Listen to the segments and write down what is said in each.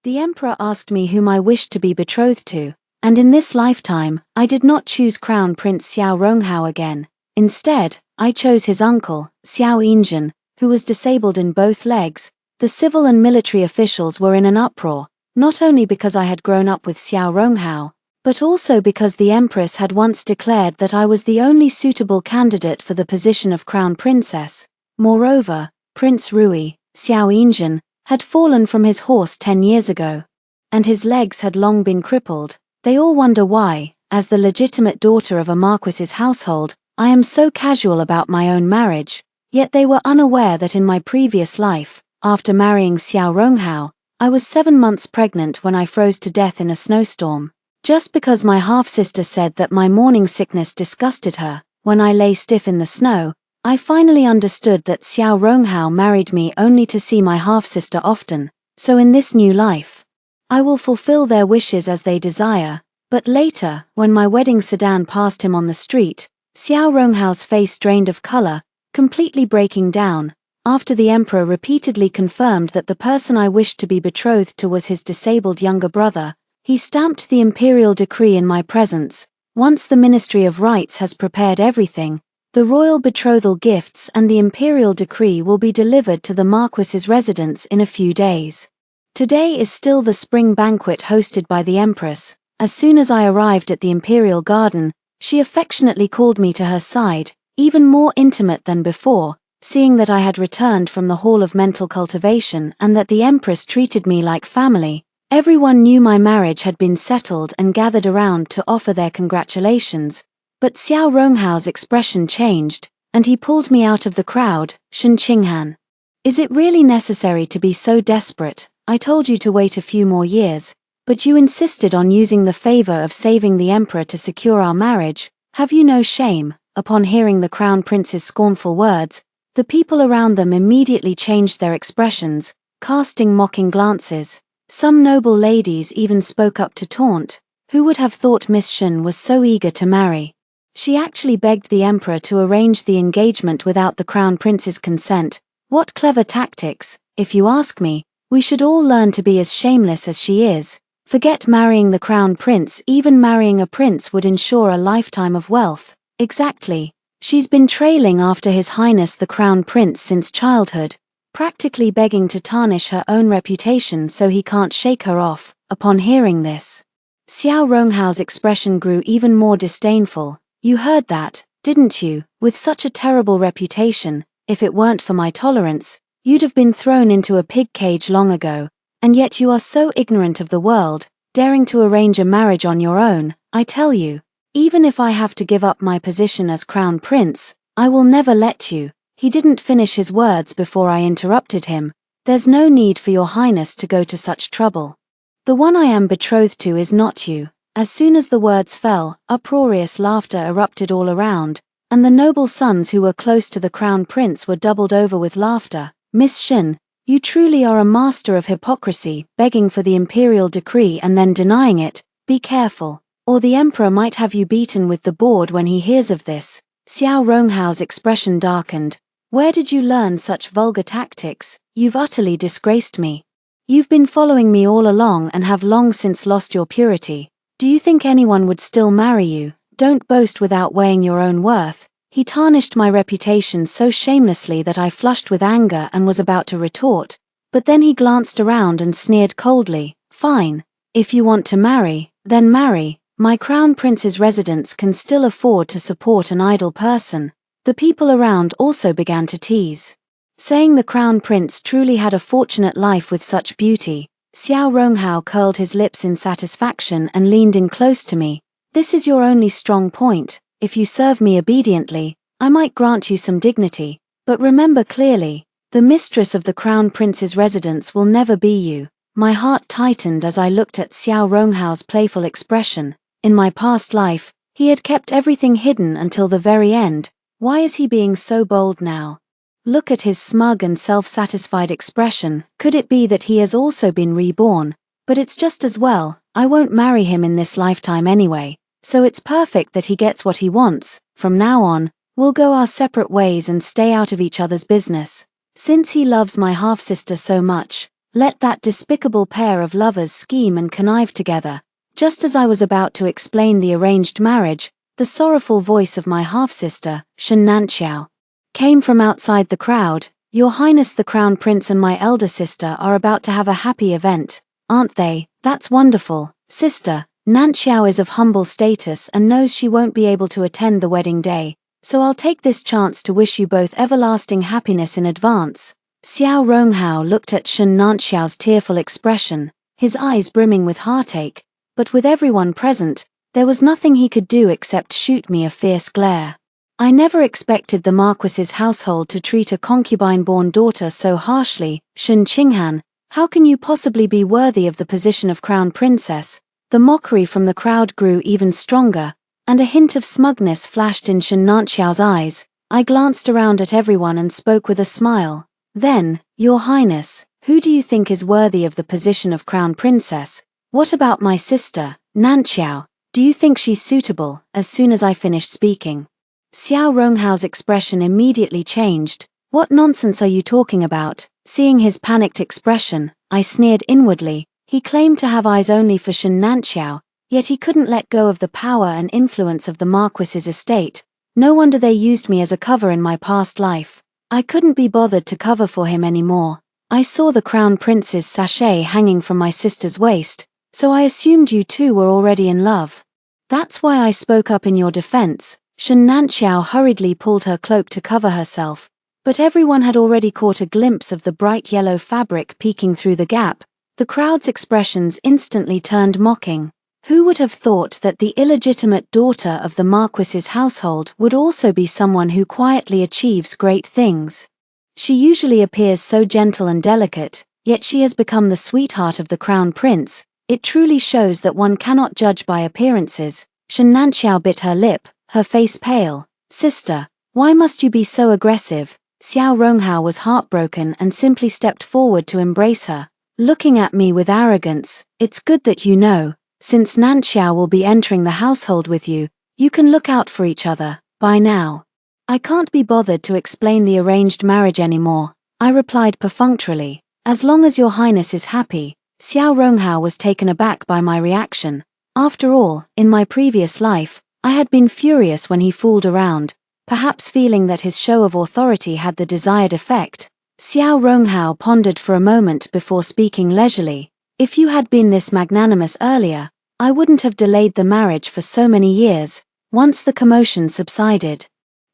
The emperor asked me whom I wished to be betrothed to, and in this lifetime, I did not choose Crown Prince Xiao Ronghao again. Instead, I chose his uncle, Xiao Yinzhen, who was disabled in both legs. The civil and military officials were in an uproar, not only because I had grown up with Xiao Ronghao, but also because the empress had once declared that I was the only suitable candidate for the position of crown princess. Moreover, Prince Rui, Xiao Yinzhen, had fallen from his horse 10 years ago, and his legs had long been crippled. They all wonder why, as the legitimate daughter of a marquis's household, I am so casual about my own marriage, yet they were unaware that in my previous life, after marrying Xiao Ronghao, I was 7 months pregnant when I froze to death in a snowstorm. Just because my half-sister said that my morning sickness disgusted her, when I lay stiff in the snow, I finally understood that Xiao Ronghao married me only to see my half-sister often, so in this new life, I will fulfill their wishes as they desire. But later, when my wedding sedan passed him on the street, Xiao Ronghao's face drained of color, completely breaking down, after the emperor repeatedly confirmed that the person I wished to be betrothed to was his disabled younger brother. He stamped the imperial decree in my presence. Once the Ministry of Rites has prepared everything, the royal betrothal gifts and the imperial decree will be delivered to the marquis's residence in a few days. Today is still the spring banquet hosted by the empress. As soon as I arrived at the imperial garden, she affectionately called me to her side, even more intimate than before, seeing that I had returned from the hall of mental cultivation and that the empress treated me like family. Everyone knew my marriage had been settled and gathered around to offer their congratulations. But Xiao Ronghao's expression changed, and he pulled me out of the crowd. Shen Qinghan. Is it really necessary to be so desperate? I told you to wait a few more years, but you insisted on using the favor of saving the emperor to secure our marriage. Have you no shame? Upon hearing the crown prince's scornful words, the people around them immediately changed their expressions, casting mocking glances. Some noble ladies even spoke up to taunt. Who would have thought Miss Shen was so eager to marry? She actually begged the emperor to arrange the engagement without the crown prince's consent. What clever tactics! If you ask me, we should all learn to be as shameless as she is. Forget marrying the crown prince, even marrying a prince would ensure a lifetime of wealth. Exactly. She's been trailing after His Highness the Crown Prince since childhood, practically begging to tarnish her own reputation so he can't shake her off. Upon hearing this, Xiao Ronghao's expression grew even more disdainful. You heard that, didn't you? With such a terrible reputation, if it weren't for my tolerance, you'd have been thrown into a pig cage long ago, and yet you are so ignorant of the world, daring to arrange a marriage on your own. I tell you, even if I have to give up my position as crown prince, I will never let you. He didn't finish his words before I interrupted him. There's no need for your highness to go to such trouble. The one I am betrothed to is not you. As soon as the words fell, uproarious laughter erupted all around, and the noble sons who were close to the crown prince were doubled over with laughter. Miss Shen, you truly are a master of hypocrisy, begging for the imperial decree and then denying it. Be careful, or the emperor might have you beaten with the board when he hears of this. Xiao Ronghao's expression darkened. Where did you learn such vulgar tactics? You've utterly disgraced me. You've been following me all along and have long since lost your purity. Do you think anyone would still marry you? Don't boast without weighing your own worth. He tarnished my reputation so shamelessly that I flushed with anger and was about to retort, but then he glanced around and sneered coldly. Fine. If you want to marry, then marry. My crown prince's residence can still afford to support an idle person. The people around also began to tease, saying the crown prince truly had a fortunate life with such beauty. Xiao Ronghao curled his lips in satisfaction and leaned in close to me. This is your only strong point. If you serve me obediently, I might grant you some dignity, but remember clearly, the mistress of the crown prince's residence will never be you. My heart tightened as I looked at Xiao Ronghao's playful expression. In my past life, he had kept everything hidden until the very end. Why is he being so bold now? Look at his smug and self-satisfied expression. Could it be that he has also been reborn? But it's just as well. I won't marry him in this lifetime anyway, so it's perfect that he gets what he wants. From now on, we'll go our separate ways and stay out of each other's business. Since he loves my half-sister so much, Let that despicable pair of lovers scheme and connive together. Just as I was about to explain the arranged marriage, the sorrowful voice of my half-sister, Shen Nanxiao, came from outside the crowd. Your Highness the Crown Prince and my elder sister are about to have a happy event, aren't they? That's wonderful, sister. Nanxiao is of humble status and knows she won't be able to attend the wedding day, so I'll take this chance to wish you both everlasting happiness in advance. Xiao Ronghao looked at Shen Nanxiao's tearful expression, his eyes brimming with heartache, but with everyone present, there was nothing he could do except shoot me a fierce glare. I never expected the Marquis's household to treat a concubine-born daughter so harshly. Shen Qinghan, how can you possibly be worthy of the position of crown princess? The mockery from the crowd grew even stronger, and a hint of smugness flashed in Shen Nanxiao's eyes. I glanced around at everyone and spoke with a smile. Then, Your Highness, who do you think is worthy of the position of crown princess? What about my sister, Nanxiao? Do you think she's suitable? As soon as I finished speaking, Xiao Ronghao's expression immediately changed. What nonsense are you talking about? Seeing his panicked expression, I sneered inwardly. He claimed to have eyes only for Shen Nanxiao, yet he couldn't let go of the power and influence of the Marquis's estate. No wonder they used me as a cover in my past life. I couldn't be bothered to cover for him anymore. I saw the Crown Prince's sachet hanging from my sister's waist, so I assumed you two were already in love. That's why I spoke up in your defense. Shen Nanxiao hurriedly pulled her cloak to cover herself, but everyone had already caught a glimpse of the bright yellow fabric peeking through the gap. The crowd's expressions instantly turned mocking. Who would have thought that the illegitimate daughter of the Marquis's household would also be someone who quietly achieves great things? She usually appears so gentle and delicate, yet she has become the sweetheart of the Crown Prince. It truly shows that one cannot judge by appearances. Shen Nanxiao bit her lip, her face pale. Sister, why must you be so aggressive? Xiao Ronghao was heartbroken and simply stepped forward to embrace her, looking at me with arrogance. It's good that you know, since Nanxiao will be entering the household with you, you can look out for each other, by now. I can't be bothered to explain the arranged marriage anymore, I replied perfunctorily. As long as your highness is happy. Xiao Ronghao was taken aback by my reaction. After all, in my previous life, I had been furious when he fooled around, perhaps feeling that his show of authority had the desired effect. Xiao Ronghao pondered for a moment before speaking leisurely. If you had been this magnanimous earlier, I wouldn't have delayed the marriage for so many years. Once the commotion subsided,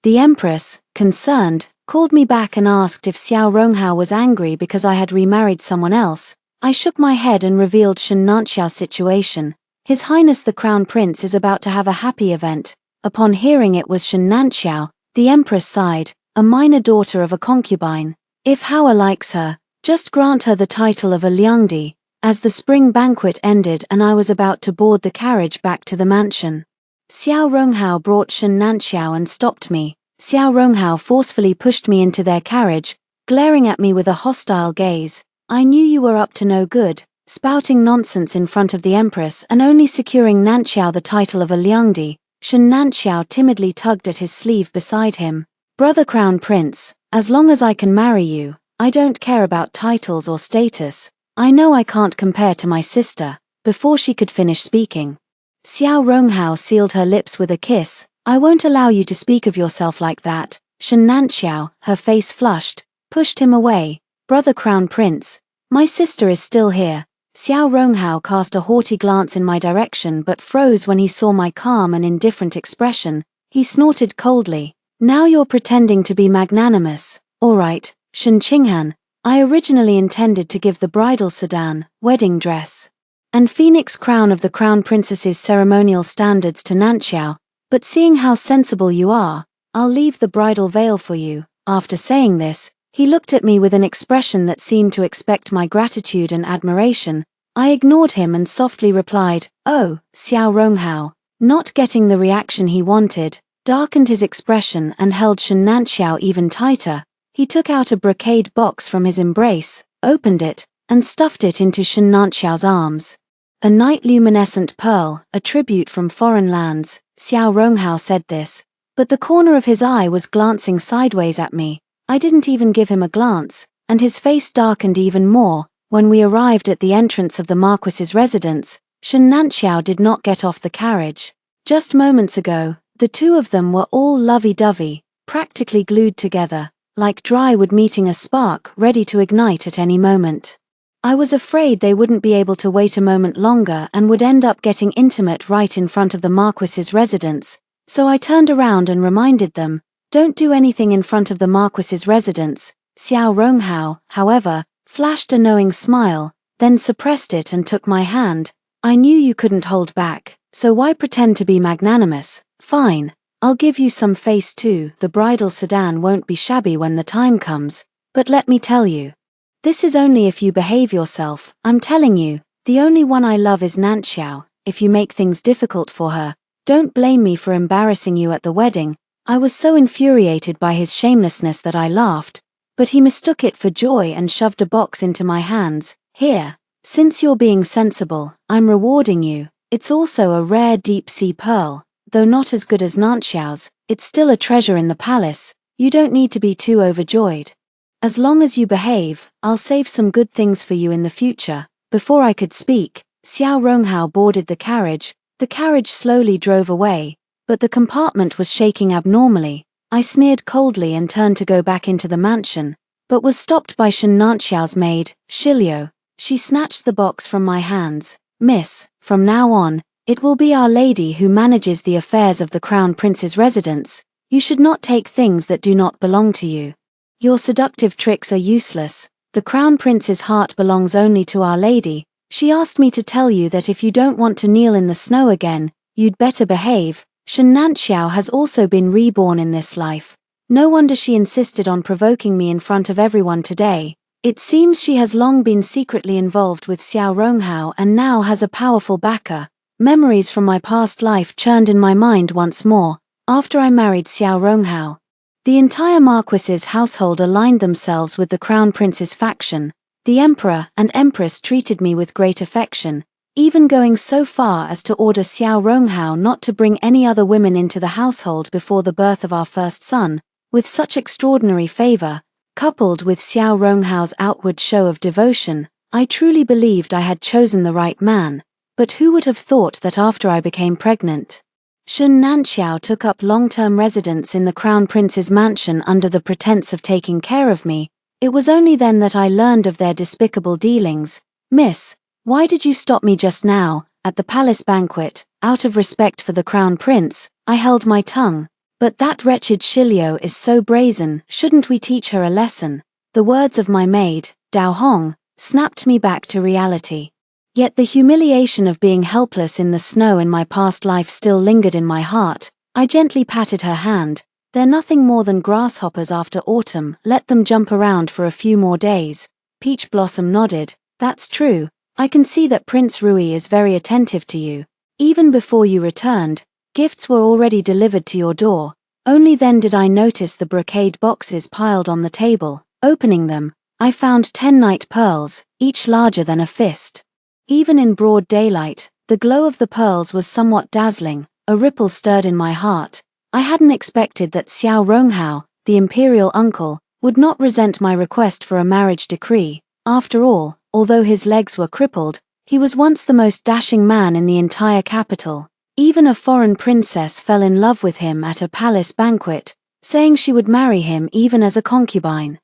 the Empress, concerned, called me back and asked if Xiao Ronghao was angry because I had remarried someone else. I shook my head and revealed Shen Nanxiao's situation. His Highness the Crown Prince is about to have a happy event. Upon hearing it was Shen Nanxiao, the Empress sighed, a minor daughter of a concubine. If Hao likes her, just grant her the title of a Liangdi. As the spring banquet ended and I was about to board the carriage back to the mansion, Xiao Ronghao brought Shen Nanxiao and stopped me. Xiao Ronghao forcefully pushed me into their carriage, glaring at me with a hostile gaze. I knew you were up to no good, spouting nonsense in front of the Empress and only securing Nanxiao the title of a Liangdi. Shen Nanxiao timidly tugged at his sleeve beside him. Brother Crown Prince, as long as I can marry you, I don't care about titles or status. I know I can't compare to my sister. Before she could finish speaking, Xiao Ronghao sealed her lips with a kiss. I won't allow you to speak of yourself like that. Shen Nanxiao, her face flushed, pushed him away. Brother Crown Prince, my sister is still here. Xiao Ronghao cast a haughty glance in my direction but froze when he saw my calm and indifferent expression. He snorted coldly. Now you're pretending to be magnanimous. All right, Shen Qinghan, I originally intended to give the bridal sedan, wedding dress, and phoenix crown of the Crown Princess's ceremonial standards to Nanxiao, but seeing how sensible you are, I'll leave the bridal veil for you. After saying this, he looked at me with an expression that seemed to expect my gratitude and admiration. I ignored him and softly replied, "Oh." Xiao Ronghao, not getting the reaction he wanted, darkened his expression and held Shen Nanxiao even tighter. He took out a brocade box from his embrace, opened it, and stuffed it into Shen Nanxiao's arms. A night luminescent pearl, a tribute from foreign lands. Xiao Ronghao said this, but the corner of his eye was glancing sideways at me. I didn't even give him a glance, and his face darkened even more. When we arrived at the entrance of the Marquis's residence, Shen Nanxiao did not get off the carriage. Just moments ago, the two of them were all lovey-dovey, practically glued together, like dry wood meeting a spark ready to ignite at any moment. I was afraid they wouldn't be able to wait a moment longer and would end up getting intimate right in front of the Marquis's residence, so I turned around and reminded them, "Don't do anything in front of the Marquis's residence." Xiao Ronghao, however, flashed a knowing smile, then suppressed it and took my hand. "I knew you couldn't hold back, so why pretend to be magnanimous? Fine, I'll give you some face too. The bridal sedan won't be shabby when the time comes, but let me tell you. This is only if you behave yourself. I'm telling you, the only one I love is Nanxiao. If you make things difficult for her, don't blame me for embarrassing you at the wedding." I was so infuriated by his shamelessness that I laughed, but he mistook it for joy and shoved a box into my hands. "Here, since you're being sensible, I'm rewarding you. It's also a rare deep-sea pearl, though not as good as Nanxiao's. It's still a treasure in the palace. You don't need to be too overjoyed. As long as you behave, I'll save some good things for you in the future." Before I could speak, Xiao Ronghao boarded the carriage. The carriage slowly drove away, but the compartment was shaking abnormally. I sneered coldly and turned to go back into the mansion, but was stopped by Shen Nanxiao's maid, Shiliu. She snatched the box from my hands. "Miss, from now on, it will be Our Lady who manages the affairs of the Crown Prince's residence. You should not take things that do not belong to you. Your seductive tricks are useless. The Crown Prince's heart belongs only to Our Lady. She asked me to tell you that if you don't want to kneel in the snow again, you'd better behave. Shen Nanxiao has also been reborn in this life. No wonder she insisted on provoking me in front of everyone today. It seems she has long been secretly involved with Xiao Ronghao and now has a powerful backer." Memories from my past life churned in my mind once more. After I married Xiao Ronghao, the entire Marquis's household aligned themselves with the Crown Prince's faction. The Emperor and Empress treated me with great affection, even going so far as to order Xiao Ronghao not to bring any other women into the household before the birth of our first son. With such extraordinary favor, coupled with Xiao Ronghao's outward show of devotion, I truly believed I had chosen the right man. But who would have thought that after I became pregnant, Shen Nanxiao took up long-term residence in the Crown Prince's mansion under the pretense of taking care of me? It was only then that I learned of their despicable dealings. "Miss, why did you stop me just now, at the palace banquet?" Out of respect for the Crown Prince, I held my tongue. "But that wretched Shiliu is so brazen, shouldn't we teach her a lesson?" The words of my maid, Dao Hong, snapped me back to reality. Yet the humiliation of being helpless in the snow in my past life still lingered in my heart. I gently patted her hand. "They're nothing more than grasshoppers after autumn, let them jump around for a few more days." Peach Blossom nodded. "That's true. I can see that Prince Rui is very attentive to you. Even before you returned, gifts were already delivered to your door." Only then did I notice the brocade boxes piled on the table. Opening them, I found 10 night pearls, each larger than a fist. Even in broad daylight, the glow of the pearls was somewhat dazzling. A ripple stirred in my heart. I hadn't expected that Xiao Ronghao, the imperial uncle, would not resent my request for a marriage decree. After all, although his legs were crippled, he was once the most dashing man in the entire capital. Even a foreign princess fell in love with him at a palace banquet, saying she would marry him even as a concubine.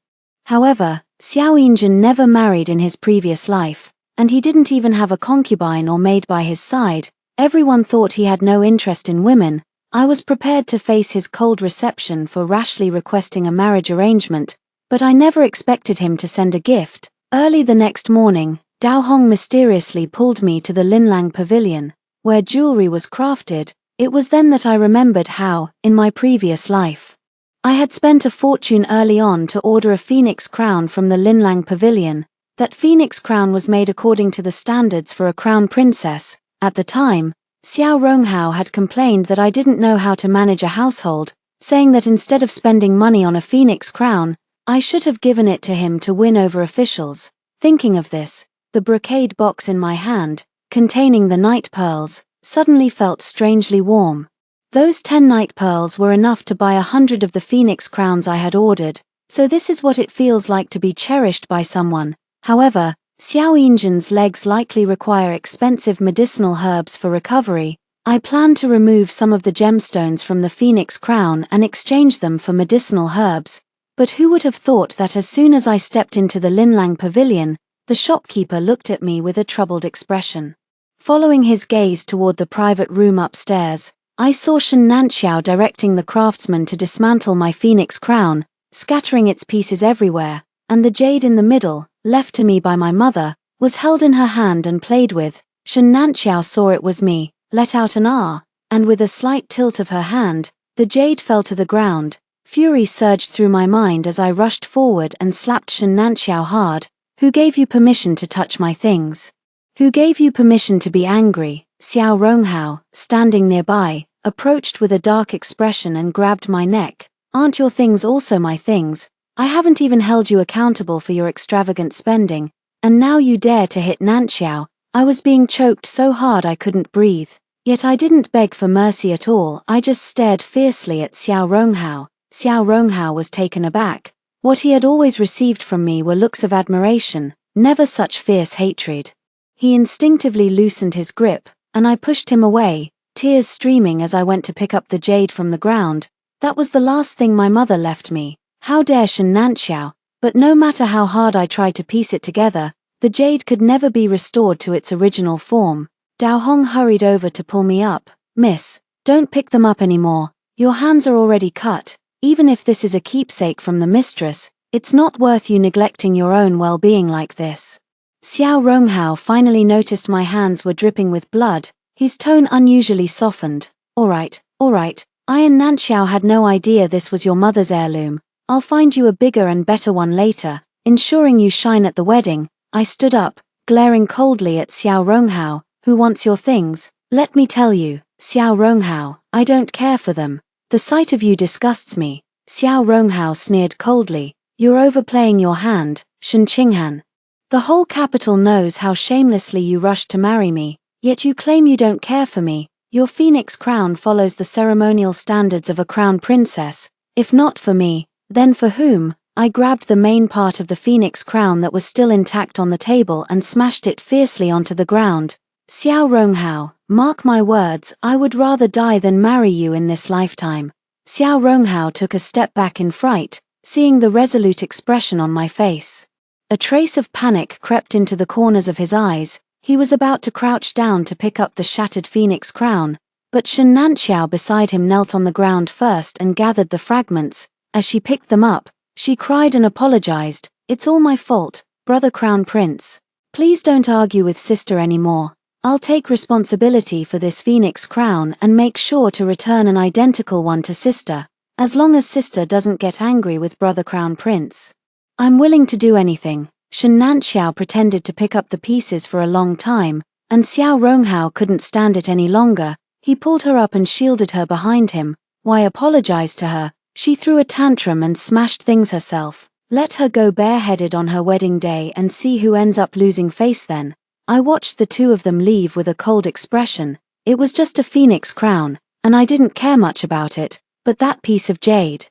However, Xiao Yinjin never married in his previous life, and he didn't even have a concubine or maid by his side. Everyone thought he had no interest in women. I was prepared to face his cold reception for rashly requesting a marriage arrangement, but I never expected him to send a gift. Early the next morning, Dao Hong mysteriously pulled me to the Linlang Pavilion, where jewelry was crafted. It was then that I remembered how, in my previous life, I had spent a fortune early on to order a phoenix crown from the Linlang Pavilion. That phoenix crown was made according to the standards for a crown princess. At the time, Xiao Ronghao had complained that I didn't know how to manage a household, saying that instead of spending money on a phoenix crown, I should have given it to him to win over officials. Thinking of this, the brocade box in my hand, containing the night pearls, suddenly felt strangely warm. Those 10 night pearls were enough to buy 100 of the phoenix crowns I had ordered, so this is what it feels like to be cherished by someone. However, Xiao Yinzhen's legs likely require expensive medicinal herbs for recovery. I plan to remove some of the gemstones from the phoenix crown and exchange them for medicinal herbs. But who would have thought that as soon as I stepped into the Linlang pavilion, the shopkeeper looked at me with a troubled expression. Following his gaze toward the private room upstairs, I saw Shen Nanxiao directing the craftsman to dismantle my phoenix crown, scattering its pieces everywhere, and the jade in the middle, left to me by my mother, was held in her hand and played with. Shen Nanxiao saw it was me, let out an "ah," and with a slight tilt of her hand, the jade fell to the ground. Fury surged through my mind as I rushed forward and slapped Shen Nanxiao hard. "Who gave you permission to touch my things? Who gave you permission to be angry?" Xiao Ronghao, standing nearby, approached with a dark expression and grabbed my neck. "Aren't your things also my things? I haven't even held you accountable for your extravagant spending, and now you dare to hit Nanxiao." I was being choked so hard I couldn't breathe. Yet I didn't beg for mercy at all, I just stared fiercely at Xiao Ronghao. Xiao Ronghao was taken aback. What he had always received from me were looks of admiration, never such fierce hatred. He instinctively loosened his grip, and I pushed him away, tears streaming as I went to pick up the jade from the ground. That was the last thing my mother left me. How dare Shen Nanxiao? But no matter how hard I tried to piece it together, the jade could never be restored to its original form. Dao Hong hurried over to pull me up. "Miss, don't pick them up anymore. Your hands are already cut. Even if this is a keepsake from the mistress, it's not worth you neglecting your own well-being like this." Xiao Ronghao finally noticed my hands were dripping with blood. His tone unusually softened. All right. I and Nanxiao had no idea this was your mother's heirloom. I'll find you a bigger and better one later, ensuring you shine at the wedding." I stood up, glaring coldly at Xiao Ronghao. "Who wants your things? Let me tell you, Xiao Ronghao, I don't care for them. The sight of you disgusts me." Xiao Ronghao sneered coldly. "You're overplaying your hand, Shen Qinghan. The whole capital knows how shamelessly you rushed to marry me, yet you claim you don't care for me. Your phoenix crown follows the ceremonial standards of a crown princess. If not for me, then for whom?" I grabbed the main part of the phoenix crown that was still intact on the table and smashed it fiercely onto the ground. "Xiao Ronghao, mark my words, I would rather die than marry you in this lifetime." Xiao Ronghao took a step back in fright, seeing the resolute expression on my face. A trace of panic crept into the corners of his eyes. He was about to crouch down to pick up the shattered phoenix crown, but Shen Nanxiao beside him knelt on the ground first and gathered the fragments. As she picked them up, she cried and apologized. "It's all my fault, brother Crown Prince. Please don't argue with sister anymore. I'll take responsibility for this phoenix crown and make sure to return an identical one to sister, as long as sister doesn't get angry with brother Crown Prince. I'm willing to do anything." Shen Nanxiao pretended to pick up the pieces for a long time, and Xiao Ronghao couldn't stand it any longer. He pulled her up and shielded her behind him. Why apologize to her? She threw a tantrum and smashed things herself. Let her go bareheaded on her wedding day and see who ends up losing face then. I watched the two of them leave with a cold expression. It was just a phoenix crown, and I didn't care much about it, but that piece of jade.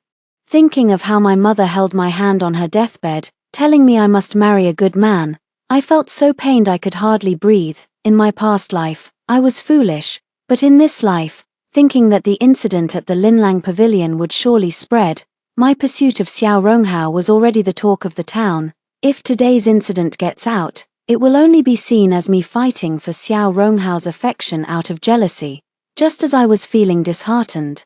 Thinking of how my mother held my hand on her deathbed, telling me I must marry a good man, I felt so pained I could hardly breathe. In my past life, I was foolish, but in this life, thinking that the incident at the Linlang Pavilion would surely spread, my pursuit of Xiao Ronghao was already the talk of the town. If today's incident gets out, it will only be seen as me fighting for Xiao Ronghao's affection out of jealousy. Just as I was feeling disheartened,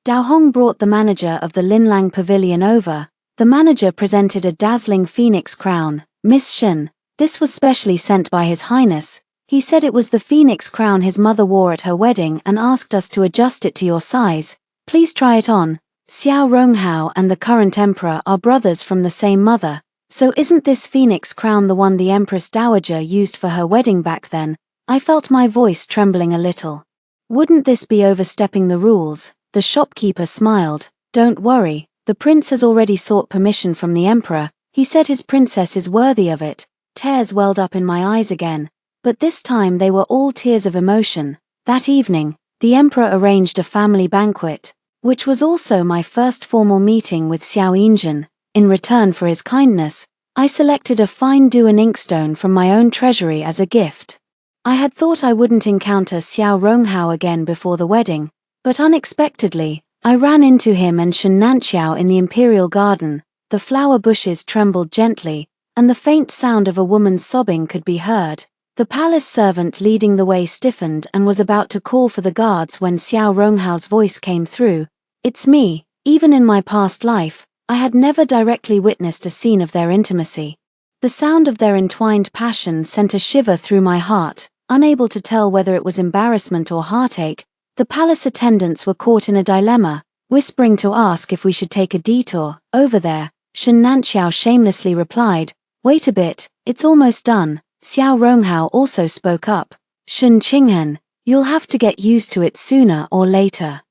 Dao Hong brought the manager of the Linlang Pavilion over. The manager presented a dazzling phoenix crown. "Miss Shen, this was specially sent by His Highness. He said it was the phoenix crown his mother wore at her wedding and asked us to adjust it to your size. Please try it on." Xiao Ronghao and the current emperor are brothers from the same mother. So isn't this phoenix crown the one the Empress Dowager used for her wedding back then? I felt my voice trembling a little. Wouldn't this be overstepping the rules? The shopkeeper smiled. "Don't worry, the prince has already sought permission from the emperor. He said his princess is worthy of it." Tears welled up in my eyes again, but this time they were all tears of emotion. That evening, the emperor arranged a family banquet, which was also my first formal meeting with Xiao Yinzhen. In return for his kindness, I selected a fine Duan inkstone from my own treasury as a gift. I had thought I wouldn't encounter Xiao Ronghao again before the wedding, but unexpectedly, I ran into him and Shen Nanqiao in the imperial garden. The flower bushes trembled gently, and the faint sound of a woman's sobbing could be heard. The palace servant leading the way stiffened and was about to call for the guards when Xiao Ronghao's voice came through. It's me. Even in my past life, I had never directly witnessed a scene of their intimacy. The sound of their entwined passion sent a shiver through my heart. Unable to tell whether it was embarrassment or heartache, the palace attendants were caught in a dilemma, whispering to ask if we should take a detour. Over there, Shen Nanqiao shamelessly replied, "Wait a bit, it's almost done." Xiao Ronghao also spoke up. "Shen Qinghen, you'll have to get used to it sooner or later.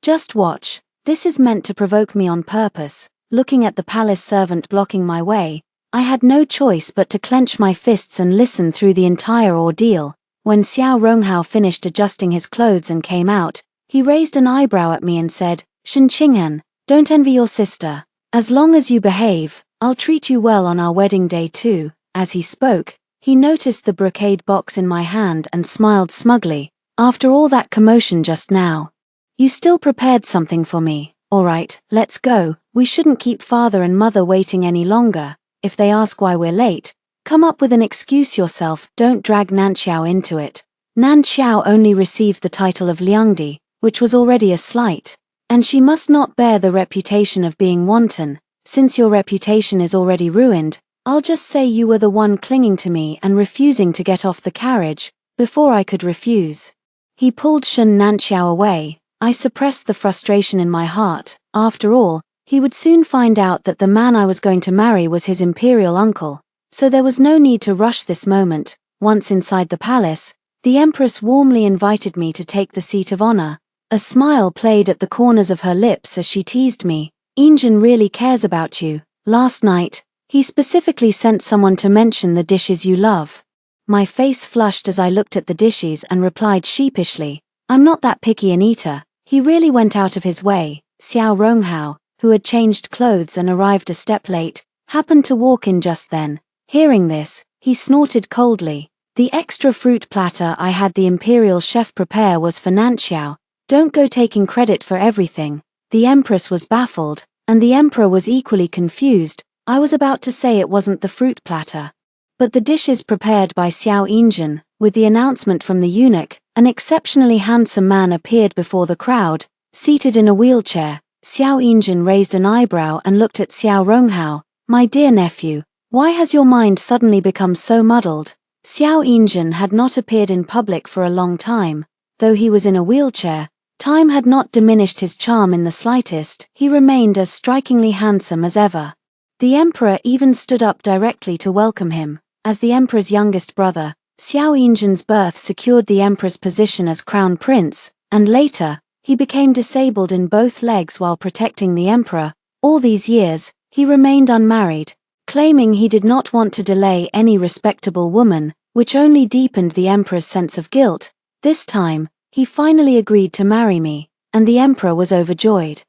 Just watch, this is meant to provoke me on purpose." Looking at the palace servant blocking my way, I had no choice but to clench my fists and listen through the entire ordeal. When Xiao Ronghao finished adjusting his clothes and came out, he raised an eyebrow at me and said, "Shen Qinghen, don't envy your sister. As long as you behave, I'll treat you well on our wedding day too." As he spoke, he noticed the brocade box in my hand and smiled smugly. "After all that commotion just now, you still prepared something for me. Alright, let's go. We shouldn't keep father and mother waiting any longer. If they ask why we're late, come up with an excuse yourself, don't drag Nanqiao into it." Nanqiao only received the title of Liangdi, which was already a slight. "And she must not bear the reputation of being wanton. Since your reputation is already ruined, I'll just say you were the one clinging to me and refusing to get off the carriage, before I could refuse." He pulled Shen Nanqiao away. I suppressed the frustration in my heart. After all, he would soon find out that the man I was going to marry was his imperial uncle, so there was no need to rush this moment. Once inside the palace, the empress warmly invited me to take the seat of honor. A smile played at the corners of her lips as she teased me. "Injin really cares about you. Last night, he specifically sent someone to mention the dishes you love." My face flushed as I looked at the dishes and replied sheepishly, "I'm not that picky an eater." He really went out of his way. Xiao Ronghao, who had changed clothes and arrived a step late, happened to walk in just then. Hearing this, he snorted coldly. "The extra fruit platter I had the imperial chef prepare was for Nanqiao. Don't go taking credit for everything." The empress was baffled, and the emperor was equally confused. I was about to say it wasn't the fruit platter, but the dishes prepared by Xiao Injin. With the announcement from the eunuch, an exceptionally handsome man appeared before the crowd, seated in a wheelchair. Xiao Injin raised an eyebrow and looked at Xiao Ronghao. "My dear nephew, why has your mind suddenly become so muddled?" Xiao Injin had not appeared in public for a long time. Though he was in a wheelchair, time had not diminished his charm in the slightest. He remained as strikingly handsome as ever. The emperor even stood up directly to welcome him. As the emperor's youngest brother, Xiao Injin's birth secured the emperor's position as crown prince, and later, he became disabled in both legs while protecting the emperor. All these years, he remained unmarried, claiming he did not want to delay any respectable woman, which only deepened the emperor's sense of guilt. This time, he finally agreed to marry me, and the emperor was overjoyed.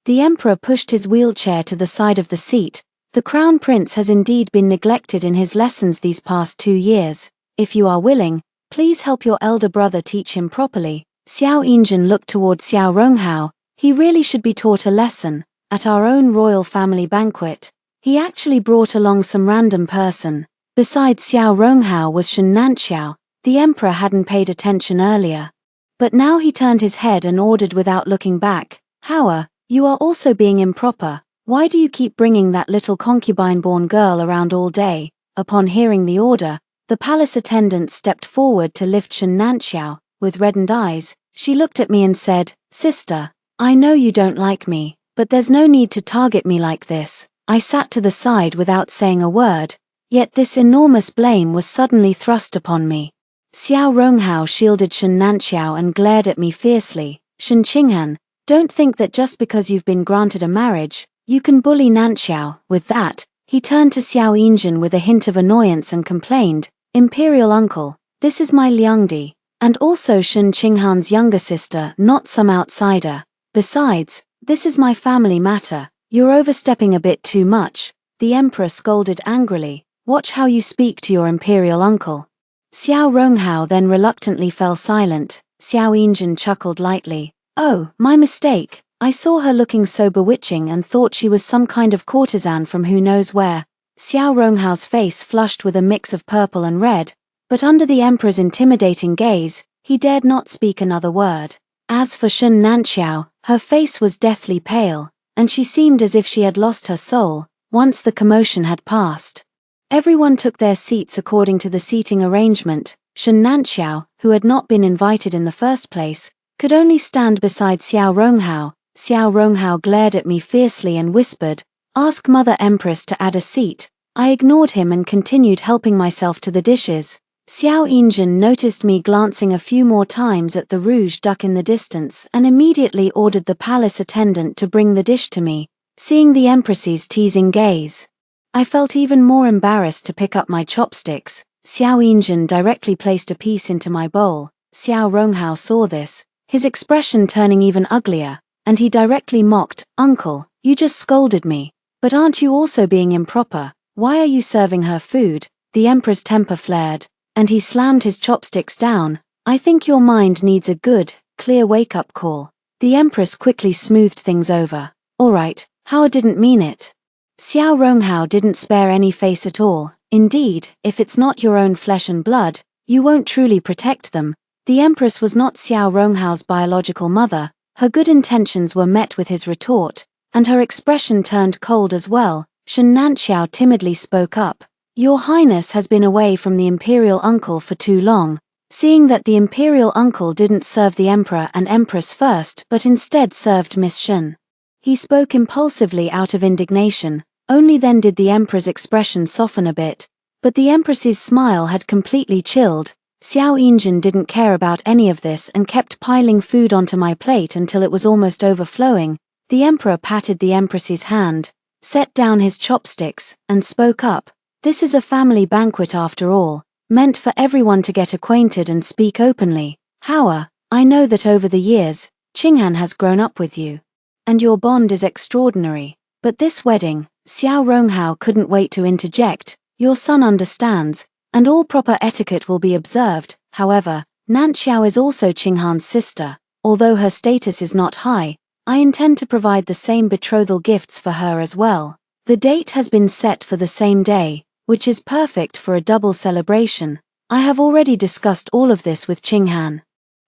The emperor pushed his wheelchair to the side of the seat. "The crown prince has indeed been neglected in his lessons these past 2 years. If you are willing, please help your elder brother teach him properly." Xiao Injin looked toward Xiao Ronghao. "He really should be taught a lesson." At our own royal family banquet, he actually brought along some random person. Besides Xiao Ronghao was Shen Nanqiao. The emperor hadn't paid attention earlier, but now he turned his head and ordered without looking back, "Howard, you are also being improper. Why do you keep bringing that little concubine-born girl around all day?" Upon hearing the order, the palace attendant stepped forward to lift Shen Nanqiao. With reddened eyes, she looked at me and said, "Sister, I know you don't like me, but there's no need to target me like this." I sat to the side without saying a word, yet this enormous blame was suddenly thrust upon me. Xiao Ronghao shielded Shen Nanqiao and glared at me fiercely. "Shen Qinghan, don't think that just because you've been granted a marriage, you can bully Nanqiao." With that, he turned to Xiao Injin with a hint of annoyance and complained, "Imperial uncle, this is my Liangdi, and also Shen Qinghan's younger sister, not some outsider. Besides, this is my family matter. You're overstepping a bit too much." the emperor scolded angrily. Watch how you speak to your imperial uncle. Xiao Ronghao then reluctantly fell silent. Xiao Yinjin chuckled lightly. Oh, my mistake. I saw her looking so bewitching and thought she was some kind of courtesan from who knows where. Xiao Ronghao's face flushed with a mix of purple and red, but under the emperor's intimidating gaze, he dared not speak another word. As for Shun Nanxiao, her face was deathly pale, and she seemed as if she had lost her soul, once the commotion had passed. Everyone took their seats according to the seating arrangement. Shun Nanxiao, who had not been invited in the first place, could only stand beside Xiao Ronghao. Xiao Ronghao glared at me fiercely and whispered, "Ask Mother Empress to add a seat." I ignored him and continued helping myself to the dishes. Xiao Yinjin noticed me glancing a few more times at the rouge duck in the distance and immediately ordered the palace attendant to bring the dish to me, seeing the Empress's teasing gaze. I felt even more embarrassed to pick up my chopsticks. Xiao Yinjin directly placed a piece into my bowl. Xiao Ronghao saw this, his expression turning even uglier, and he directly mocked, "Uncle, you just scolded me. But aren't you also being improper? Why are you serving her food?" The emperor's temper flared, and he slammed his chopsticks down. "I think your mind needs a good, clear wake-up call." The empress quickly smoothed things over. "Alright, Hao didn't mean it." Xiao Ronghao didn't spare any face at all. "Indeed, if it's not your own flesh and blood, you won't truly protect them." The empress was not Xiao Ronghao's biological mother. Her good intentions were met with his retort, and her expression turned cold as well. Shun Nanxiao timidly spoke up. "Your Highness has been away from the imperial uncle for too long." Seeing that the imperial uncle didn't serve the emperor and empress first but instead served Miss Shun, he spoke impulsively out of indignation. Only then did the emperor's expression soften a bit, but the empress's smile had completely chilled. Xiao Yinjin didn't care about any of this and kept piling food onto my plate until it was almost overflowing. The emperor patted the empress's hand, set down his chopsticks, and spoke up. "This is a family banquet after all, meant for everyone to get acquainted and speak openly. Hao, I know that over the years, Qinghan has grown up with you, and your bond is extraordinary. But this wedding," Xiao Ronghao couldn't wait to interject, "your son understands, and all proper etiquette will be observed. However, Nanxiao is also Qinghan's sister. Although her status is not high, I intend to provide the same betrothal gifts for her as well. The date has been set for the same day, which is perfect for a double celebration. I have already discussed all of this with Qinghan.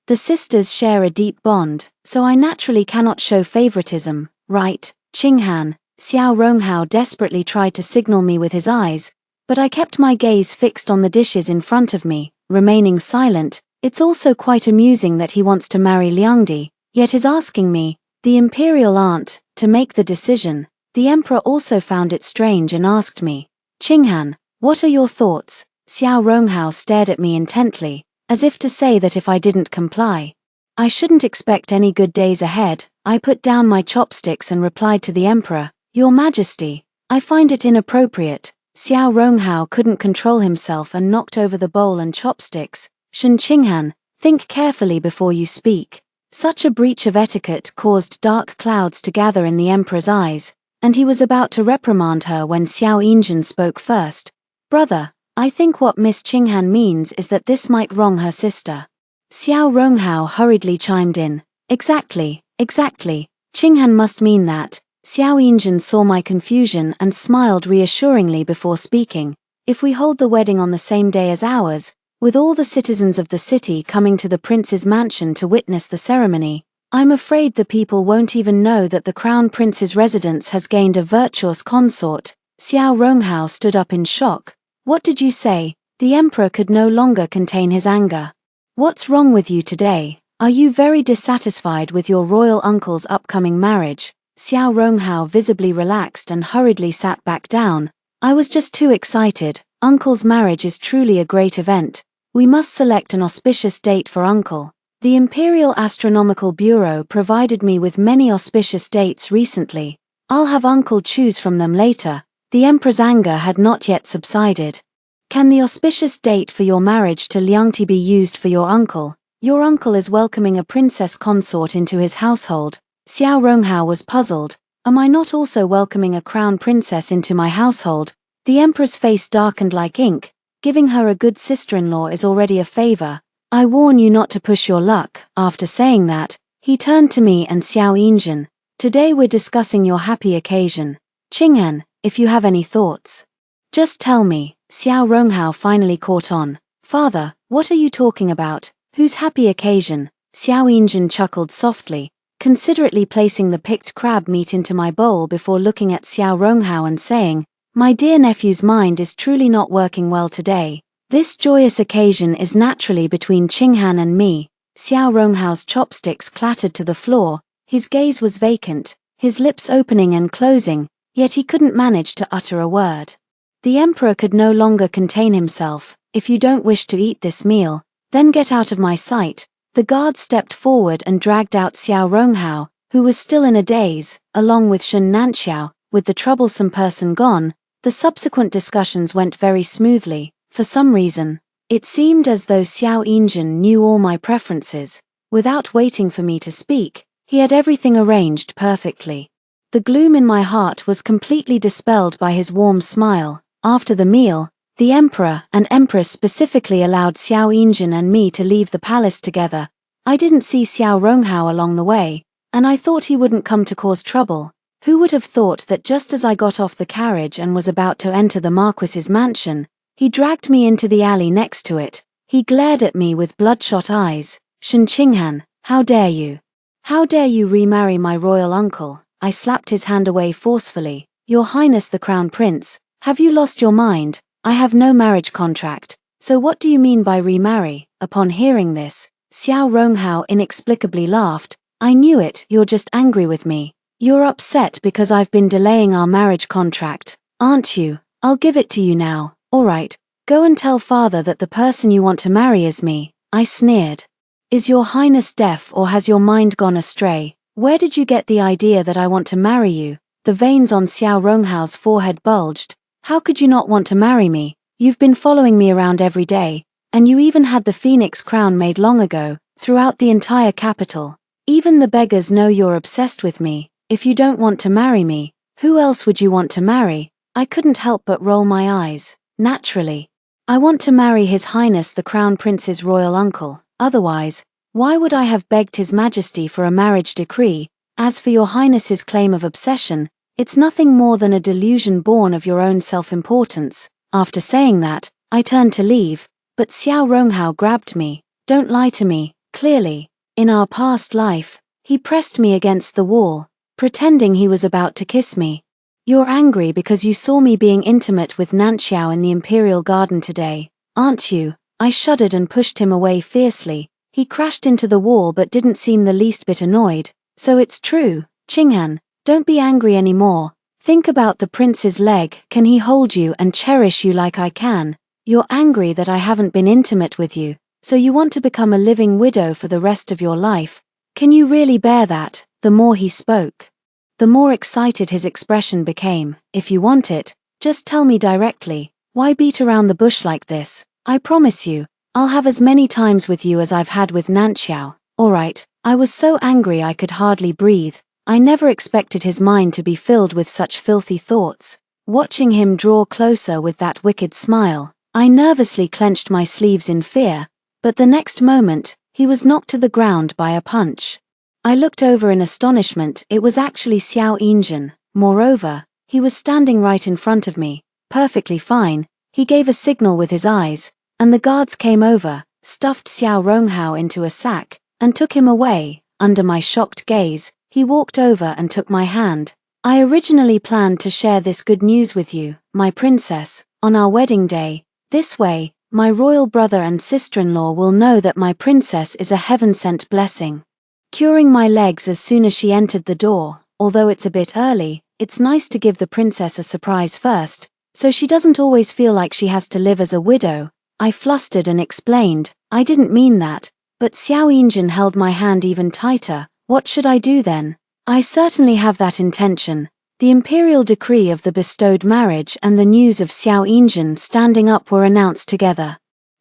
The sisters share a deep bond, so I naturally cannot show favoritism, right, Qinghan?" Xiao Ronghao desperately tried to signal me with his eyes, but I kept my gaze fixed on the dishes in front of me, remaining silent. It's also quite amusing that he wants to marry Liangdi, yet is asking me, the imperial aunt, to make the decision. The emperor also found it strange and asked me, "Qinghan, what are your thoughts?" Xiao Ronghao stared at me intently, as if to say that if I didn't comply, I shouldn't expect any good days ahead. I put down my chopsticks and replied to the emperor, "Your Majesty, I find it inappropriate." Xiao Ronghao couldn't control himself and knocked over the bowl and chopsticks. "Shun Qinghan, think carefully before you speak." Such a breach of etiquette caused dark clouds to gather in the emperor's eyes, and he was about to reprimand her when Xiao Yinjin spoke first. "Brother, I think what Miss Qinghan means is that this might wrong her sister." Xiao Ronghao hurriedly chimed in. Exactly. Qinghan must mean that." Xiao Yinjin saw my confusion and smiled reassuringly before speaking. "If we hold the wedding on the same day as ours, with all the citizens of the city coming to the prince's mansion to witness the ceremony, I'm afraid the people won't even know that the crown prince's residence has gained a virtuous consort." Xiao Ronghao stood up in shock. "What did you say?" The emperor could no longer contain his anger. "What's wrong with you today? Are you very dissatisfied with your royal uncle's upcoming marriage?" Xiao Ronghao visibly relaxed and hurriedly sat back down. "I was just too excited. Uncle's marriage is truly a great event. We must select an auspicious date for uncle. The Imperial Astronomical Bureau provided me with many auspicious dates recently. I'll have uncle choose from them later." The emperor's anger had not yet subsided. "Can the auspicious date for your marriage to Liangti be used for your uncle? Your uncle is welcoming a princess consort into his household." Xiao Ronghao was puzzled. Am I not also welcoming a crown princess into my household? The emperor's face darkened like ink. Giving her a good sister-in-law is already a favor. I warn you not to push your luck. After saying that, he turned to me and Xiao Yinjin. Today we're discussing your happy occasion. Qing'an, if you have any thoughts, just tell me. Xiao Ronghao finally caught on. Father, what are you talking about? Whose happy occasion? Xiao Yinjin chuckled softly, considerately placing the picked crab meat into my bowl before looking at Xiao Ronghao and saying, my dear nephew's mind is truly not working well today. This joyous occasion is naturally between Qing'an and me. Xiao Ronghao's chopsticks clattered to the floor, his gaze was vacant, his lips opening and closing, yet he couldn't manage to utter a word. The emperor could no longer contain himself. If you don't wish to eat this meal, then get out of my sight. The guard stepped forward and dragged out Xiao Ronghao, who was still in a daze, along with Shun Nanxiao. With the troublesome person gone, the subsequent discussions went very smoothly. For some reason, it seemed as though Xiao Yinjin knew all my preferences. Without waiting for me to speak, he had everything arranged perfectly. The gloom in my heart was completely dispelled by his warm smile. After the meal, the emperor and empress specifically allowed Xiao Yinjin and me to leave the palace together. I didn't see Xiao Ronghao along the way, and I thought he wouldn't come to cause trouble. Who would have thought that just as I got off the carriage and was about to enter the Marquis's mansion, he dragged me into the alley next to it. He glared at me with bloodshot eyes. Shen Qing'an, how dare you? How dare you remarry my royal uncle? I slapped his hand away forcefully. Your Highness the Crown Prince, have you lost your mind? I have no marriage contract, so what do you mean by remarry? Upon hearing this, Xiao Ronghao inexplicably laughed. I knew it, you're just angry with me. You're upset because I've been delaying our marriage contract, aren't you? I'll give it to you now. Alright, go and tell father that the person you want to marry is me. I sneered. Is your Highness deaf or has your mind gone astray? Where did you get the idea that I want to marry you? The veins on Xiao Ronghao's forehead bulged. How could you not want to marry me? You've been following me around every day, and you even had the phoenix crown made long ago, throughout the entire capital. Even the beggars know you're obsessed with me. If you don't want to marry me, who else would you want to marry? I couldn't help but roll my eyes. Naturally. I want to marry His Highness the Crown Prince's royal uncle. Otherwise, why would I have begged His Majesty for a marriage decree? As for your Highness's claim of obsession, it's nothing more than a delusion born of your own self-importance. After saying that, I turned to leave, but Xiao Ronghao grabbed me. Don't lie to me. Clearly, in our past life, he pressed me against the wall, pretending he was about to kiss me. You're angry because you saw me being intimate with Nanxiao in the Imperial Garden today, aren't you? I shuddered and pushed him away fiercely. He crashed into the wall but didn't seem the least bit annoyed. So it's true, Qing'an. Don't be angry anymore. Think about the prince's leg. Can he hold you and cherish you like I can? You're angry that I haven't been intimate with you, so you want to become a living widow for the rest of your life. Can you really bear that? The more he spoke, the more excited his expression became. If you want it, just tell me directly. Why beat around the bush like this? I promise you, I'll have as many times with you as I've had with Nanxiao. Alright, I was so angry I could hardly breathe. I never expected his mind to be filled with such filthy thoughts. Watching him draw closer with that wicked smile, I nervously clenched my sleeves in fear, but the next moment, he was knocked to the ground by a punch. I looked over in astonishment. It was actually Xiao Yinjin. Moreover, he was standing right in front of me, perfectly fine. He gave a signal with his eyes, and the guards came over, stuffed Xiao Ronghao into a sack, and took him away. Under my shocked gaze, he walked over and took my hand. I originally planned to share this good news with you, my princess, on our wedding day. This way, my royal brother and sister-in-law will know that my princess is a heaven-sent blessing. Curing my legs as soon as she entered the door. Although it's a bit early, it's nice to give the princess a surprise first, so she doesn't always feel like she has to live as a widow. I flustered and explained, I didn't mean that, but Xiao Yinjin held my hand even tighter. What should I do then? I certainly have that intention. The imperial decree of the bestowed marriage and the news of Xiao Yinjin standing up were announced together.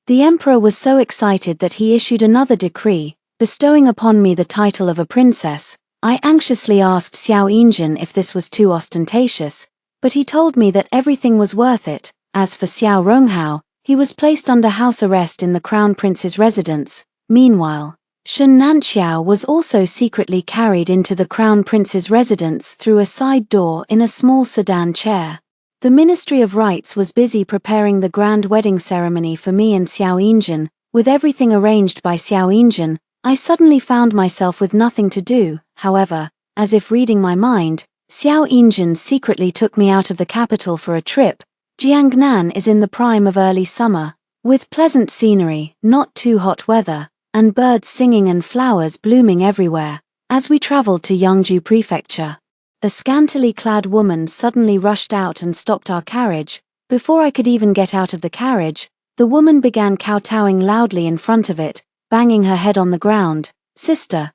The emperor was so excited that he issued another decree, bestowing upon me the title of a princess. I anxiously asked Xiao Yinjin if this was too ostentatious, but he told me that everything was worth it. As for Xiao Ronghao, he was placed under house arrest in the Crown Prince's residence. Meanwhile, Shen Nanxiao was also secretly carried into the Crown Prince's residence through a side door in a small sedan chair. The Ministry of Rites was busy preparing the grand wedding ceremony for me and Xiao Yinjin. With everything arranged by Xiao Yinjin, I suddenly found myself with nothing to do. However, as if reading my mind, Xiao Yinjin secretly took me out of the capital for a trip. Jiangnan is in the prime of early summer, with pleasant scenery, not too hot weather, and birds singing and flowers blooming everywhere. As we traveled to Yangzhou Prefecture, a scantily clad woman suddenly rushed out and stopped our carriage. Before I could even get out of the carriage, the woman began kowtowing loudly in front of it, banging her head on the ground. Sister,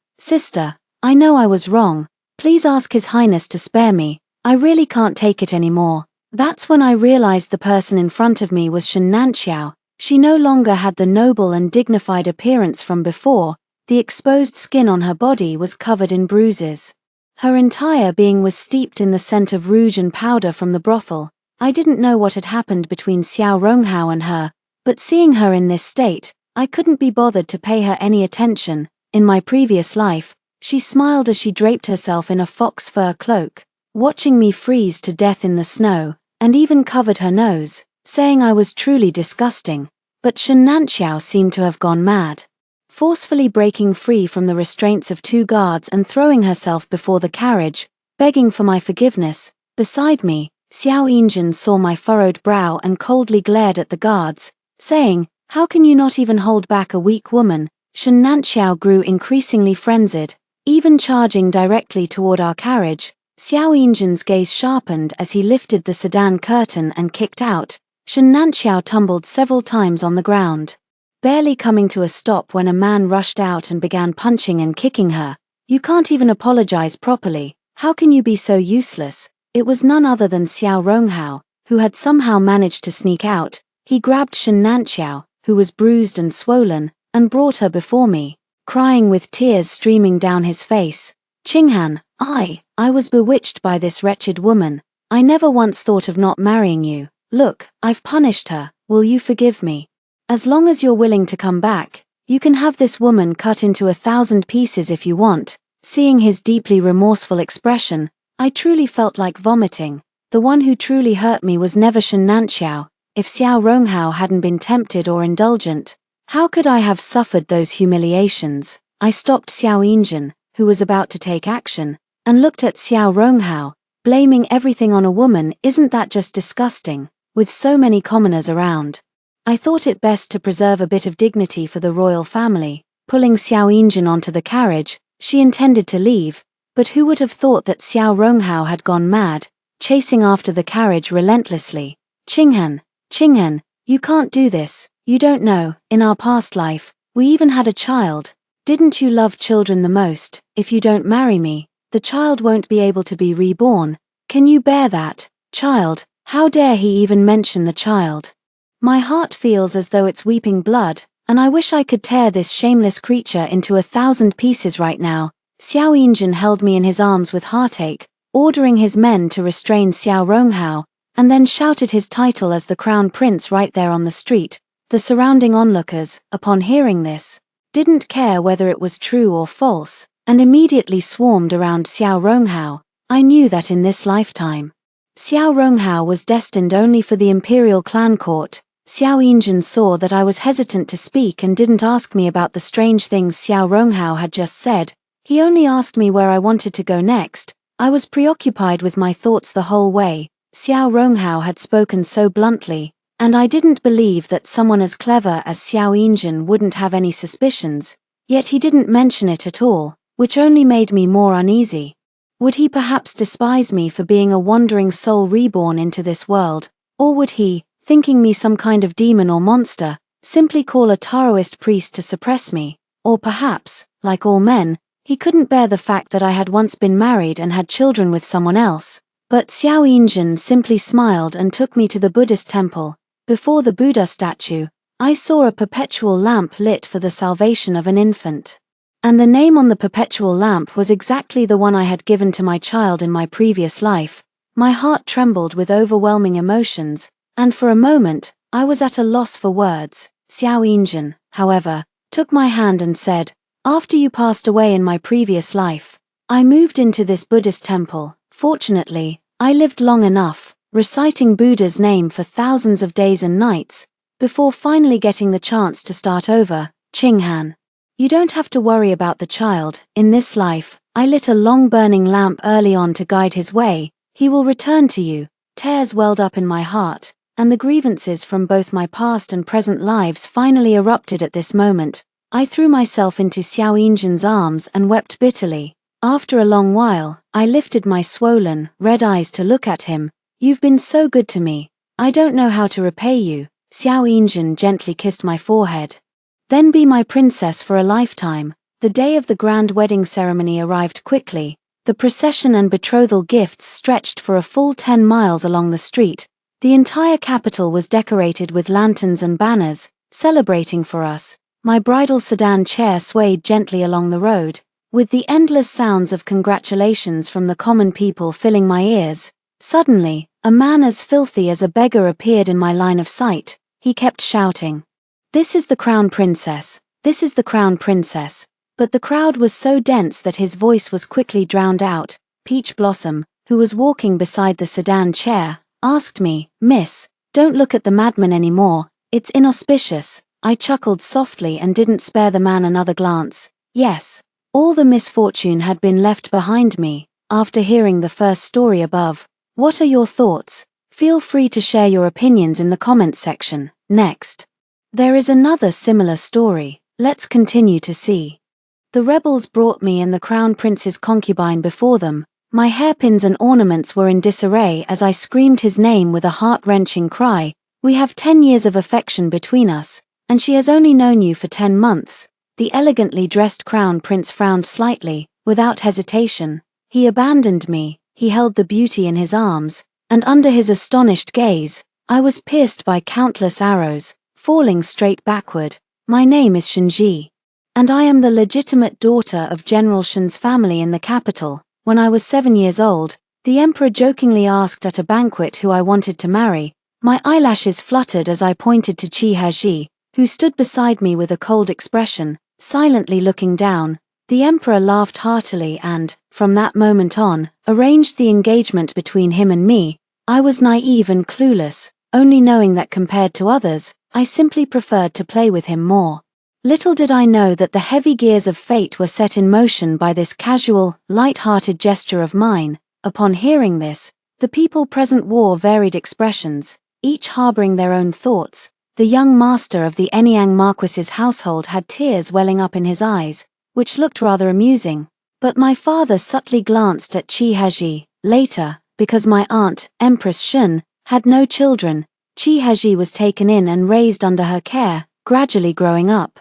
I know I was wrong. Please ask His Highness to spare me. I really can't take it anymore. That's when I realized the person in front of me was Shen Nanxiao. She no longer had the noble and dignified appearance from before. The exposed skin on her body was covered in bruises. Her entire being was steeped in the scent of rouge and powder from the brothel. I didn't know what had happened between Xiao Ronghao and her, but seeing her in this state, I couldn't be bothered to pay her any attention. In my previous life, she smiled as she draped herself in a fox fur cloak, watching me freeze to death in the snow, and even covered her nose, saying I was truly disgusting. But Shen Nanxiao seemed to have gone mad, forcefully breaking free from the restraints of two guards and throwing herself before the carriage, begging for my forgiveness. Beside me, Xiao Yinjin saw my furrowed brow and coldly glared at the guards, saying, "How can you not even hold back a weak woman?" Shen Nanxiao grew increasingly frenzied, even charging directly toward our carriage. Xiao Yinjin's gaze sharpened as he lifted the sedan curtain and kicked out. Shen Nanxiao tumbled several times on the ground, barely coming to a stop when a man rushed out and began punching and kicking her. "You can't even apologize properly. How can you be so useless?" It was none other than Xiao Ronghao, who had somehow managed to sneak out. He grabbed Shen Nanxiao, who was bruised and swollen, and brought her before me, crying with tears streaming down his face. "Qinghan, I was bewitched by this wretched woman. I never once thought of not marrying you. Look, I've punished her. Will you forgive me? As long as you're willing to come back, you can have this woman cut into 1,000 pieces if you want." Seeing his deeply remorseful expression, I truly felt like vomiting. The one who truly hurt me was never Shen Nanxiao. If Xiao Ronghao hadn't been tempted or indulgent, how could I have suffered those humiliations? I stopped Xiao Yinjin, who was about to take action, and looked at Xiao Ronghao. Blaming everything on a woman, isn't that just disgusting? With so many commoners around, I thought it best to preserve a bit of dignity for the royal family. Pulling Xiao Yinjin onto the carriage, she intended to leave, but who would have thought that Xiao Ronghao had gone mad, chasing after the carriage relentlessly. Qinghan, you can't do this. You don't know, in our past life, we even had a child. Didn't you love children the most? If you don't marry me, the child won't be able to be reborn. Can you bear that? Child, how dare he even mention the child? My heart feels as though it's weeping blood, and I wish I could tear this shameless creature into 1,000 pieces right now. Xiao Yinjin held me in his arms with heartache, ordering his men to restrain Xiao Ronghao, and then shouted his title as the crown prince right there on the street. The surrounding onlookers, upon hearing this, didn't care whether it was true or false, and immediately swarmed around Xiao Ronghao. I knew that in this lifetime, Xiao Ronghao was destined only for the imperial clan court. Xiao Yinjin saw that I was hesitant to speak and didn't ask me about the strange things Xiao Ronghao had just said. He only asked me where I wanted to go next. I was preoccupied with my thoughts the whole way. Xiao Ronghao had spoken so bluntly, and I didn't believe that someone as clever as Xiao Yinjin wouldn't have any suspicions, yet he didn't mention it at all, which only made me more uneasy. Would he perhaps despise me for being a wandering soul reborn into this world, or would he, thinking me some kind of demon or monster, simply call a Taoist priest to suppress me? Or perhaps, like all men, he couldn't bear the fact that I had once been married and had children with someone else. But Xiao Yinjin simply smiled and took me to the Buddhist temple. Before the Buddha statue, I saw a perpetual lamp lit for the salvation of an infant. And the name on the perpetual lamp was exactly the one I had given to my child in my previous life. My heart trembled with overwhelming emotions, and for a moment, I was at a loss for words. Xiao Yinjin, however, took my hand and said, "After you passed away in my previous life, I moved into this Buddhist temple. Fortunately, I lived long enough, reciting Buddha's name for thousands of days and nights, before finally getting the chance to start over. Qinghan. You don't have to worry about the child. In this life, I lit a long burning lamp early on to guide his way. He will return to you." Tears welled up in my heart, and the grievances from both my past and present lives finally erupted at this moment. I threw myself into Xiao Yinjin's arms and wept bitterly. After a long while, I lifted my swollen, red eyes to look at him. "You've been so good to me. I don't know how to repay you." Xiao Yinjin gently kissed my forehead. "Then be my princess for a lifetime." The day of the grand wedding ceremony arrived quickly. The procession and betrothal gifts stretched for a full 10 miles along the street. The entire capital was decorated with lanterns and banners, celebrating for us. My bridal sedan chair swayed gently along the road, with the endless sounds of congratulations from the common people filling my ears. Suddenly, a man as filthy as a beggar appeared in my line of sight. He kept shouting, "This is the crown princess, this is the crown princess." But the crowd was so dense that his voice was quickly drowned out. Peach Blossom, who was walking beside the sedan chair, asked me, "Miss, don't look at the madman anymore, it's inauspicious." I chuckled softly and didn't spare the man another glance. Yes, all the misfortune had been left behind me. After hearing the first story above, what are your thoughts? Feel free to share your opinions in the comments section. Next, there is another similar story. Let's continue to see. The rebels brought me and the crown prince's concubine before them. My hairpins and ornaments were in disarray as I screamed his name with a heart-wrenching cry. "We have 10 years of affection between us, and she has only known you for 10 months. The elegantly dressed crown prince frowned slightly, without hesitation. He abandoned me. He held the beauty in his arms, and under his astonished gaze, I was pierced by countless arrows, falling straight backward. My name is Shenji, and I am the legitimate daughter of General Shen's family in the capital. When I was 7 years old, the emperor jokingly asked at a banquet who I wanted to marry. My eyelashes fluttered as I pointed to Qi Haji, who stood beside me with a cold expression, silently looking down. The emperor laughed heartily and, from that moment on, arranged the engagement between him and me. I was naive and clueless, only knowing that compared to others, I simply preferred to play with him more. Little did I know that the heavy gears of fate were set in motion by this casual, light-hearted gesture of mine. Upon hearing this, the people present wore varied expressions, each harboring their own thoughts. The young master of the Enyang Marquis's household had tears welling up in his eyes, which looked rather amusing. But my father subtly glanced at Qi Haji. Later, because my aunt, Empress Shun, had no children, Qi Haji was taken in and raised under her care, gradually growing up.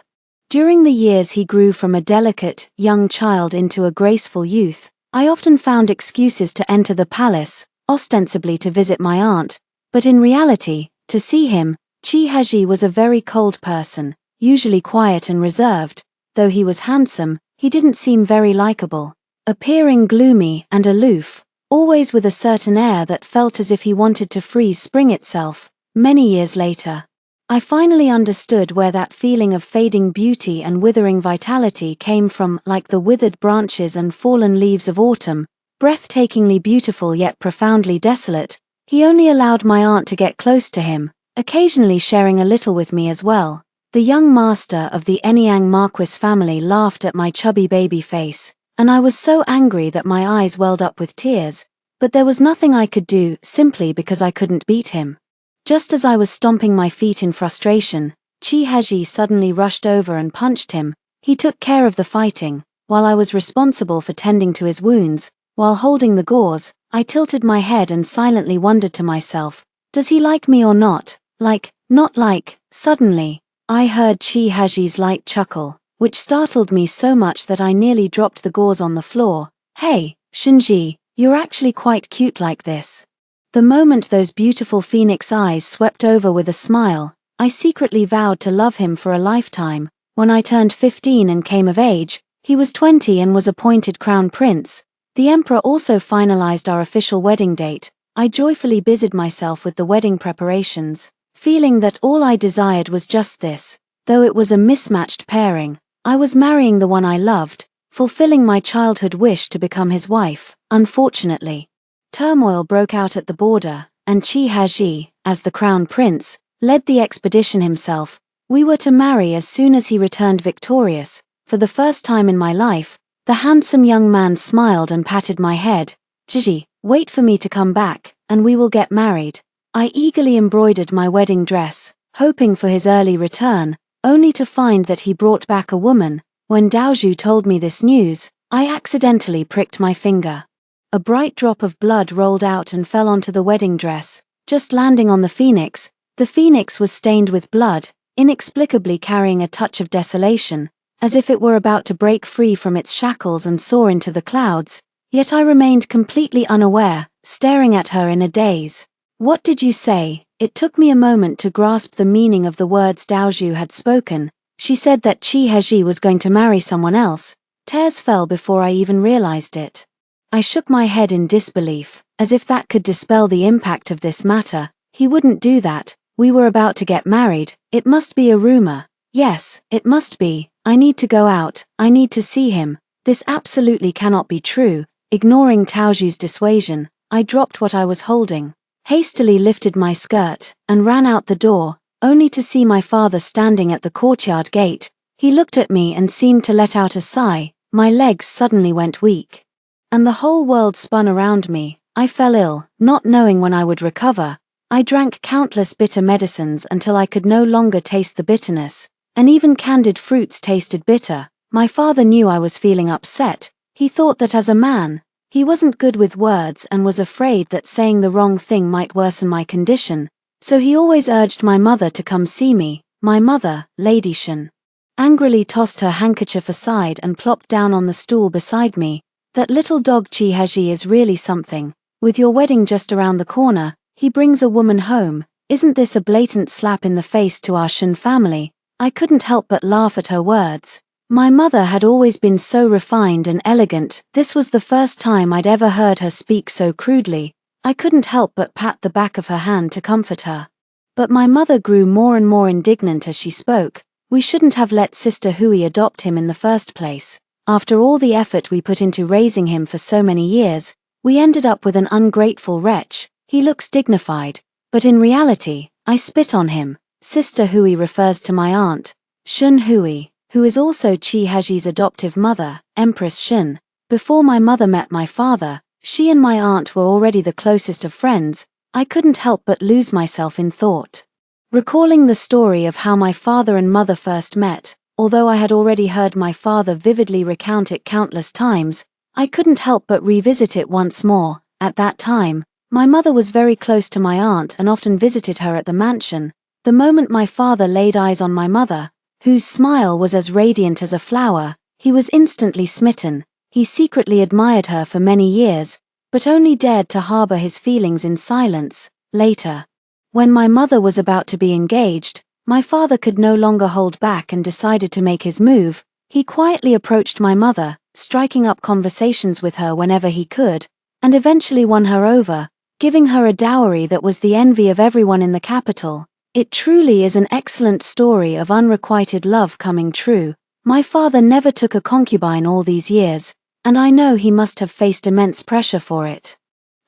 During the years he grew from a delicate, young child into a graceful youth. I often found excuses to enter the palace, ostensibly to visit my aunt, but in reality, to see him. Qi Haji was a very cold person, usually quiet and reserved. Though he was handsome, he didn't seem very likable, appearing gloomy and aloof, always with a certain air that felt as if he wanted to freeze spring itself. Many years later, I finally understood where that feeling of fading beauty and withering vitality came from. Like the withered branches and fallen leaves of autumn, breathtakingly beautiful yet profoundly desolate, he only allowed my aunt to get close to him, occasionally sharing a little with me as well. The young master of the Enyang Marquis family laughed at my chubby baby face, and I was so angry that my eyes welled up with tears, but there was nothing I could do, simply because I couldn't beat him. Just as I was stomping my feet in frustration, Qi Haji suddenly rushed over and punched him. He took care of the fighting, while I was responsible for tending to his wounds. While holding the gauze, I tilted my head and silently wondered to myself, does he like me or not? Like, not like. Suddenly, I heard Qi Haji's light chuckle, which startled me so much that I nearly dropped the gauze on the floor. "Hey, Shenji, you're actually quite cute like this." The moment those beautiful phoenix eyes swept over with a smile, I secretly vowed to love him for a lifetime. When I turned 15 and came of age, He was 20 and was appointed crown prince. The emperor also finalized our official wedding date. I joyfully busied myself with the wedding preparations, feeling that all I desired was just this. Though it was a mismatched pairing, I was marrying the one I loved, fulfilling my childhood wish to become his wife. Unfortunately, turmoil broke out at the border, and Chi Haji, as the crown prince, led the expedition himself. We were to marry as soon as he returned victorious. For the first time in my life, the handsome young man smiled and patted my head. Gigi, wait for me to come back, and we will get married. I eagerly embroidered my wedding dress, hoping for his early return, only to find that he brought back a woman. When Daozhu told me this news, I accidentally pricked my finger. A bright drop of blood rolled out and fell onto the wedding dress, just landing on the phoenix. The phoenix was stained with blood, inexplicably carrying a touch of desolation, as if it were about to break free from its shackles and soar into the clouds. Yet I remained completely unaware, staring at her in a daze. What did you say? It took me a moment to grasp the meaning of the words Daozhu had spoken. She said that Chi Haji was going to marry someone else. Tears fell before I even realized it. I shook my head in disbelief, as if that could dispel the impact of this matter. He wouldn't do that. We were about to get married. It must be a rumor. Yes, it must be. I need to go out. I need to see him. This absolutely cannot be true. Ignoring Daozhu's dissuasion, I dropped what I was holding, hastily lifted my skirt, and ran out the door, only to see my father standing at the courtyard gate. He looked at me and seemed to let out a sigh. My legs suddenly went weak, and the whole world spun around me. I fell ill, not knowing when I would recover. I drank countless bitter medicines until I could no longer taste the bitterness, and even candied fruits tasted bitter. My father knew I was feeling upset. He thought that as a man, he wasn't good with words and was afraid that saying the wrong thing might worsen my condition, so he always urged my mother to come see me. My mother, Lady Shen, angrily tossed her handkerchief aside and plopped down on the stool beside me. That little dog Chi Haji is really something. With your wedding just around the corner, he brings a woman home. Isn't this a blatant slap in the face to our Shen family? I couldn't help but laugh at her words. My mother had always been so refined and elegant. This was the first time I'd ever heard her speak so crudely. I couldn't help but pat the back of her hand to comfort her. But my mother grew more and more indignant as she spoke. We shouldn't have let Sister Hui adopt him in the first place. After all the effort we put into raising him for so many years, we ended up with an ungrateful wretch. He looks dignified, but in reality, I spit on him. Sister Hui refers to my aunt, Shun Hui, who is also Chi Haji's adoptive mother, Empress Shen. Before my mother met my father, she and my aunt were already the closest of friends. I couldn't help but lose myself in thought, recalling the story of how my father and mother first met. Although I had already heard my father vividly recount it countless times, I couldn't help but revisit it once more. At that time, my mother was very close to my aunt and often visited her at the mansion. The moment my father laid eyes on my mother, whose smile was as radiant as a flower, he was instantly smitten. He secretly admired her for many years, but only dared to harbor his feelings in silence. Later, when my mother was about to be engaged, my father could no longer hold back and decided to make his move. He quietly approached my mother, striking up conversations with her whenever he could, and eventually won her over, giving her a dowry that was the envy of everyone in the capital. It truly is an excellent story of unrequited love coming true. My father never took a concubine all these years, and I know he must have faced immense pressure for it.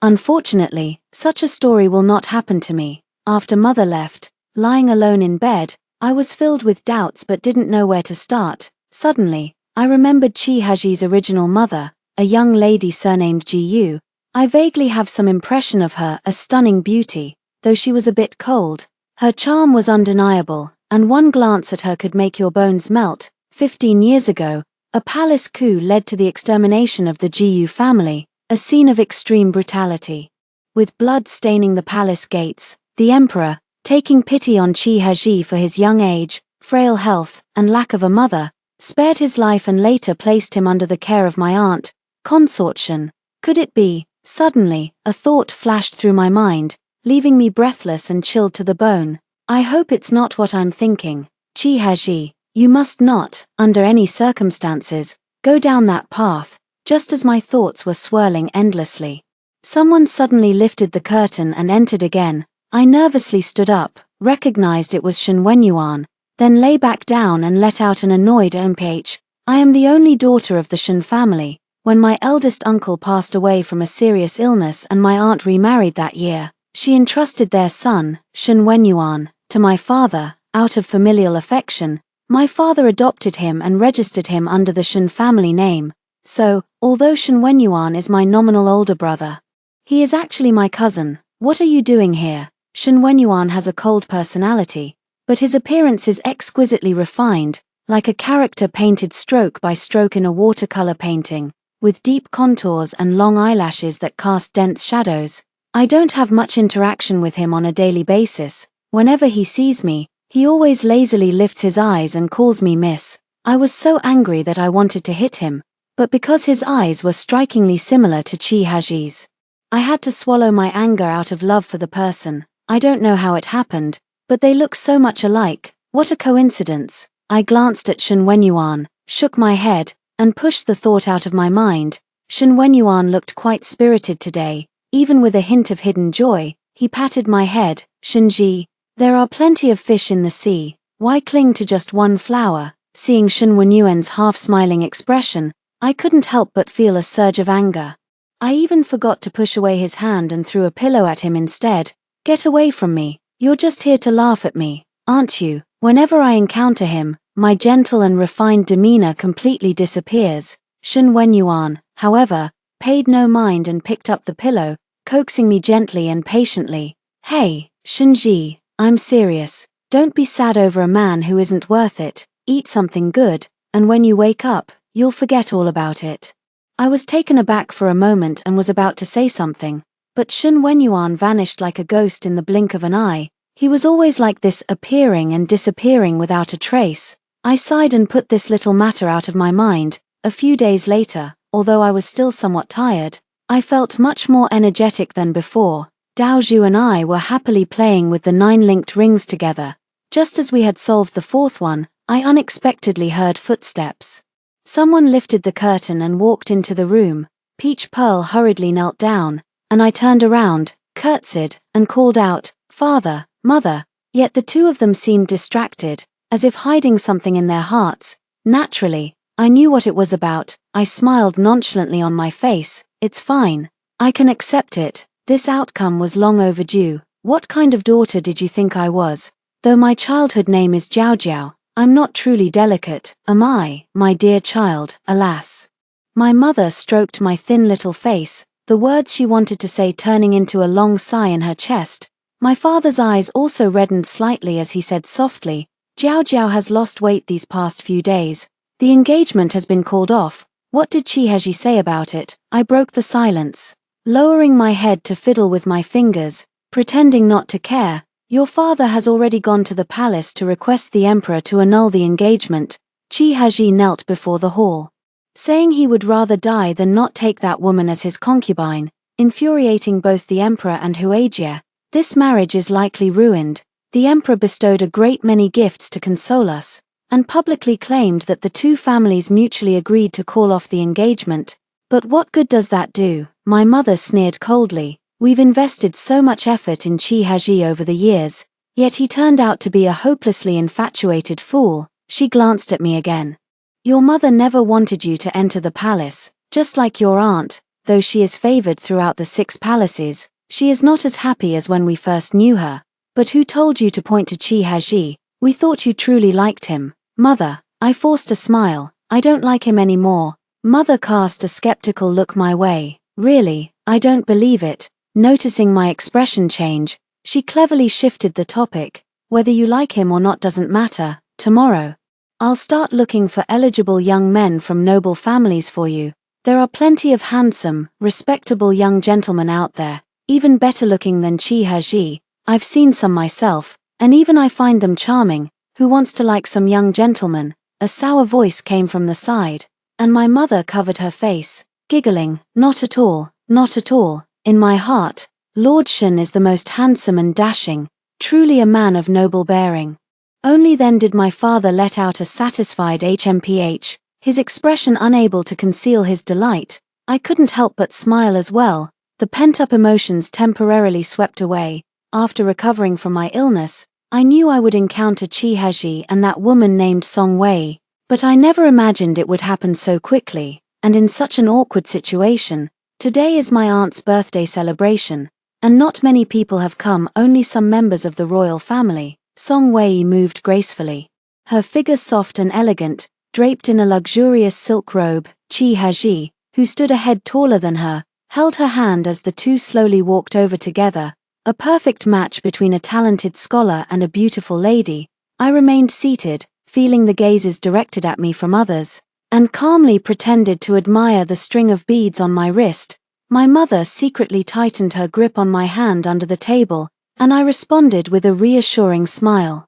Unfortunately, such a story will not happen to me. After mother left, lying alone in bed, I was filled with doubts but didn't know where to start. Suddenly, I remembered Chi Haji's original mother, a young lady surnamed Ji Yu. I vaguely have some impression of her, a stunning beauty, though she was a bit cold. Her charm was undeniable, and one glance at her could make your bones melt. 15 years ago, a palace coup led to the extermination of the Ji Yu family, a scene of extreme brutality. With blood staining the palace gates, the emperor, taking pity on Chi Haji for his young age, frail health, and lack of a mother, spared his life and later placed him under the care of my aunt, Consort Shen. Could it be? Suddenly, a thought flashed through my mind, leaving me breathless and chilled to the bone. I hope it's not what I'm thinking. Chi Haji, you must not, under any circumstances, go down that path, just as my thoughts were swirling endlessly. Someone suddenly lifted the curtain and entered again. I nervously stood up, recognized it was Shen Wenyuan, then lay back down and let out an annoyed "mph. I am the only daughter of the Shen family. When my eldest uncle passed away from a serious illness and my aunt remarried that year, she entrusted their son, Shen Wenyuan, to my father. Out of familial affection, my father adopted him and registered him under the Shen family name. So, although Shen Wenyuan is my nominal older brother, he is actually my cousin. What are you doing here? Shen Wenyuan has a cold personality, but his appearance is exquisitely refined, like a character painted stroke by stroke in a watercolor painting, with deep contours and long eyelashes that cast dense shadows. I don't have much interaction with him on a daily basis. Whenever he sees me, he always lazily lifts his eyes and calls me miss. I was so angry that I wanted to hit him, but because his eyes were strikingly similar to Chi Haji's, I had to swallow my anger out of love for the person. I don't know how it happened, but they look so much alike. What a coincidence. I glanced at Shen Wenyuan, shook my head, and pushed the thought out of my mind. Shen Wenyuan looked quite spirited today, even with a hint of hidden joy. He patted my head. Shenji, there are plenty of fish in the sea. Why cling to just one flower? Seeing Shen Wenyuan's half-smiling expression, I couldn't help but feel a surge of anger. I even forgot to push away his hand and threw a pillow at him instead. Get away from me. You're just here to laugh at me, aren't you? Whenever I encounter him, my gentle and refined demeanor completely disappears. Shen Wenyuan, however, paid no mind and picked up the pillow, coaxing me gently and patiently. Hey, Shenji, I'm serious. Don't be sad over a man who isn't worth it. Eat something good, and when you wake up, you'll forget all about it. I was taken aback for a moment and was about to say something, but Shen Wenyuan vanished like a ghost in the blink of an eye. He was always like this, appearing and disappearing without a trace. I sighed and put this little matter out of my mind. A few days later, although I was still somewhat tired, I felt much more energetic than before. Dao Zhu and I were happily playing with the 9 linked rings together. Just as we had solved the 4th one, I unexpectedly heard footsteps. Someone lifted the curtain and walked into the room. Peach Pearl hurriedly knelt down, and I turned around, curtsied, and called out, "Father, Mother," yet the two of them seemed distracted, as if hiding something in their hearts. Naturally, I knew what it was about. I smiled nonchalantly on my face. It's fine. I can accept it. This outcome was long overdue. What kind of daughter did you think I was? Though my childhood name is Jiao Jiao, I'm not truly delicate, am I, my dear child, alas. My mother stroked my thin little face, the words she wanted to say turning into a long sigh in her chest. My father's eyes also reddened slightly as he said softly, "Jiao Jiao has lost weight these past few days. The engagement has been called off. What did Chi Haji say about it?" I broke the silence, lowering my head to fiddle with my fingers, pretending not to care. "Your father has already gone to the palace to request the emperor to annul the engagement." Chi Haji knelt before the hall, saying he would rather die than not take that woman as his concubine, infuriating both the emperor and Huajie. This marriage is likely ruined. The emperor bestowed a great many gifts to console us, and publicly claimed that the two families mutually agreed to call off the engagement. But what good does that do? My mother sneered coldly. We've invested so much effort in Chi Haji over the years, yet he turned out to be a hopelessly infatuated fool. She glanced at me again. Your mother never wanted you to enter the palace, just like your aunt, though she is favored throughout the 6 palaces. She is not as happy as when we first knew her. But who told you to point to Chi Haji? We thought you truly liked him. Mother, I forced a smile. I don't like him anymore. Mother cast a skeptical look my way. Really, I don't believe it. Noticing my expression change, she cleverly shifted the topic. Whether you like him or not doesn't matter. Tomorrow, I'll start looking for eligible young men from noble families for you. There are plenty of handsome, respectable young gentlemen out there, even better looking than Chi Haji. I've seen some myself, and even I find them charming. Who wants to like some young gentleman? A sour voice came from the side, and my mother covered her face, giggling. Not at all, not at all. In my heart, Lord Shen is the most handsome and dashing, truly a man of noble bearing. Only then did my father let out a satisfied HMPH. his expression unable to conceal his delight. I couldn't help but smile as well, the pent-up emotions temporarily swept away. After recovering from my illness, I knew I would encounter Chi Haji and that woman named Song Wei, but I never imagined it would happen so quickly, and in such an awkward situation. Today is my aunt's birthday celebration, and not many people have come, only some members of the royal family. Song Wei moved gracefully, her figure soft and elegant, draped in a luxurious silk robe. Chi Haji, who stood a head taller than her, held her hand as the two slowly walked over together, a perfect match between a talented scholar and a beautiful lady. I remained seated, feeling the gazes directed at me from others, and calmly pretended to admire the string of beads on my wrist. My mother secretly tightened her grip on my hand under the table, and I responded with a reassuring smile.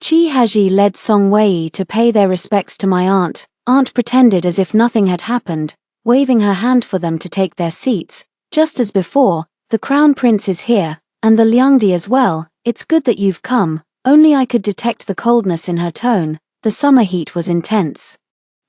Chi Haji led Song Wei to pay their respects to my aunt. Aunt pretended as if nothing had happened, waving her hand for them to take their seats. Just as before, the crown prince is here, and the Liangdi as well. It's good that you've come. Only I could detect the coldness in her tone. The summer heat was intense,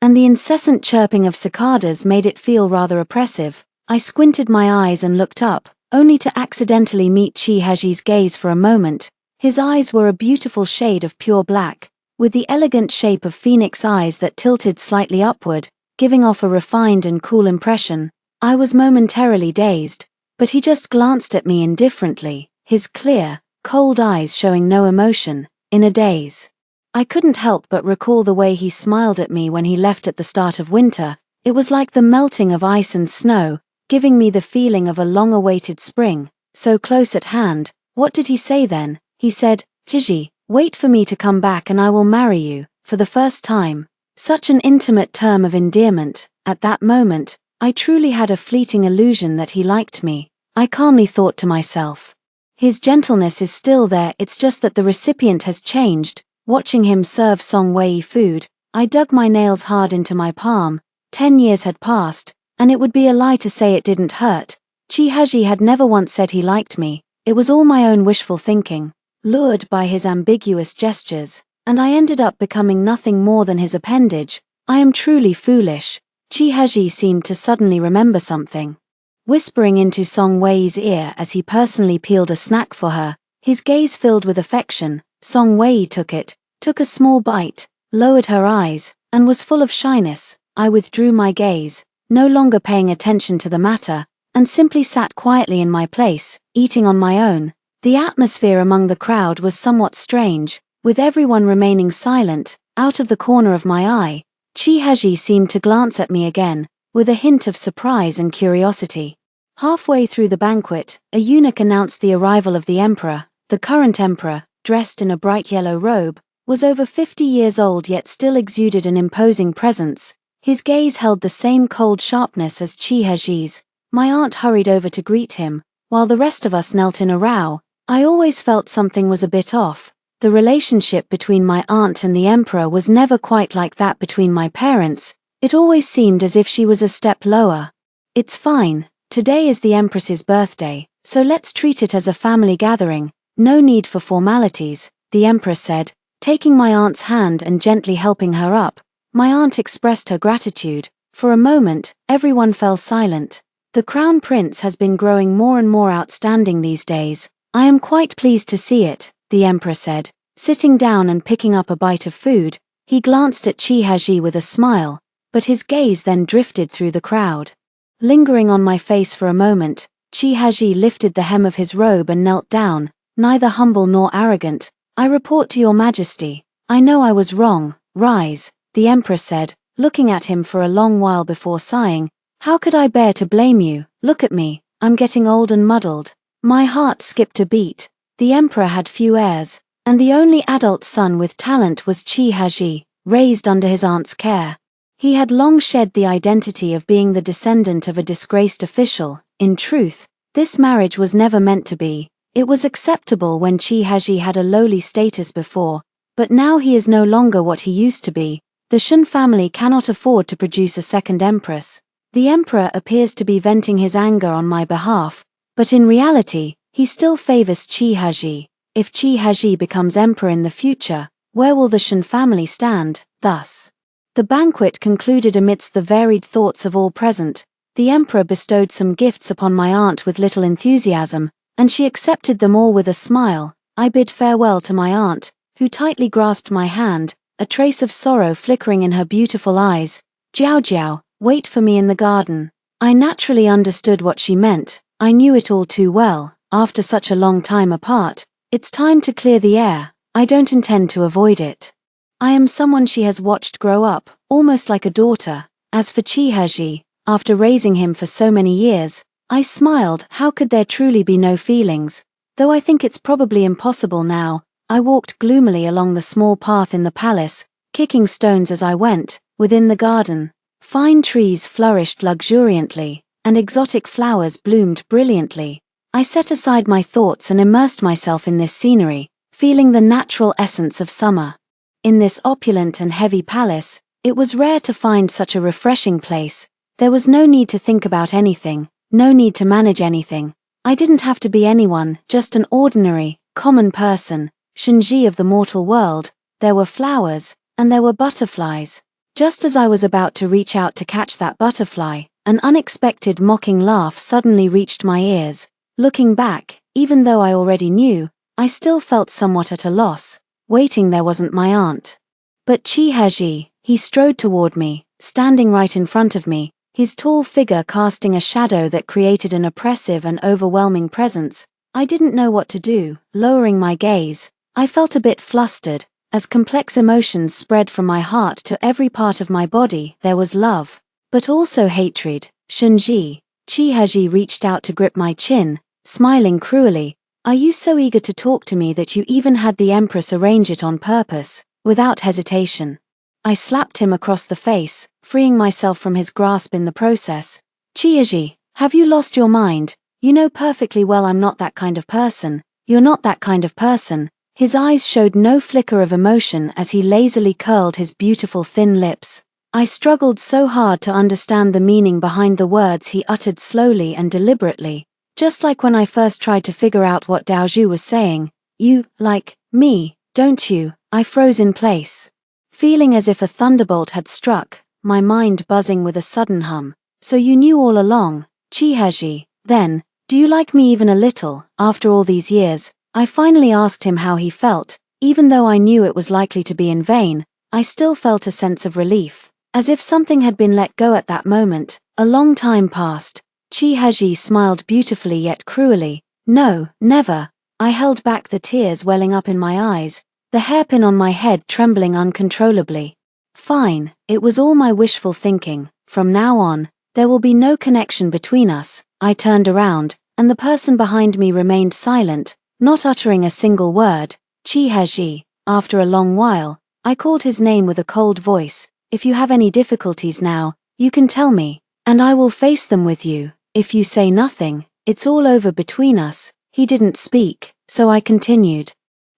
and the incessant chirping of cicadas made it feel rather oppressive. I squinted my eyes and looked up, only to accidentally meet Chi Haji's gaze for a moment. His eyes were a beautiful shade of pure black, with the elegant shape of phoenix eyes that tilted slightly upward, giving off a refined and cool impression. I was momentarily dazed, but he just glanced at me indifferently, his clear, cold eyes showing no emotion. In a daze, I couldn't help but recall the way he smiled at me when he left at the start of winter. It was like the melting of ice and snow, giving me the feeling of a long-awaited spring, so close at hand. What did he say then? He said, "Gigi, wait for me to come back and I will marry you," for the first time. Such an intimate term of endearment. At that moment, I truly had a fleeting illusion that he liked me. I calmly thought to myself, his gentleness is still there, it's just that the recipient has changed. Watching him serve Song Wei food, I dug my nails hard into my palm. 10 years had passed, and it would be a lie to say it didn't hurt. Chi Haji had never once said he liked me. It was all my own wishful thinking, lured by his ambiguous gestures, and I ended up becoming nothing more than his appendage. I am truly foolish. Chi Haji seemed to suddenly remember something, whispering into Song Wei's ear as he personally peeled a snack for her, his gaze filled with affection. Song Wei took it, took a small bite, lowered her eyes, and was full of shyness. I withdrew my gaze, no longer paying attention to the matter, and simply sat quietly in my place, eating on my own. The atmosphere among the crowd was somewhat strange, with everyone remaining silent. Out of the corner of my eye, Chi Haji seemed to glance at me again, with a hint of surprise and curiosity. Halfway through the banquet, a eunuch announced the arrival of the emperor. The current emperor, dressed in a bright yellow robe, was over 50 years old yet still exuded an imposing presence. His gaze held the same cold sharpness as Chi Haji's. My aunt hurried over to greet him, while the rest of us knelt in a row. I always felt something was a bit off. The relationship between my aunt and the emperor was never quite like that between my parents. It always seemed as if she was a step lower. It's fine, today is the empress's birthday, so let's treat it as a family gathering. No need for formalities, the empress said, taking my aunt's hand and gently helping her up. My aunt expressed her gratitude. For a moment, everyone fell silent. The crown prince has been growing more and more outstanding these days. I am quite pleased to see it, the emperor said. Sitting down and picking up a bite of food, he glanced at Chi Haji with a smile, but his gaze then drifted through the crowd. Lingering on my face for a moment, Chi Haji lifted the hem of his robe and knelt down, neither humble nor arrogant. "I report to your majesty. I know I was wrong. Rise," the emperor said, looking at him for a long while before sighing. "How could I bear to blame you? Look at me, I'm getting old and muddled." My heart skipped a beat. The emperor had few heirs, and the only adult son with talent was Chi Haji, raised under his aunt's care. He had long shed the identity of being the descendant of a disgraced official. In truth, this marriage was never meant to be. It was acceptable when Chi Haji had a lowly status before, but now he is no longer what he used to be. The Shun family cannot afford to produce a second empress. The emperor appears to be venting his anger on my behalf, but in reality, he still favors Chi Haji. If Chi Haji becomes emperor in the future, where will the Shun family stand? Thus, The banquet concluded amidst the varied thoughts of all present. The emperor bestowed some gifts upon my aunt with little enthusiasm, and she accepted them all with a smile. I bid farewell to my aunt, who tightly grasped my hand, a trace of sorrow flickering in her beautiful eyes. "Jiao Jiao, wait for me in the garden." I naturally understood what she meant. I knew it all too well. After such a long time apart, it's time to clear the air. I don't intend to avoid it. I am someone she has watched grow up, almost like a daughter. As for Qi Heji, after raising him for so many years, I smiled. How could there truly be no feelings? Though I think it's probably impossible now. I walked gloomily along the small path in the palace, kicking stones as I went. Within the garden, fine trees flourished luxuriantly, and exotic flowers bloomed brilliantly. I set aside my thoughts and immersed myself in this scenery, feeling the natural essence of summer. In this opulent and heavy palace, it was rare to find such a refreshing place. There was no need to think about anything, no need to manage anything. I didn't have to be anyone, just an ordinary, common person, Shenji of the mortal world. There were flowers, and there were butterflies. Just as I was about to reach out to catch that butterfly, an unexpected mocking laugh suddenly reached my ears. Looking back, even though I already knew, I still felt somewhat at a loss. Waiting there wasn't my aunt, but Qi Heji. He strode toward me, standing right in front of me, his tall figure casting a shadow that created an oppressive and overwhelming presence. I didn't know what to do. Lowering my gaze, I felt a bit flustered, as complex emotions spread from my heart to every part of my body. There was love, but also hatred. Shenji. Qi Heji reached out to grip my chin, smiling cruelly. "Are you so eager to talk to me that you even had the Empress arrange it on purpose?" Without hesitation, I slapped him across the face, freeing myself from his grasp in the process. "Qi Heji, have you lost your mind? You know perfectly well I'm not that kind of person. You're not that kind of person." His eyes showed no flicker of emotion as he lazily curled his beautiful thin lips. I struggled so hard to understand the meaning behind the words he uttered slowly and deliberately, just like when I first tried to figure out what Dao Zhu was saying. "You like me, don't you?" I froze in place, feeling as if a thunderbolt had struck, my mind buzzing with a sudden hum. "So you knew all along, Qi Heji, then, do you like me even a little?" After all these years, I finally asked him how he felt. Even though I knew it was likely to be in vain, I still felt a sense of relief, as if something had been let go at that moment. A long time passed. Qi Heji smiled beautifully yet cruelly. "No, never." I held back the tears welling up in my eyes, the hairpin on my head trembling uncontrollably. "Fine, it was all my wishful thinking. From now on, there will be no connection between us." I turned around, and the person behind me remained silent, not uttering a single word. "Qi Heji." After a long while, I called his name with a cold voice. "If you have any difficulties now, you can tell me, and I will face them with you. If you say nothing, it's all over between us." He didn't speak, so I continued.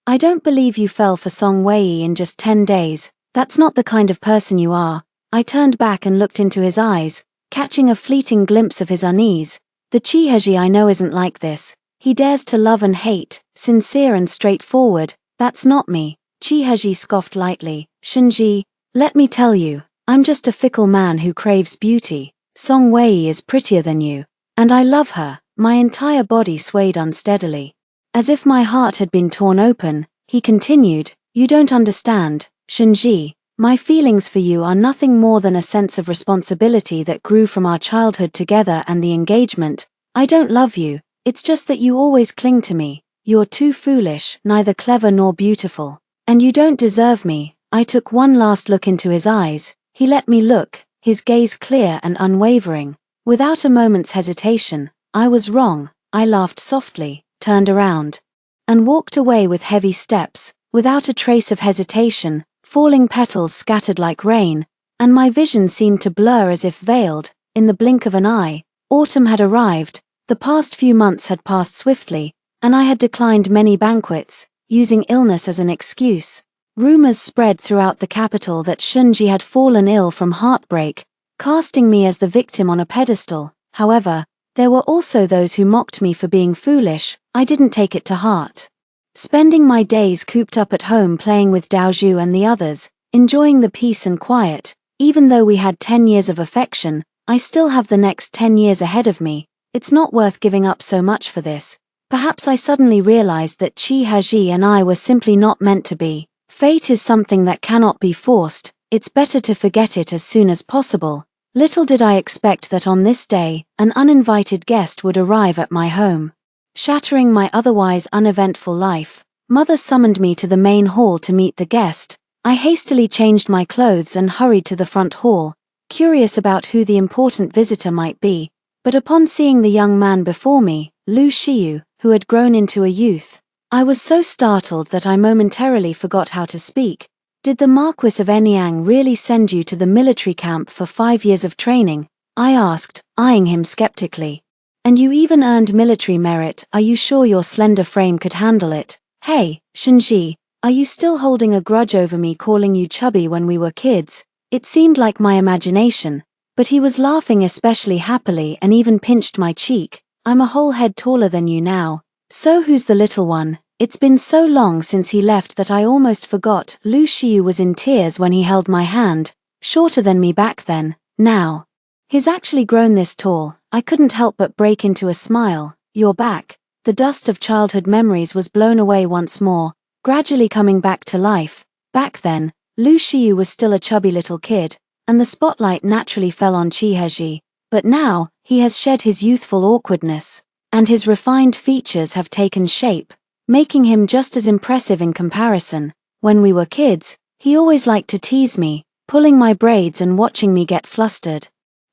"I don't believe you fell for Song Wei in just 10 days. That's not the kind of person you are." I turned back and looked into his eyes, catching a fleeting glimpse of his unease. "The Qi Heji I know isn't like this. He dares to love and hate, sincere and straightforward. That's not me." Qi Heji scoffed lightly. "Shenji, let me tell you, I'm just a fickle man who craves beauty. Song Wei is prettier than you, and I love her." My entire body swayed unsteadily, as if my heart had been torn open. He continued, "You don't understand, Shenji. My feelings for you are nothing more than a sense of responsibility that grew from our childhood together and the engagement. I don't love you, it's just that you always cling to me. You're too foolish, neither clever nor beautiful. And you don't deserve me." I took one last look into his eyes. He let me look, his gaze clear and unwavering. Without a moment's hesitation, I was wrong. I laughed softly, turned around, and walked away with heavy steps, without a trace of hesitation. Falling petals scattered like rain, and my vision seemed to blur as if veiled. In the blink of an eye, autumn had arrived. The past few months had passed swiftly, and I had declined many banquets, using illness as an excuse. Rumors spread throughout the capital that Shunji had fallen ill from heartbreak, casting me as the victim on a pedestal. However, there were also those who mocked me for being foolish. I didn't take it to heart. Spending my days cooped up at home playing with Dao Zhu and the others, enjoying the peace and quiet, Even though we had 10 years of affection, I still have the next 10 years ahead of me. It's not worth giving up so much for this. Perhaps I suddenly realized that Chi Haji and I were simply not meant to be. Fate is something that cannot be forced. It's better to forget it as soon as possible. Little did I expect that on this day, an uninvited guest would arrive at my home. Shattering my otherwise uneventful life, Mother summoned me to the main hall to meet the guest. I hastily changed my clothes and hurried to the front hall, curious about who the important visitor might be. But upon seeing the young man before me, Lu Xiyu, who had grown into a youth, I was so startled that I momentarily forgot how to speak. Did the Marquis of Anyang really send you to the military camp for 5 years of training? I asked, eyeing him skeptically. And you even earned military merit. Are you sure your slender frame could handle it? Hey, Shenji, are you still holding a grudge over me calling you chubby when we were kids? It seemed like my imagination, but he was laughing especially happily and even pinched my cheek. I'm a whole head taller than you now. So who's the little one? It's been so long since he left that I almost forgot. Lu Xiyu was in tears when he held my hand, shorter than me back then. Now, he's actually grown this tall. I couldn't help but break into a smile. You're back. The dust of childhood memories was blown away once more, gradually coming back to life. Back then, Lu Xiyu was still a chubby little kid, and the spotlight naturally fell on Chi Heji. But now, he has shed his youthful awkwardness, and his refined features have taken shape, making him just as impressive in comparison. When we were kids, he always liked to tease me, pulling my braids and watching me get flustered.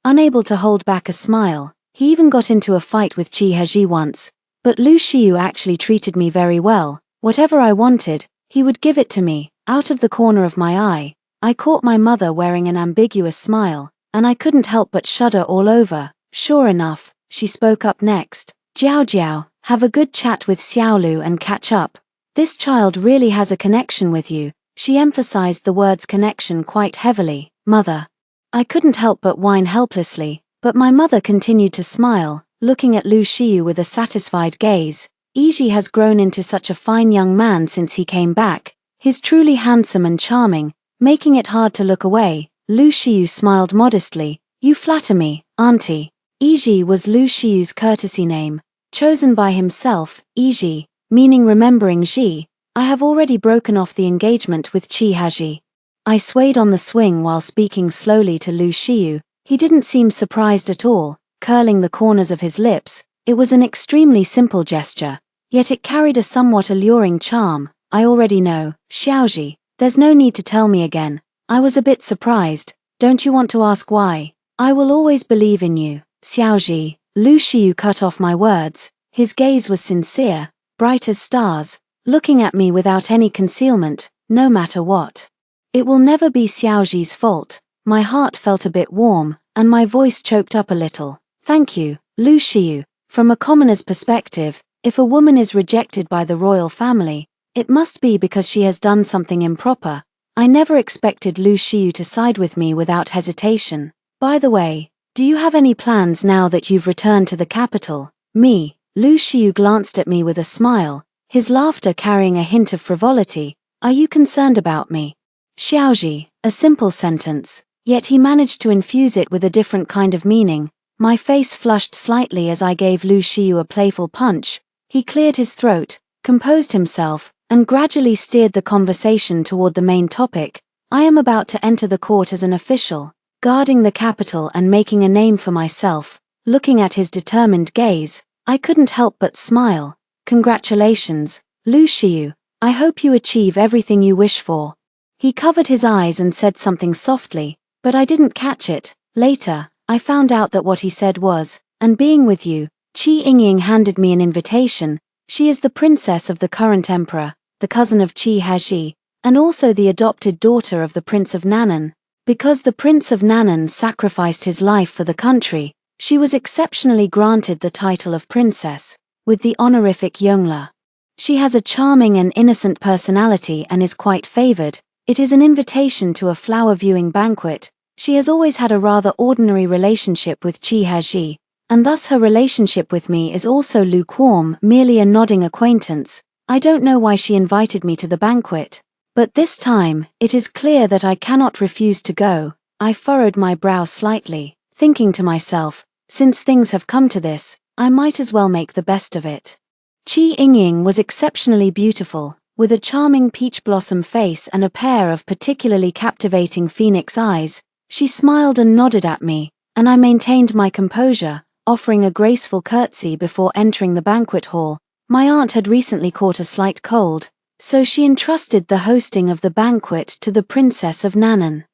Unable to hold back a smile, he even got into a fight with Chi Heji once. But Lu Xiyu actually treated me very well. Whatever I wanted, he would give it to me. Out of the corner of my eye, I caught my mother wearing an ambiguous smile, and I couldn't help but shudder all over. Sure enough, she spoke up next. Jiao Jiao, have a good chat with Xiaolu and catch up. This child really has a connection with you. She emphasized the words connection quite heavily. Mother. I couldn't help but whine helplessly, but my mother continued to smile, looking at Lu Xiyu with a satisfied gaze. Iji has grown into such a fine young man since he came back. He's truly handsome and charming, making it hard to look away. Lu Xiyu smiled modestly. You flatter me, auntie. Iji was Lu Xiyu's courtesy name, chosen by himself. Iji, meaning remembering Ji. I have already broken off the engagement with Chi Haji. I swayed on the swing while speaking slowly to Lu Xiyu. He didn't seem surprised at all, curling the corners of his lips. It was an extremely simple gesture, yet it carried a somewhat alluring charm. I already know, Xiaoji. There's no need to tell me again. I was a bit surprised. Don't you want to ask why? I will always believe in you, Xiaoji. Lu Xiyu cut off my words. His gaze was sincere, bright as stars, looking at me without any concealment, no matter what. It will never be Xiaoji's fault. My heart felt a bit warm, and my voice choked up a little. Thank you, Lu Xiyu. From a commoner's perspective, if a woman is rejected by the royal family, it must be because she has done something improper. I never expected Lu Xiyu to side with me without hesitation. By the way, do you have any plans now that you've returned to the capital? Me. Lu Xiyu glanced at me with a smile, his laughter carrying a hint of frivolity. Are you concerned about me? Xiaoji, a simple sentence, yet he managed to infuse it with a different kind of meaning. My face flushed slightly as I gave Lu Xiyu a playful punch. He cleared his throat, composed himself, and gradually steered the conversation toward the main topic. I am about to enter the court as an official, guarding the capital and making a name for myself. Looking at his determined gaze, I couldn't help but smile. Congratulations, Lu Xiyu. I hope you achieve everything you wish for. He covered his eyes and said something softly, but I didn't catch it. Later, I found out that what he said was, and being with you. Qi Yingying handed me an invitation. She is the princess of the current emperor, the cousin of Qi Haji, and also the adopted daughter of the Prince of Nannan. Because the Prince of Nannan sacrificed his life for the country, she was exceptionally granted the title of princess, with the honorific Yongla. She has a charming and innocent personality and is quite favored. It is an invitation to a flower viewing banquet. She has always had a rather ordinary relationship with Qi Haji, and thus her relationship with me is also lukewarm, merely a nodding acquaintance. I don't know why she invited me to the banquet, but this time, it is clear that I cannot refuse to go. I furrowed my brow slightly, thinking to myself, since things have come to this, I might as well make the best of it. Qi Yingying was exceptionally beautiful, with a charming peach blossom face and a pair of particularly captivating phoenix eyes. She smiled and nodded at me, and I maintained my composure, offering a graceful curtsy before entering the banquet hall. My aunt had recently caught a slight cold, so she entrusted the hosting of the banquet to the Princess of Nannan.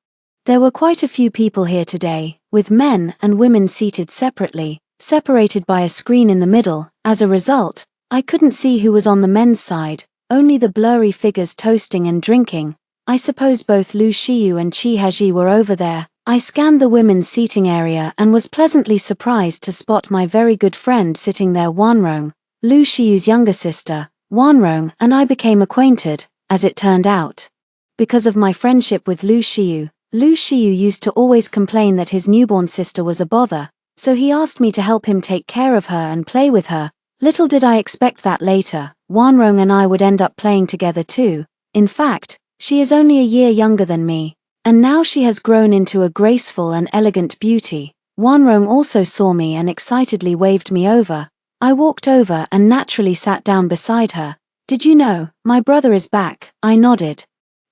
There were quite a few people here today, with men and women seated separately, separated by a screen in the middle. As a result, I couldn't see who was on the men's side, only the blurry figures toasting and drinking. I suppose both Lu Xiyu and Qi Haji were over there. I scanned the women's seating area and was pleasantly surprised to spot my very good friend sitting there. Wanrong, Lu Xiyu's younger sister. Wanrong and I became acquainted, as it turned out. Because of my friendship with Lu Xiyu used to always complain that his newborn sister was a bother, so he asked me to help him take care of her and play with her. Little did I expect that later, Wanrong and I would end up playing together too. In fact, she is only a year younger than me, and now she has grown into a graceful and elegant beauty. Wanrong also saw me and excitedly waved me over. I walked over and naturally sat down beside her. Did you know, my brother is back? I nodded.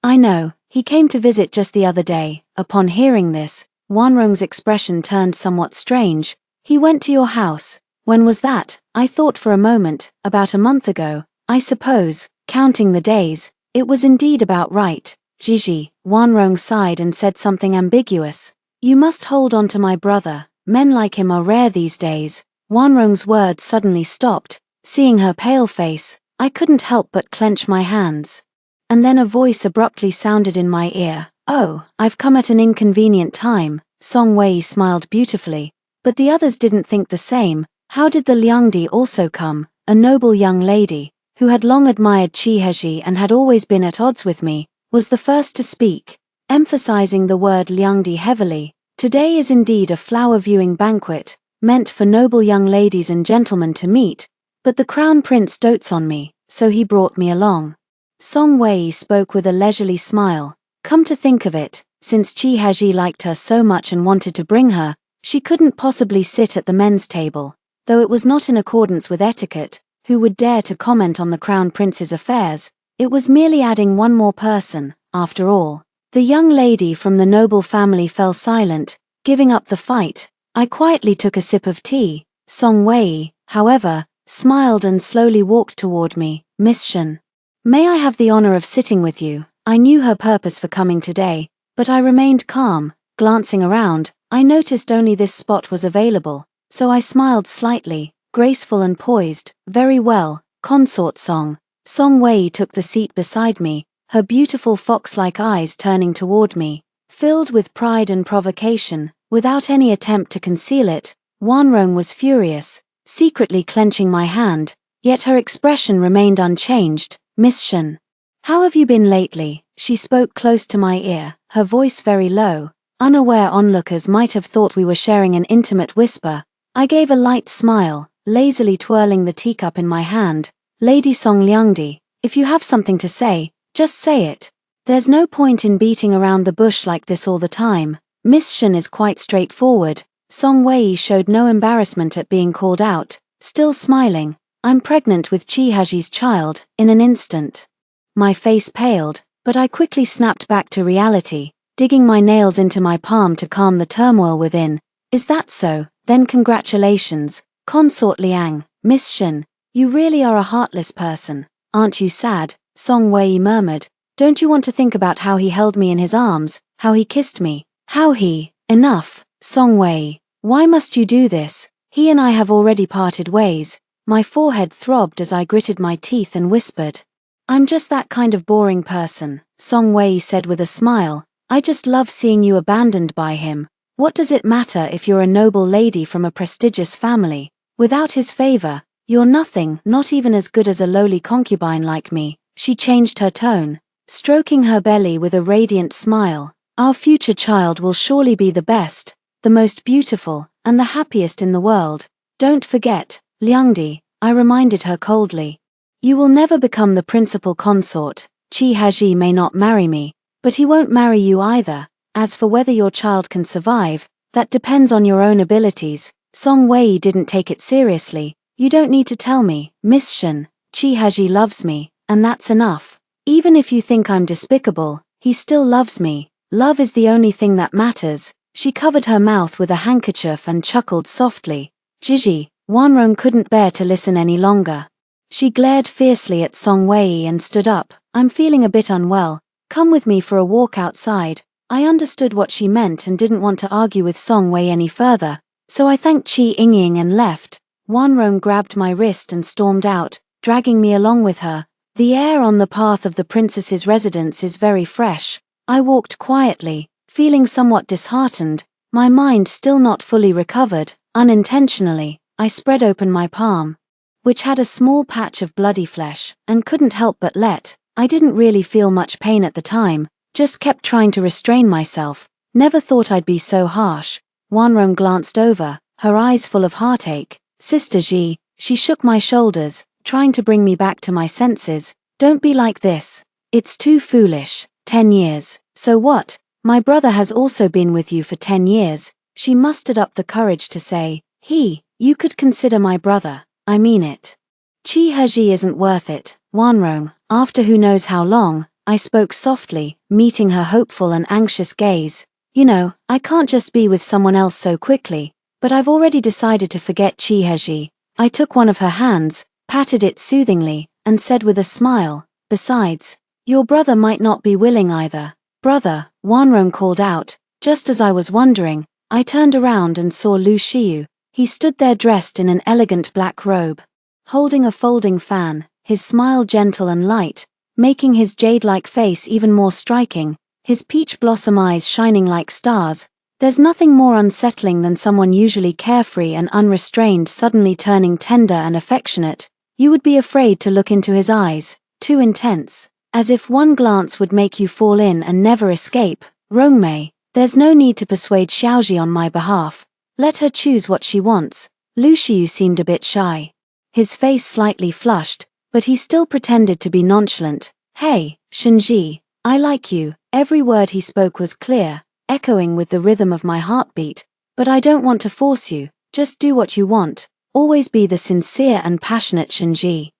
I know, he came to visit just the other day. Upon hearing this, Wanrong's expression turned somewhat strange. He went to your house. When was that? I thought for a moment. About a month ago, I suppose, counting the days. It was indeed about right. Gigi, Wanrong sighed and said something ambiguous. You must hold on to my brother. Men like him are rare these days. Wanrong's words suddenly stopped. Seeing her pale face, I couldn't help but clench my hands. And then a voice abruptly sounded in my ear. Oh, I've come at an inconvenient time. Song Wei smiled beautifully, but the others didn't think the same. How did the Liangdi also come? A noble young lady, who had long admired Qi Heji and had always been at odds with me, was the first to speak, emphasizing the word Liangdi heavily. Today is indeed a flower viewing banquet, meant for noble young ladies and gentlemen to meet, but the crown prince dotes on me, so he brought me along. Song Wei spoke with a leisurely smile. Come to think of it, since Qi Haji liked her so much and wanted to bring her, she couldn't possibly sit at the men's table, though it was not in accordance with etiquette. Who would dare to comment on the crown prince's affairs? It was merely adding one more person, after all. The young lady from the noble family fell silent, giving up the fight. I quietly took a sip of tea. Song Wei, however, smiled and slowly walked toward me. Miss Shen, may I have the honor of sitting with you? I knew her purpose for coming today, but I remained calm. Glancing around, I noticed only this spot was available, so I smiled slightly, graceful and poised. Very well, consort Song. Song Wei took the seat beside me, her beautiful fox-like eyes turning toward me, filled with pride and provocation. Without any attempt to conceal it, Wanrong was furious, secretly clenching my hand, yet her expression remained unchanged. Miss Shen, how have you been lately? She spoke close to my ear, her voice very low. Unaware onlookers might have thought we were sharing an intimate whisper. I gave a light smile, lazily twirling the teacup in my hand. Lady Song Liangdi, if you have something to say, just say it. There's no point in beating around the bush like this all the time. Miss Shen is quite straightforward. Song Wei showed no embarrassment at being called out, still smiling. I'm pregnant with Qi Haji's child. In an instant, my face paled, but I quickly snapped back to reality, digging my nails into my palm to calm the turmoil within. Is that so? Then congratulations, Consort Liang. Miss Shen, you really are a heartless person. Aren't you sad? Song Wei murmured. Don't you want to think about how he held me in his arms, how he kissed me, how he... Enough, Song Wei. Why must you do this? He and I have already parted ways. My forehead throbbed as I gritted my teeth and whispered. I'm just that kind of boring person, Song Wei said with a smile. I just love seeing you abandoned by him. What does it matter if you're a noble lady from a prestigious family? Without his favor, you're nothing, not even as good as a lowly concubine like me. She changed her tone, stroking her belly with a radiant smile. Our future child will surely be the best, the most beautiful, and the happiest in the world. Don't forget, Liangdi, I reminded her coldly. You will never become the principal consort. Qi Haji may not marry me, but he won't marry you either. As for whether your child can survive, that depends on your own abilities. Song Wei didn't take it seriously. You don't need to tell me, Miss Shen. Chi Haji loves me, and that's enough. Even if you think I'm despicable, he still loves me. Love is the only thing that matters. She covered her mouth with a handkerchief and chuckled softly. Gigi, Wanrong couldn't bear to listen any longer. She glared fiercely at Song Wei and stood up. I'm feeling a bit unwell. Come with me for a walk outside. I understood what she meant and didn't want to argue with Song Wei any further, so I thanked Qi Yingying and left. Wanrong grabbed my wrist and stormed out, dragging me along with her. The air on the path of the princess's residence is very fresh. I walked quietly, feeling somewhat disheartened, my mind still not fully recovered. Unintentionally, I spread open my palm, which had a small patch of bloody flesh, and couldn't help but let. I didn't really feel much pain at the time, just kept trying to restrain myself. Never thought I'd be so harsh. Wanrong glanced over, her eyes full of heartache. Sister Ji, she shook my shoulders, trying to bring me back to my senses. Don't be like this. It's too foolish. 10 years. So what? My brother has also been with you for 10 years. She mustered up the courage to say, you could consider my brother. I mean it. Chi Haji isn't worth it. Wanrong, after who knows how long, I spoke softly, meeting her hopeful and anxious gaze. You know, I can't just be with someone else so quickly, but I've already decided to forget Chi Haji. I took one of her hands, patted it soothingly, and said with a smile, besides, your brother might not be willing either. Brother, Wanrong called out. Just as I was wondering, I turned around and saw Lu Xiu. He stood there dressed in an elegant black robe, holding a folding fan, his smile gentle and light, making his jade-like face even more striking, his peach blossom eyes shining like stars. There's nothing more unsettling than someone usually carefree and unrestrained suddenly turning tender and affectionate. You would be afraid to look into his eyes, too intense, as if one glance would make you fall in and never escape. Rongmei, there's no need to persuade Xiaoji on my behalf. Let her choose what she wants. Lu Xiu seemed a bit shy. His face slightly flushed, but he still pretended to be nonchalant. Hey, Shenji, I like you. Every word he spoke was clear, echoing with the rhythm of my heartbeat. But I don't want to force you. Just do what you want. Always be the sincere and passionate Shenji.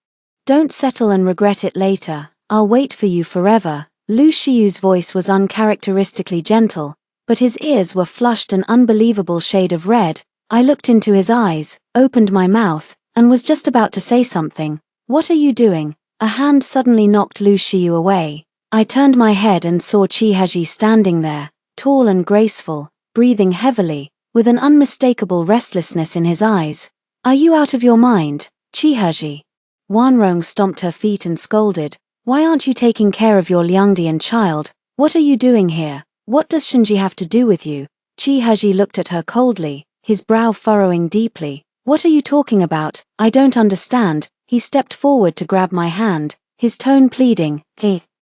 Don't settle and regret it later. I'll wait for you forever. Lu Xiu's voice was uncharacteristically gentle, but his ears were flushed an unbelievable shade of red. I looked into his eyes, opened my mouth, and was just about to say something. What are you doing? A hand suddenly knocked Lu Xiu away. I turned my head and saw Chi Haji standing there, tall and graceful, breathing heavily, with an unmistakable restlessness in his eyes. Are you out of your mind, Chi Haji? Wanrong stomped her feet and scolded. Why aren't you taking care of your Liangdian child? What are you doing here? What does Shenji have to do with you? Chi Haji looked at her coldly, his brow furrowing deeply. What are you talking about? I don't understand. He stepped forward to grab my hand, his tone pleading.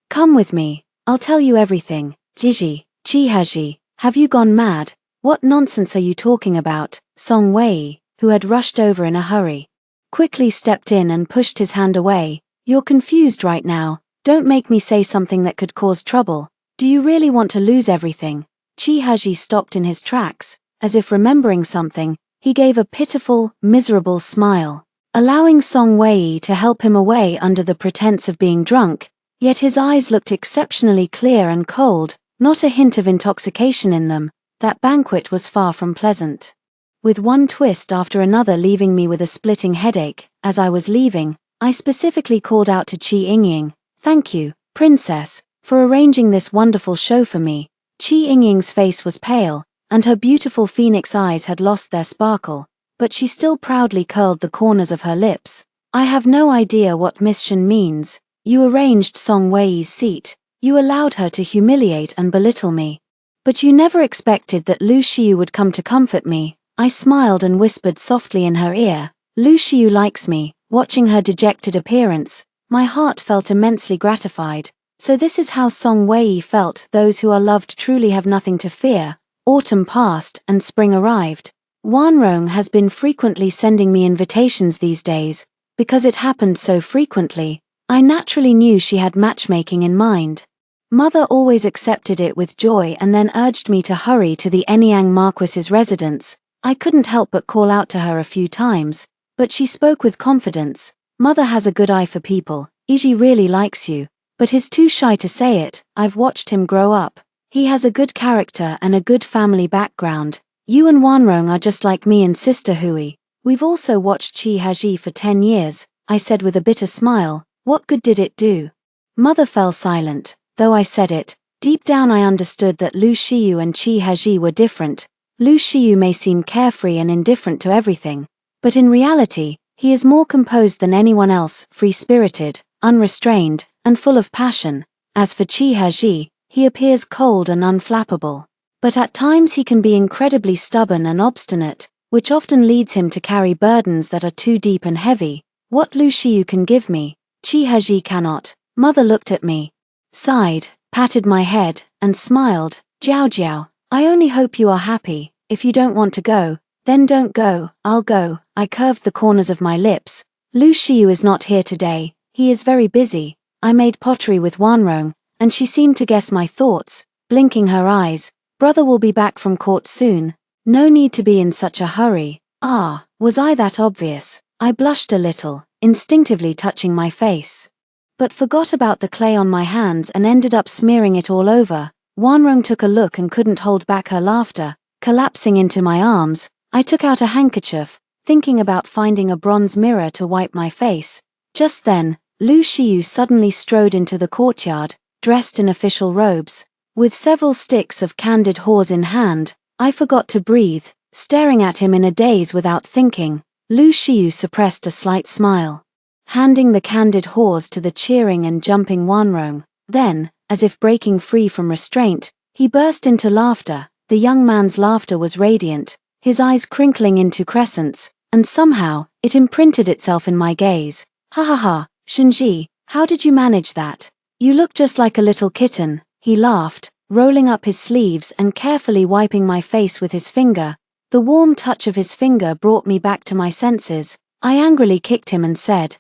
Come with me. I'll tell you everything. Gigi, Chi Haji, have you gone mad? What nonsense are you talking about? Song Wei, who had rushed over in a hurry, quickly stepped in and pushed his hand away. You're confused right now. Don't make me say something that could cause trouble. Do you really want to lose everything? Chi Haji stopped in his tracks, as if remembering something. He gave a pitiful, miserable smile, allowing Song Wei to help him away under the pretense of being drunk, yet his eyes looked exceptionally clear and cold, not a hint of intoxication in them. That banquet was far from pleasant, with one twist after another leaving me with a splitting headache. As I was leaving, I specifically called out to Qi Yingying, "Thank you, Princess, for arranging this wonderful show for me." Qi Yingying's face was pale, and her beautiful phoenix eyes had lost their sparkle, but she still proudly curled the corners of her lips. I have no idea what Miss Shen means. You arranged Song Wei's seat. You allowed her to humiliate and belittle me. But you never expected that Lu Xiu would come to comfort me. I smiled and whispered softly in her ear, Lu Xiu likes me. Watching her dejected appearance, my heart felt immensely gratified. So this is how Song Wei felt. Those who are loved truly have nothing to fear. Autumn passed and spring arrived. Wanrong has been frequently sending me invitations these days. Because it happened so frequently, I naturally knew she had matchmaking in mind. Mother always accepted it with joy and then urged me to hurry to the Enyang Marquis's residence. I couldn't help but call out to her a few times, but she spoke with confidence. Mother has a good eye for people. Iji really likes you, but he's too shy to say it. I've watched him grow up. He has a good character and a good family background. You and Wanrong are just like me and Sister Hui. We've also watched Chi Haji for 10 years, I said with a bitter smile. What good did it do? Mother fell silent. Though I said it, deep down I understood that Lu Shiyu and Chi Haji were different. Lu Shiyu may seem carefree and indifferent to everything, but in reality, he is more composed than anyone else, free-spirited, unrestrained, and full of passion. As for Chi Haji, he appears cold and unflappable. But at times he can be incredibly stubborn and obstinate, which often leads him to carry burdens that are too deep and heavy. What Lu Shiyu can give me, Chi Haji cannot. Mother looked at me, sighed, patted my head, and smiled. Jiao Jiao, I only hope you are happy. If you don't want to go, then don't go. I'll go. I curved the corners of my lips. Lu Shiyu is not here today. He is very busy. I made pottery with Wanrong, and she seemed to guess my thoughts, blinking her eyes. Brother will be back from court soon. No need to be in such a hurry. Ah, was I that obvious? I blushed a little, instinctively touching my face, but forgot about the clay on my hands and ended up smearing it all over. Wanrong took a look and couldn't hold back her laughter. Collapsing into my arms, I took out a handkerchief, thinking about finding a bronze mirror to wipe my face. Just then, Lu Shiyu suddenly strode into the courtyard, dressed in official robes. With several sticks of candid haws in hand, I forgot to breathe, staring at him in a daze without thinking. Lu Shiyu suppressed a slight smile, handing the candid haws to the cheering and jumping Wanrong. Then, as if breaking free from restraint, he burst into laughter. The young man's laughter was radiant, his eyes crinkling into crescents, and somehow, it imprinted itself in my gaze. Ha ha ha, Shinji, how did you manage that? You look just like a little kitten, he laughed, rolling up his sleeves and carefully wiping my face with his finger. The warm touch of his finger brought me back to my senses. I angrily kicked him and said,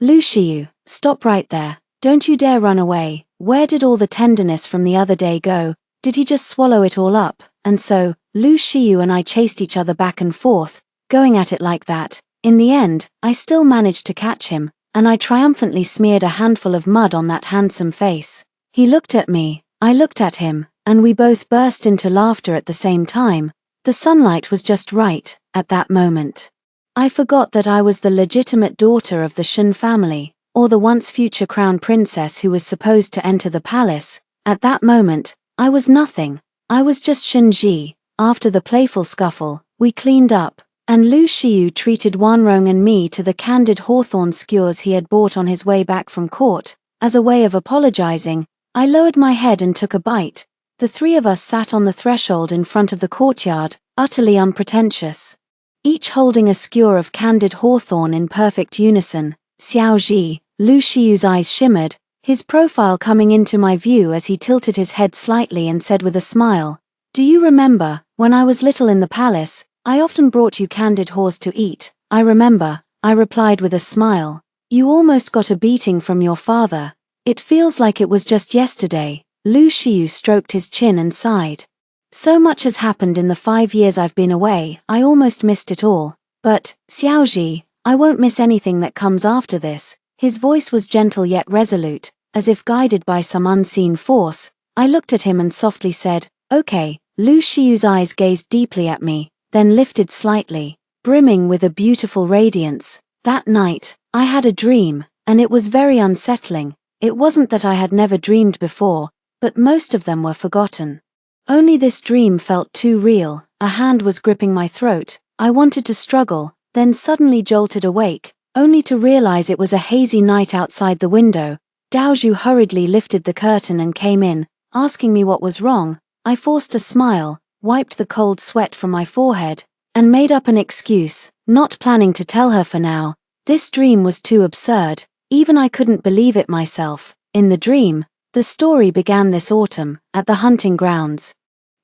Lu Shiyu, stop right there. Don't you dare run away. Where did all the tenderness from the other day go? Did he just swallow it all up? And so, Lu Shiyu and I chased each other back and forth, going at it like that. In the end, I still managed to catch him, and I triumphantly smeared a handful of mud on that handsome face. He looked at me, I looked at him, and we both burst into laughter at the same time. The sunlight was just right, at that moment. I forgot that I was the legitimate daughter of the Shen family, or the once future crown princess who was supposed to enter the palace. At that moment, I was nothing. I was just Shinji. After the playful scuffle, we cleaned up, and Lu Shiyu treated Wanrong and me to the candid hawthorn skewers he had bought on his way back from court. As a way of apologizing, I lowered my head and took a bite. The three of us sat on the threshold in front of the courtyard, utterly unpretentious, each holding a skewer of candid hawthorn in perfect unison. Xiaoji, Lu Shiyu's eyes shimmered, his profile coming into my view as he tilted his head slightly and said with a smile, Do you remember, when I was little in the palace, I often brought you candid haws to eat? I remember, I replied with a smile. You almost got a beating from your father. It feels like it was just yesterday. Lu Shiyu stroked his chin and sighed. So much has happened in the 5 years I've been away, I almost missed it all. But, Xiaoji, I won't miss anything that comes after this. His voice was gentle yet resolute, as if guided by some unseen force. I looked at him and softly said, Okay. Lu Shiyu's eyes gazed deeply at me, then lifted slightly, brimming with a beautiful radiance. That night, I had a dream, and it was very unsettling. It wasn't that I had never dreamed before, but most of them were forgotten. Only this dream felt too real. A hand was gripping my throat. I wanted to struggle, then suddenly jolted awake, only to realize it was a hazy night outside the window. Daozhu hurriedly lifted the curtain and came in, asking me what was wrong. I forced a smile, wiped the cold sweat from my forehead, and made up an excuse, not planning to tell her for now. This dream was too absurd, even I couldn't believe it myself. In the dream, the story began this autumn, at the hunting grounds,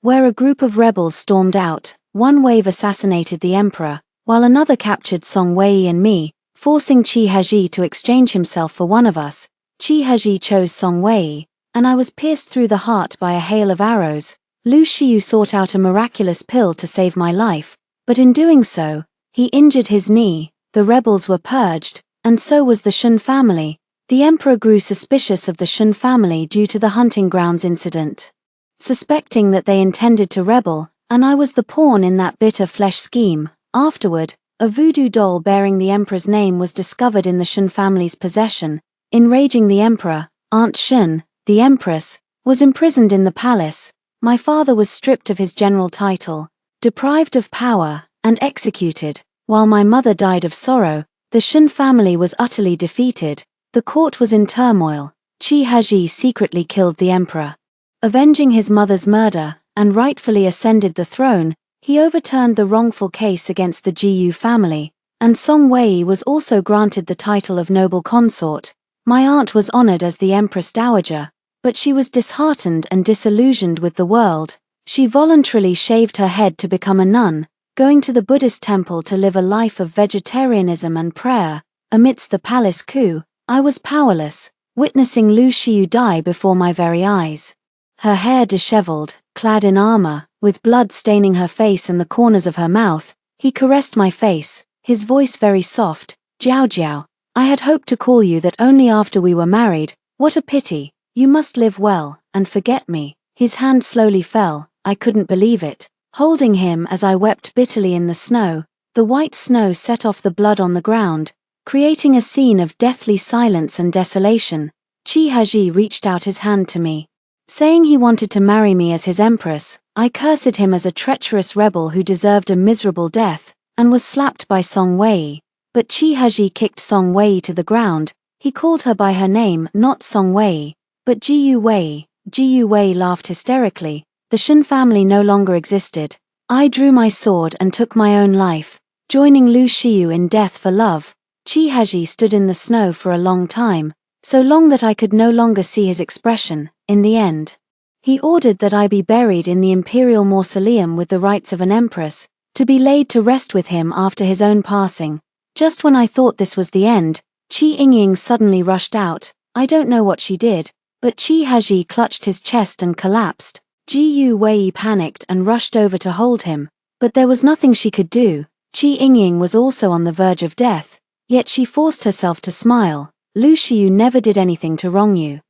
where a group of rebels stormed out. One wave assassinated the emperor, while another captured Song Wei and me, forcing Chi Haji to exchange himself for one of us. Chi Haji chose Song Wei, and I was pierced through the heart by a hail of arrows. Lu Xiu sought out a miraculous pill to save my life, but in doing so, he injured his knee. The rebels were purged, and so was the Shun family. The emperor grew suspicious of the Shun family due to the hunting grounds incident, suspecting that they intended to rebel, and I was the pawn in that bitter flesh scheme. Afterward, a voodoo doll bearing the emperor's name was discovered in the Shun family's possession. Enraging the emperor, Aunt Shun, the empress, was imprisoned in the palace. My father was stripped of his general title, deprived of power, and executed. While my mother died of sorrow, the Shun family was utterly defeated. The court was in turmoil. Qi Haji secretly killed the emperor. Avenging his mother's murder, and rightfully ascended the throne, he overturned the wrongful case against the Jiyu family, and Song Wei was also granted the title of noble consort. My aunt was honored as the Empress Dowager, but she was disheartened and disillusioned with the world. She voluntarily shaved her head to become a nun, going to the Buddhist temple to live a life of vegetarianism and prayer. Amidst the palace coup, I was powerless, witnessing Lu Xiu die before my very eyes. Her hair disheveled, clad in armor, with blood staining her face and the corners of her mouth, he caressed my face, his voice very soft. "Jiao Jiao, I had hoped to call you that only after we were married. What a pity. You must live well, and forget me." His hand slowly fell. I couldn't believe it. Holding him as I wept bitterly in the snow, the white snow set off the blood on the ground, creating a scene of deathly silence and desolation. Qi Haji reached out his hand to me, saying he wanted to marry me as his empress. I cursed him as a treacherous rebel who deserved a miserable death, and was slapped by Song Wei. But Qi Haji kicked Song Wei to the ground. He called her by her name, not Song Wei, but Jiyu Wei. Jiyu Wei laughed hysterically. The Shun family no longer existed. I drew my sword and took my own life, joining Lu Xiu in death for love. Qi Haji stood in the snow for a long time, so long that I could no longer see his expression. In the end, he ordered that I be buried in the imperial mausoleum with the rites of an empress, to be laid to rest with him after his own passing. Just when I thought this was the end, Qi Yingying suddenly rushed out. I don't know what she did, but Qi Haji clutched his chest and collapsed. Jiyu Wei panicked and rushed over to hold him, but there was nothing she could do. Qi Yingying was also on the verge of death, yet she forced herself to smile. "Lu Xiu never did anything to wrong you.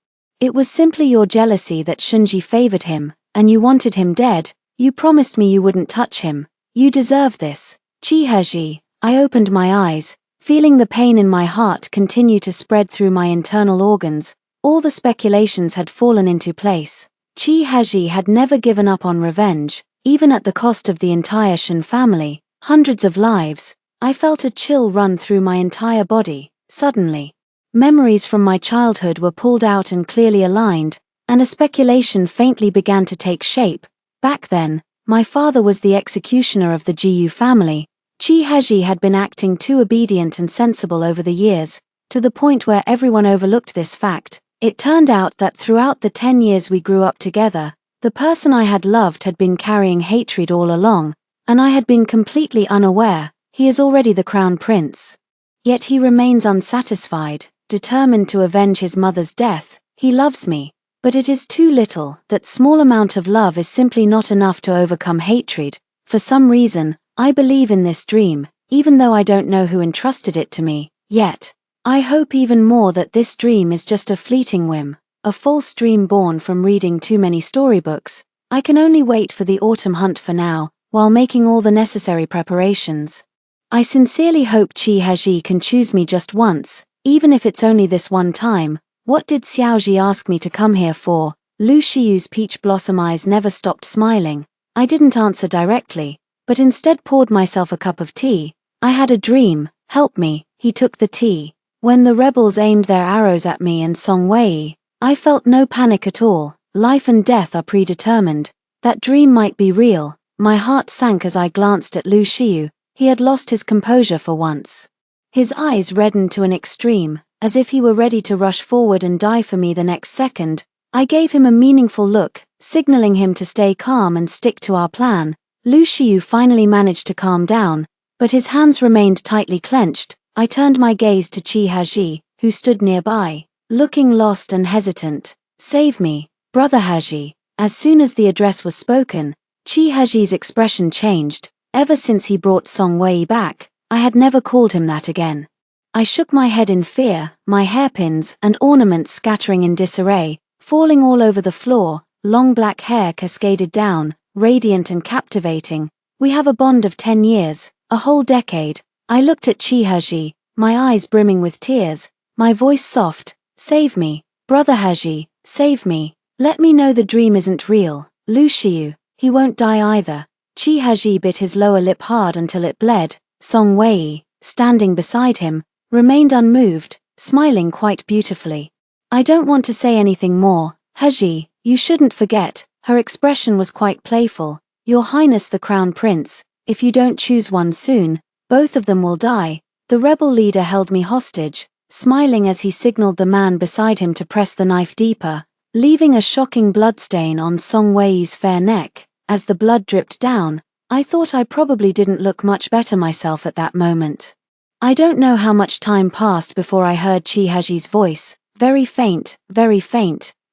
It was simply your jealousy that Shunji favored him, and you wanted him dead. You promised me you wouldn't touch him. You deserve this." Qi Haji. I opened my eyes, feeling the pain in my heart continue to spread through my internal organs. All the speculations had fallen into place. Qi Haji had never given up on revenge, even at the cost of the entire Shun family, hundreds of lives. I felt a chill run through my entire body. Suddenly, memories from my childhood were pulled out and clearly aligned, and a speculation faintly began to take shape. Back then, my father was the executioner of the Jiyu family. Qi Haji had been acting too obedient and sensible over the years, to the point where everyone overlooked this fact. It turned out that throughout the 10 years we grew up together, the person I had loved had been carrying hatred all along, and I had been completely unaware. He is already the crown prince. Yet he remains unsatisfied, determined to avenge his mother's death. He loves me, but it is too little. That small amount of love is simply not enough to overcome hatred. For some reason, I believe in this dream, even though I don't know who entrusted it to me, yet. I hope even more that this dream is just a fleeting whim, a false dream born from reading too many storybooks. I can only wait for the autumn hunt for now, while making all the necessary preparations. I sincerely hope Qi Haji can choose me just once, even if it's only this one time. What did Xiaoji ask me to come here for? Lu Xiu's peach blossom eyes never stopped smiling. I didn't answer directly, but instead poured myself a cup of tea. I had a dream. Help me. He took the tea. When the rebels aimed their arrows at me and Song Wei, I felt no panic at all. Life and death are predetermined. That dream might be real. My heart sank as I glanced at Lu Xiu. He had lost his composure for once. His eyes reddened to an extreme, as if he were ready to rush forward and die for me the next second. I gave him a meaningful look, signaling him to stay calm and stick to our plan. Lu Xiu finally managed to calm down, but his hands remained tightly clenched. I turned my gaze to Qi Haji, who stood nearby, looking lost and hesitant. Save me, brother Haji." As soon as the address was spoken, Chi Haji's expression changed. Ever since he brought Song Wei back, I had never called him that again. I shook my head in fear, my hairpins and ornaments scattering in disarray, falling all over the floor. Long black hair cascaded down, radiant and captivating. "We have a bond of 10 years, a whole decade." I looked at Chi Haji, my eyes brimming with tears, my voice soft. "Save me, brother Haji, save me. Let me know the dream isn't real. Lu Xiu, he won't die either." Chi Haji bit his lower lip hard until it bled. Song Wei, standing beside him, remained unmoved, smiling quite beautifully. "I don't want to say anything more, Haji, you shouldn't forget." Her expression was quite playful. "Your Highness the Crown Prince, if you don't choose one soon, both of them will die." The rebel leader held me hostage, smiling as he signaled the man beside him to press the knife deeper, leaving a shocking bloodstain on Song Wei's fair neck. As the blood dripped down, I thought I probably didn't look much better myself at that moment. I don't know how much time passed before I heard Chi Haji's voice, very faint,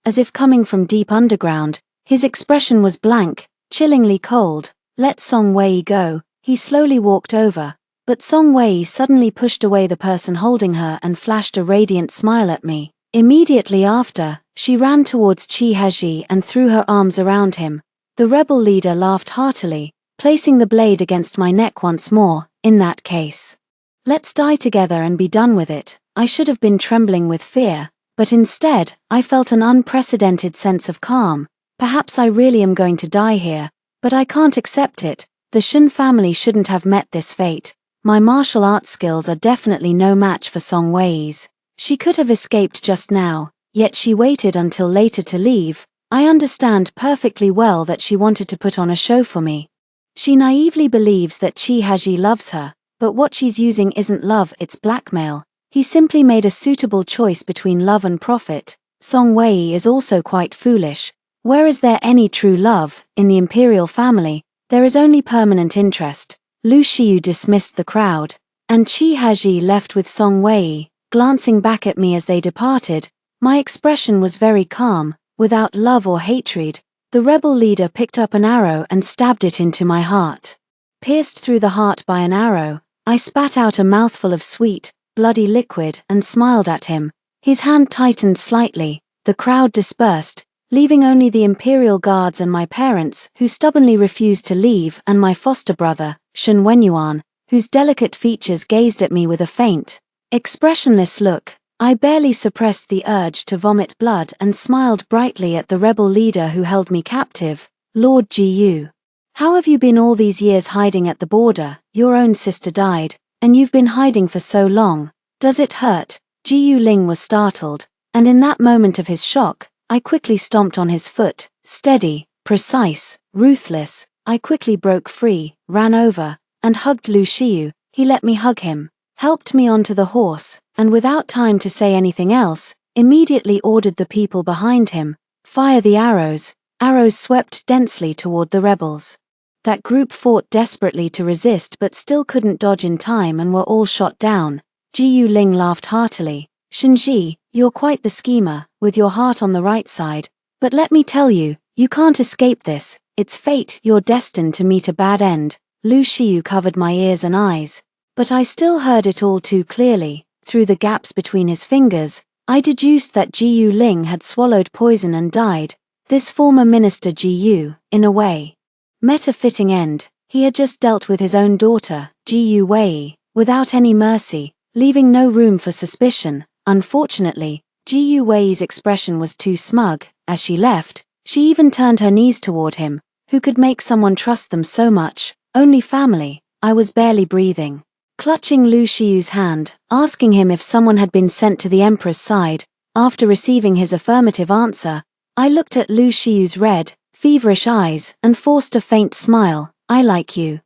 as if coming from deep underground. His expression was blank, chillingly cold. "Let Song Wei go." He slowly walked over, but Song Wei suddenly pushed away the person holding her and flashed a radiant smile at me. Immediately after, she ran towards Chi Haji and threw her arms around him. The rebel leader laughed heartily, placing the blade against my neck once more. "In that case, let's die together and be done with it." I should have been trembling with fear, but instead, I felt an unprecedented sense of calm. Perhaps I really am going to die here, but I can't accept it. The Shen family shouldn't have met this fate. My martial arts skills are definitely no match for Song Wei's. She could have escaped just now, yet she waited until later to leave. I understand perfectly well that she wanted to put on a show for me. She naively believes that Chi Haji loves her, but what she's using isn't love, it's blackmail. He simply made a suitable choice between love and profit. Song Wei is also quite foolish. Where is there any true love? In the imperial family, there is only permanent interest. Lu Xiu dismissed the crowd, and Chi Haji left with Song Wei. Glancing back at me as they departed, my expression was very calm, without love or hatred. The rebel leader picked up an arrow and stabbed it into my heart. Pierced through the heart by an arrow, I spat out a mouthful of sweet, bloody liquid and smiled at him. His hand tightened slightly. The crowd dispersed, leaving only the imperial guards and my parents, who stubbornly refused to leave, and my foster brother, Shen Wenyuan, whose delicate features gazed at me with a faint, expressionless look. I barely suppressed the urge to vomit blood and smiled brightly at the rebel leader who held me captive. "Lord Jiyu, how have you been all these years hiding at the border? Your own sister died, and you've been hiding for so long. Does it hurt?" Jiyu Ling was startled, and in that moment of his shock, I quickly stomped on his foot. Steady, precise, ruthless, I quickly broke free, ran over, and hugged Lu Xiu. He let me hug him, helped me onto the horse, and without time to say anything else, immediately ordered the people behind him, "Fire the arrows." Arrows swept densely toward the rebels. That group fought desperately to resist but still couldn't dodge in time and were all shot down. Jiyu Ling laughed heartily. "Shenji, you're quite the schemer, with your heart on the right side. But let me tell you, you can't escape this. It's fate, you're destined to meet a bad end." Lu Xiu covered my ears and eyes, but I still heard it all too clearly. Through the gaps between his fingers, I deduced that Jiyu Ling had swallowed poison and died. This former minister Jiyu, in a way, met a fitting end. He had just dealt with his own daughter, Jiyu Wei, without any mercy, leaving no room for suspicion. Unfortunately, Jiyu Wei's expression was too smug. As she left, she even turned her knees toward him. Who could make someone trust them so much? Only family. I was barely breathing, clutching Lu Xiu's hand, asking him if someone had been sent to the emperor's side. After receiving his affirmative answer, I looked at Lu Xiu's red, feverish eyes and forced a faint smile. "I like you."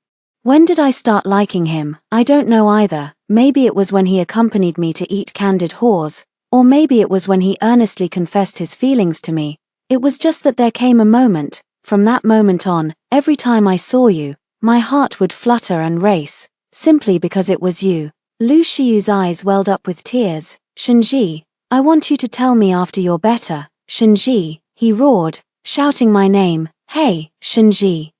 When did I start liking him? I don't know either. Maybe it was when he accompanied me to eat candied haws, or maybe it was when he earnestly confessed his feelings to me. It was just that there came a moment. From that moment on, every time I saw you, my heart would flutter and race, simply because it was you. Lu Xiu's eyes welled up with tears. "Shenji, I want you to tell me after you're better." Shinji, he roared, shouting my name. Hey, Shinji.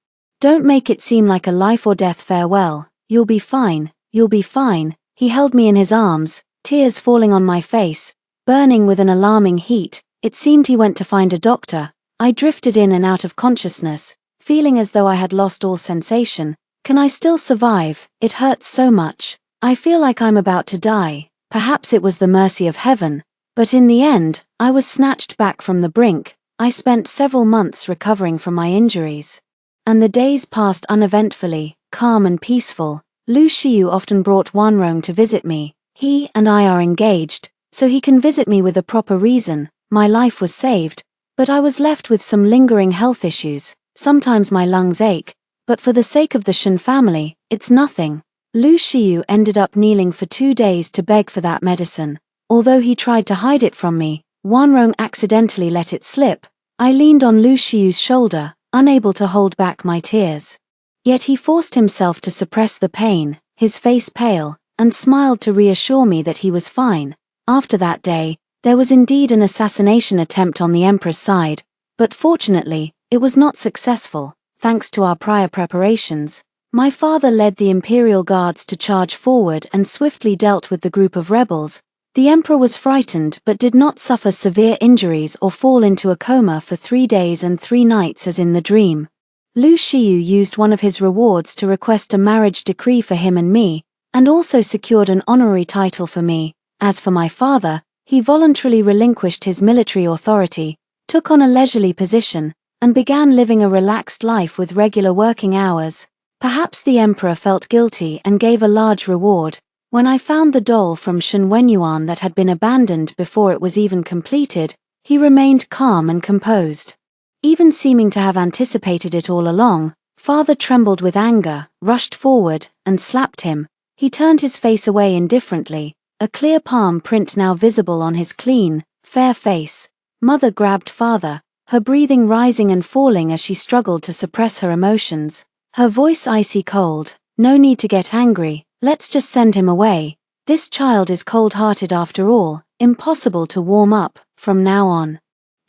Don't make it seem like a life or death farewell. You'll be fine, you'll be fine. He held me in his arms, tears falling on my face, burning with an alarming heat. It seemed he went to find a doctor. I drifted in and out of consciousness, feeling as though I had lost all sensation. Can I still survive? It hurts so much. I feel like I'm about to die. Perhaps it was the mercy of heaven. But in the end, I was snatched back from the brink. I spent several months recovering from my injuries. And the days passed uneventfully, calm and peaceful. Lu Xiu often brought Wanrong to visit me. He and I are engaged, so he can visit me with a proper reason. My life was saved, but I was left with some lingering health issues. Sometimes my lungs ache, but for the sake of the Shen family, it's nothing. Lu Xiu ended up kneeling for 2 days to beg for that medicine. Although he tried to hide it from me, Wanrong accidentally let it slip. I leaned on Lu Xiu's shoulder, unable to hold back my tears. Yet he forced himself to suppress the pain, his face pale, and smiled to reassure me that he was fine. After that day, there was indeed an assassination attempt on the Emperor's side, but fortunately, it was not successful, thanks to our prior preparations. My father led the Imperial Guards to charge forward and swiftly dealt with the group of rebels. The Emperor was frightened but did not suffer severe injuries or fall into a coma for 3 days and 3 nights as in the dream. Lu Xiu used one of his rewards to request a marriage decree for him and me, and also secured an honorary title for me. As for my father, he voluntarily relinquished his military authority, took on a leisurely position, and began living a relaxed life with regular working hours. Perhaps the Emperor felt guilty and gave a large reward. When I found the doll from Shen Wenyuan that had been abandoned before it was even completed, he remained calm and composed. Even seeming to have anticipated it all along, father trembled with anger, rushed forward, and slapped him. He turned his face away indifferently, a clear palm print now visible on his clean, fair face. Mother grabbed father, her breathing rising and falling as she struggled to suppress her emotions. Her voice icy cold. No need to get angry, let's just send him away. This child is cold-hearted after all, impossible to warm up, from now on.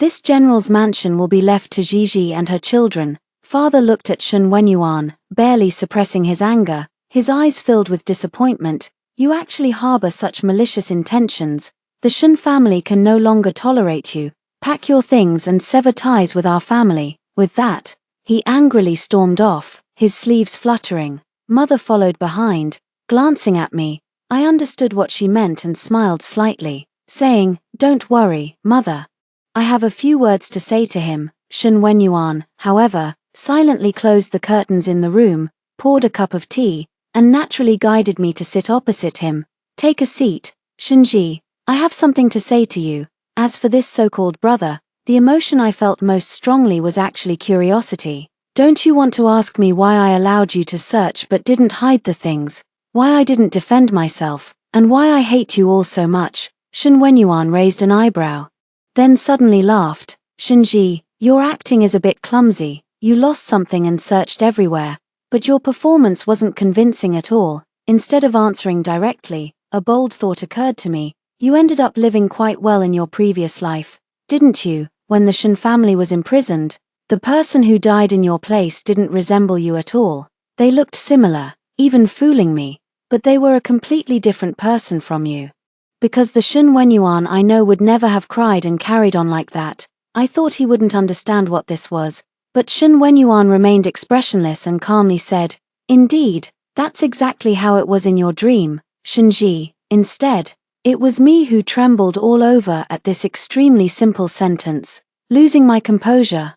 This general's mansion will be left to Gigi and her children. Father looked at Shen Wenyuan, barely suppressing his anger, his eyes filled with disappointment. You actually harbor such malicious intentions. The Shen family can no longer tolerate you. Pack your things and sever ties with our family. With that, he angrily stormed off, his sleeves fluttering. Mother followed behind, glancing at me. I understood what she meant and smiled slightly, saying, "Don't worry, Mother. I have a few words to say to him." Shen Wenyuan, however, silently closed the curtains in the room, poured a cup of tea, and naturally guided me to sit opposite him. "Take a seat, Shinji. I have something to say to you." As for this so-called brother, the emotion I felt most strongly was actually curiosity. "Don't you want to ask me why I allowed you to search but didn't hide the things? Why I didn't defend myself? And why I hate you all so much?" Shen Wenyuan raised an eyebrow. Then suddenly laughed. "Shinji, your acting is a bit clumsy. You lost something and searched everywhere. But your performance wasn't convincing at all." Instead of answering directly, a bold thought occurred to me. "You ended up living quite well in your previous life, didn't you? When the Shen family was imprisoned, the person who died in your place didn't resemble you at all. They looked similar, even fooling me, but they were a completely different person from you. Because the Shen Wenyuan I know would never have cried and carried on like that. I thought he wouldn't understand what this was." But Shen Wenyuan remained expressionless and calmly said, "Indeed, that's exactly how it was in your dream, Shinji. Instead, it was me who trembled all over at this extremely simple sentence, losing my composure.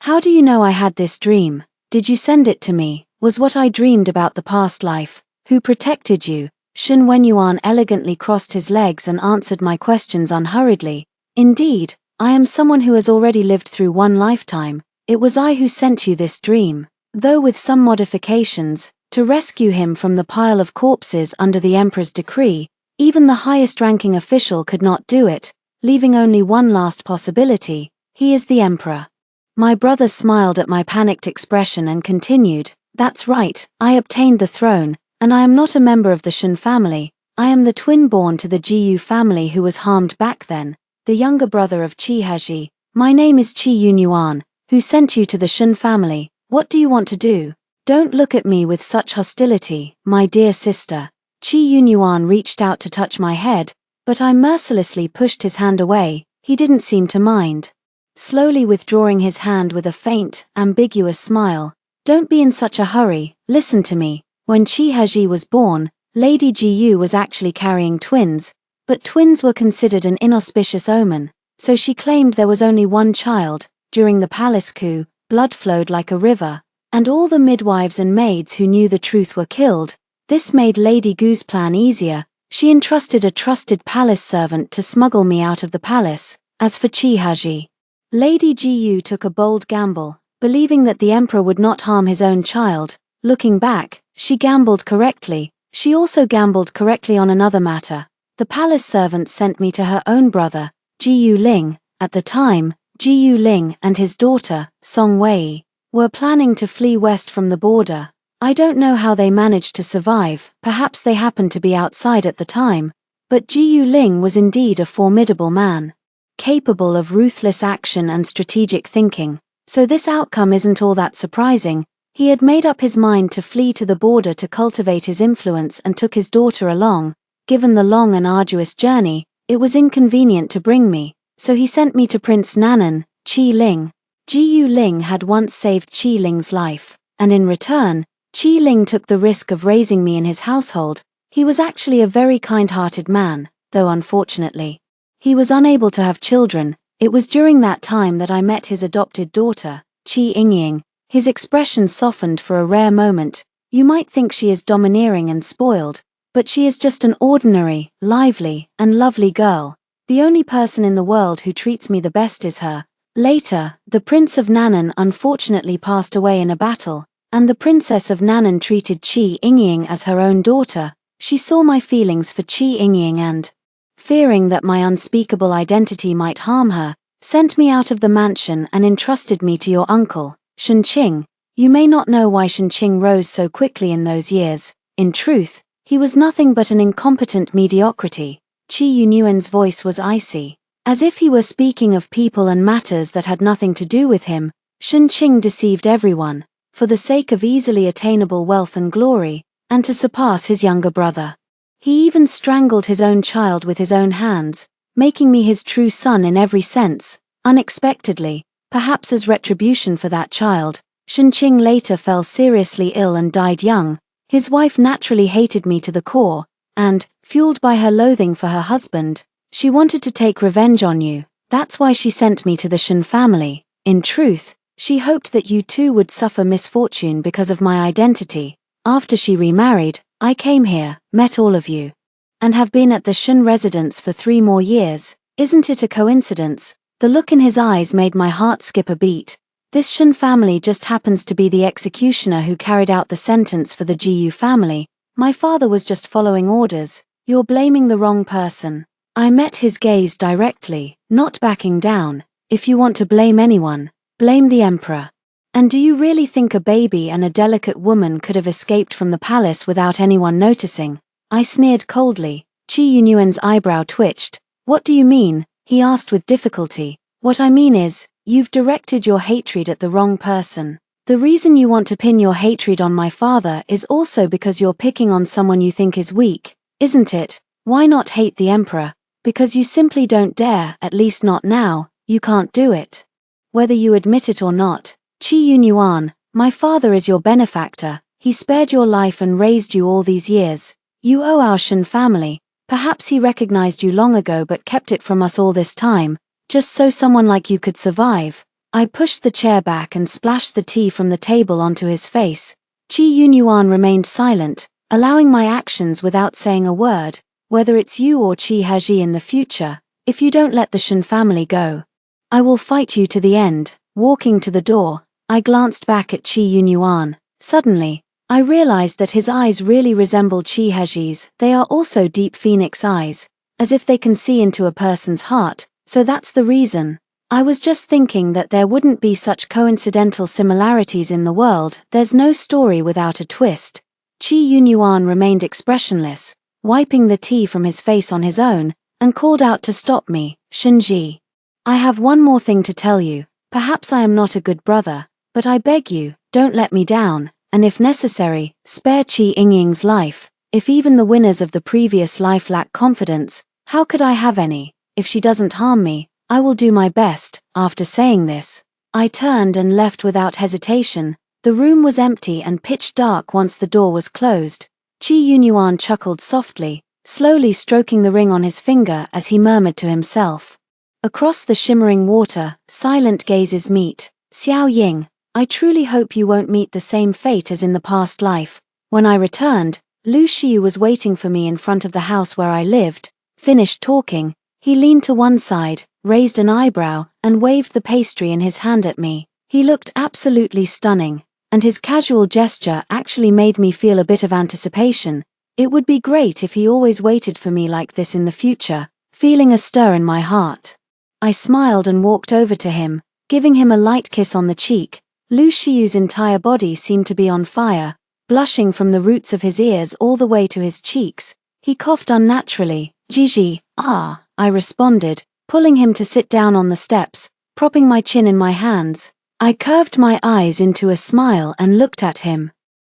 How do you know I had this dream? Did you send it to me? Was what I dreamed about the past life? Who protected you?" Shen Wenyuan elegantly crossed his legs and answered my questions unhurriedly. "Indeed, I am someone who has already lived through one lifetime. It was I who sent you this dream, though with some modifications, to rescue him from the pile of corpses under the Emperor's decree. Even the highest-ranking official could not do it, leaving only one last possibility. He is the Emperor." My brother smiled at my panicked expression and continued, "That's right, I obtained the throne, and I am not a member of the Shen family. I am the twin born to the Jiyu family who was harmed back then, the younger brother of Chihaji. My name is Qi Yunyuan, who sent you to the Shun family. What do you want to do? Don't look at me with such hostility, my dear sister. Qi Yunyuan reached out to touch my head, but I mercilessly pushed his hand away. He didn't seem to mind. Slowly withdrawing his hand with a faint, ambiguous smile. Don't be in such a hurry, listen to me. When Qi Heji was born, Lady Jiyu was actually carrying twins, but twins were considered an inauspicious omen, so she claimed there was only one child. During the palace coup, blood flowed like a river, and all the midwives and maids who knew the truth were killed. This made Lady Gu's plan easier. She entrusted a trusted palace servant to smuggle me out of the palace. As for Qi Heji, Lady Jiyu took a bold gamble, believing that the emperor would not harm his own child. Looking back, she gambled correctly. She also gambled correctly on another matter. The palace servant sent me to her own brother, Jiyu Ling. At the time, Jiyu Ling and his daughter, Song Wei, were planning to flee west from the border. I don't know how they managed to survive, perhaps they happened to be outside at the time, but Jiyu Ling was indeed a formidable man, capable of ruthless action and strategic thinking, so this outcome isn't all that surprising. He had made up his mind to flee to the border to cultivate his influence and took his daughter along. Given the long and arduous journey, it was inconvenient to bring me, so he sent me to Prince Nanan, Qi Ling. Jiyu Ling had once saved Qi Ling's life, and in return, Qi Ling took the risk of raising me in his household. He was actually a very kind-hearted man, though unfortunately, he was unable to have children. It was during that time that I met his adopted daughter, Qi Yingying. His expression softened for a rare moment. You might think she is domineering and spoiled, but she is just an ordinary, lively, and lovely girl. The only person in the world who treats me the best is her. Later, the Prince of Nanan unfortunately passed away in a battle, and the Princess of Nanan treated Qi Yingying as her own daughter. She saw my feelings for Qi Yingying and, fearing that my unspeakable identity might harm her, sent me out of the mansion and entrusted me to your uncle, Shen Qing. You may not know why Shen Qing rose so quickly in those years. In truth, he was nothing but an incompetent mediocrity. Qi Yunyuan's voice was icy, as if he were speaking of people and matters that had nothing to do with him. Shen Qing deceived everyone, for the sake of easily attainable wealth and glory, and to surpass his younger brother. He even strangled his own child with his own hands, making me his true son in every sense. Unexpectedly, perhaps as retribution for that child, Shen Qing later fell seriously ill and died young. His wife naturally hated me to the core, and, fueled by her loathing for her husband, she wanted to take revenge on you. That's why she sent me to the Shen family. In truth, she hoped that you too would suffer misfortune because of my identity. After she remarried, I came here, met all of you, and have been at the Shen residence for 3 more years. Isn't it a coincidence? The look in his eyes made my heart skip a beat. This Shen family just happens to be the executioner who carried out the sentence for the Jiyu family. My father was just following orders. You're blaming the wrong person. I met his gaze directly, not backing down. If you want to blame anyone, blame the emperor. And do you really think a baby and a delicate woman could have escaped from the palace without anyone noticing? I sneered coldly. Qi Yunyuan's eyebrow twitched. What do you mean? He asked with difficulty. What I mean is, you've directed your hatred at the wrong person. The reason you want to pin your hatred on my father is also because you're picking on someone you think is weak, isn't it? Why not hate the emperor? Because you simply don't dare, at least not now. You can't do it. Whether you admit it or not, Qi Yunyuan, my father is your benefactor. He spared your life and raised you all these years. You owe our Shen family. Perhaps he recognized you long ago but kept it from us all this time, just so someone like you could survive. I pushed the chair back and splashed the tea from the table onto his face. Qi Yunyuan remained silent, allowing my actions without saying a word. Whether it's you or Qi Heji in the future, if you don't let the Shen family go, I will fight you to the end. Walking to the door, I glanced back at Qi Yunyuan. Suddenly, I realized that his eyes really resembled Qi Heji's. They are also deep phoenix eyes, as if they can see into a person's heart, so that's the reason. I was just thinking that there wouldn't be such coincidental similarities in the world. There's no story without a twist. Qi Yunyuan remained expressionless, wiping the tea from his face on his own, and called out to stop me. Shenji. I have one more thing to tell you. Perhaps I am not a good brother, but I beg you, don't let me down, and if necessary, spare Qi Yingying's life. If even the winners of the previous life lack confidence, how could I have any? If she doesn't harm me, I will do my best." After saying this, I turned and left without hesitation. The room was empty and pitch dark once the door was closed. Qi Yunyuan chuckled softly, slowly stroking the ring on his finger as he murmured to himself. Across the shimmering water, silent gazes meet. "Xiao Ying, I truly hope you won't meet the same fate as in the past life." When I returned, Lu Xiu was waiting for me in front of the house where I lived. Finished talking, he leaned to one side, raised an eyebrow, and waved the pastry in his hand at me. He looked absolutely stunning, and his casual gesture actually made me feel a bit of anticipation. It would be great if he always waited for me like this in the future, feeling a stir in my heart. I smiled and walked over to him, giving him a light kiss on the cheek. Lu Xiu's entire body seemed to be on fire, blushing from the roots of his ears all the way to his cheeks. He coughed unnaturally. "Gigi, ah," I responded, pulling him to sit down on the steps, propping my chin in my hands. I curved my eyes into a smile and looked at him.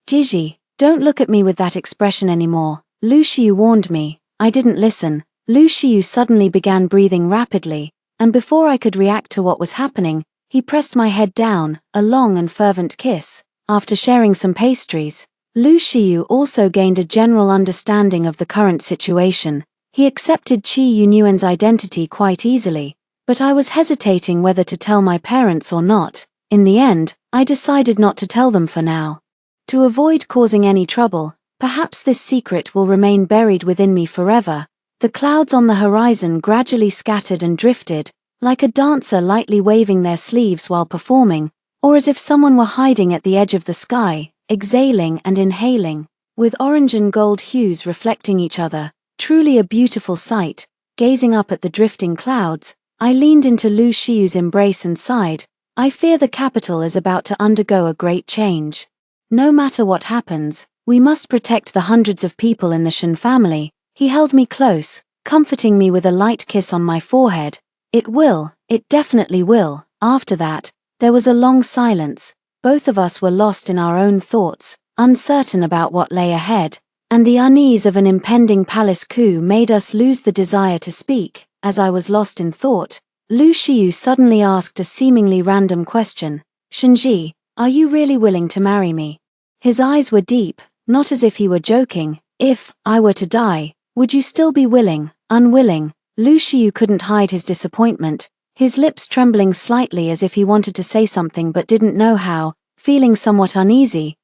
"Gigi, don't look at me with that expression anymore," Lu Xiu warned me. I didn't listen. Lu Xiu suddenly began breathing rapidly, and before I could react to what was happening, he pressed my head down, a long and fervent kiss. After sharing some pastries, Lu Xiu also gained a general understanding of the current situation. He accepted Qi Yunyuan's identity quite easily, but I was hesitating whether to tell my parents or not. In the end, I decided not to tell them for now. To avoid causing any trouble, perhaps this secret will remain buried within me forever. The clouds on the horizon gradually scattered and drifted, like a dancer lightly waving their sleeves while performing, or as if someone were hiding at the edge of the sky, exhaling and inhaling, with orange and gold hues reflecting each other. Truly a beautiful sight. Gazing up at the drifting clouds, I leaned into Lu Xiu's embrace and sighed. I fear the capital is about to undergo a great change. No matter what happens, we must protect the hundreds of people in the Shen family. He held me close, comforting me with a light kiss on my forehead. It definitely will." After that, there was a long silence. Both of us were lost in our own thoughts, uncertain about what lay ahead, and the unease of an impending palace coup made us lose the desire to speak. As I was lost in thought, Lu Xiu suddenly asked a seemingly random question. "Shenji, are you really willing to marry me?" His eyes were deep, not as if he were joking. "If I were to die, would you still be willing?" "Unwilling." Lu Xiu couldn't hide his disappointment, his lips trembling slightly as if he wanted to say something but didn't know how, feeling somewhat uneasy.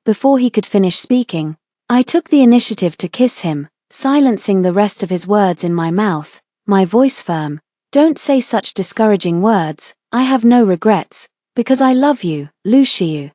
Before he could finish speaking, I took the initiative to kiss him, silencing the rest of his words in my mouth, my voice firm. "Don't say such discouraging words. I have no regrets, because I love you, Lu Xiu."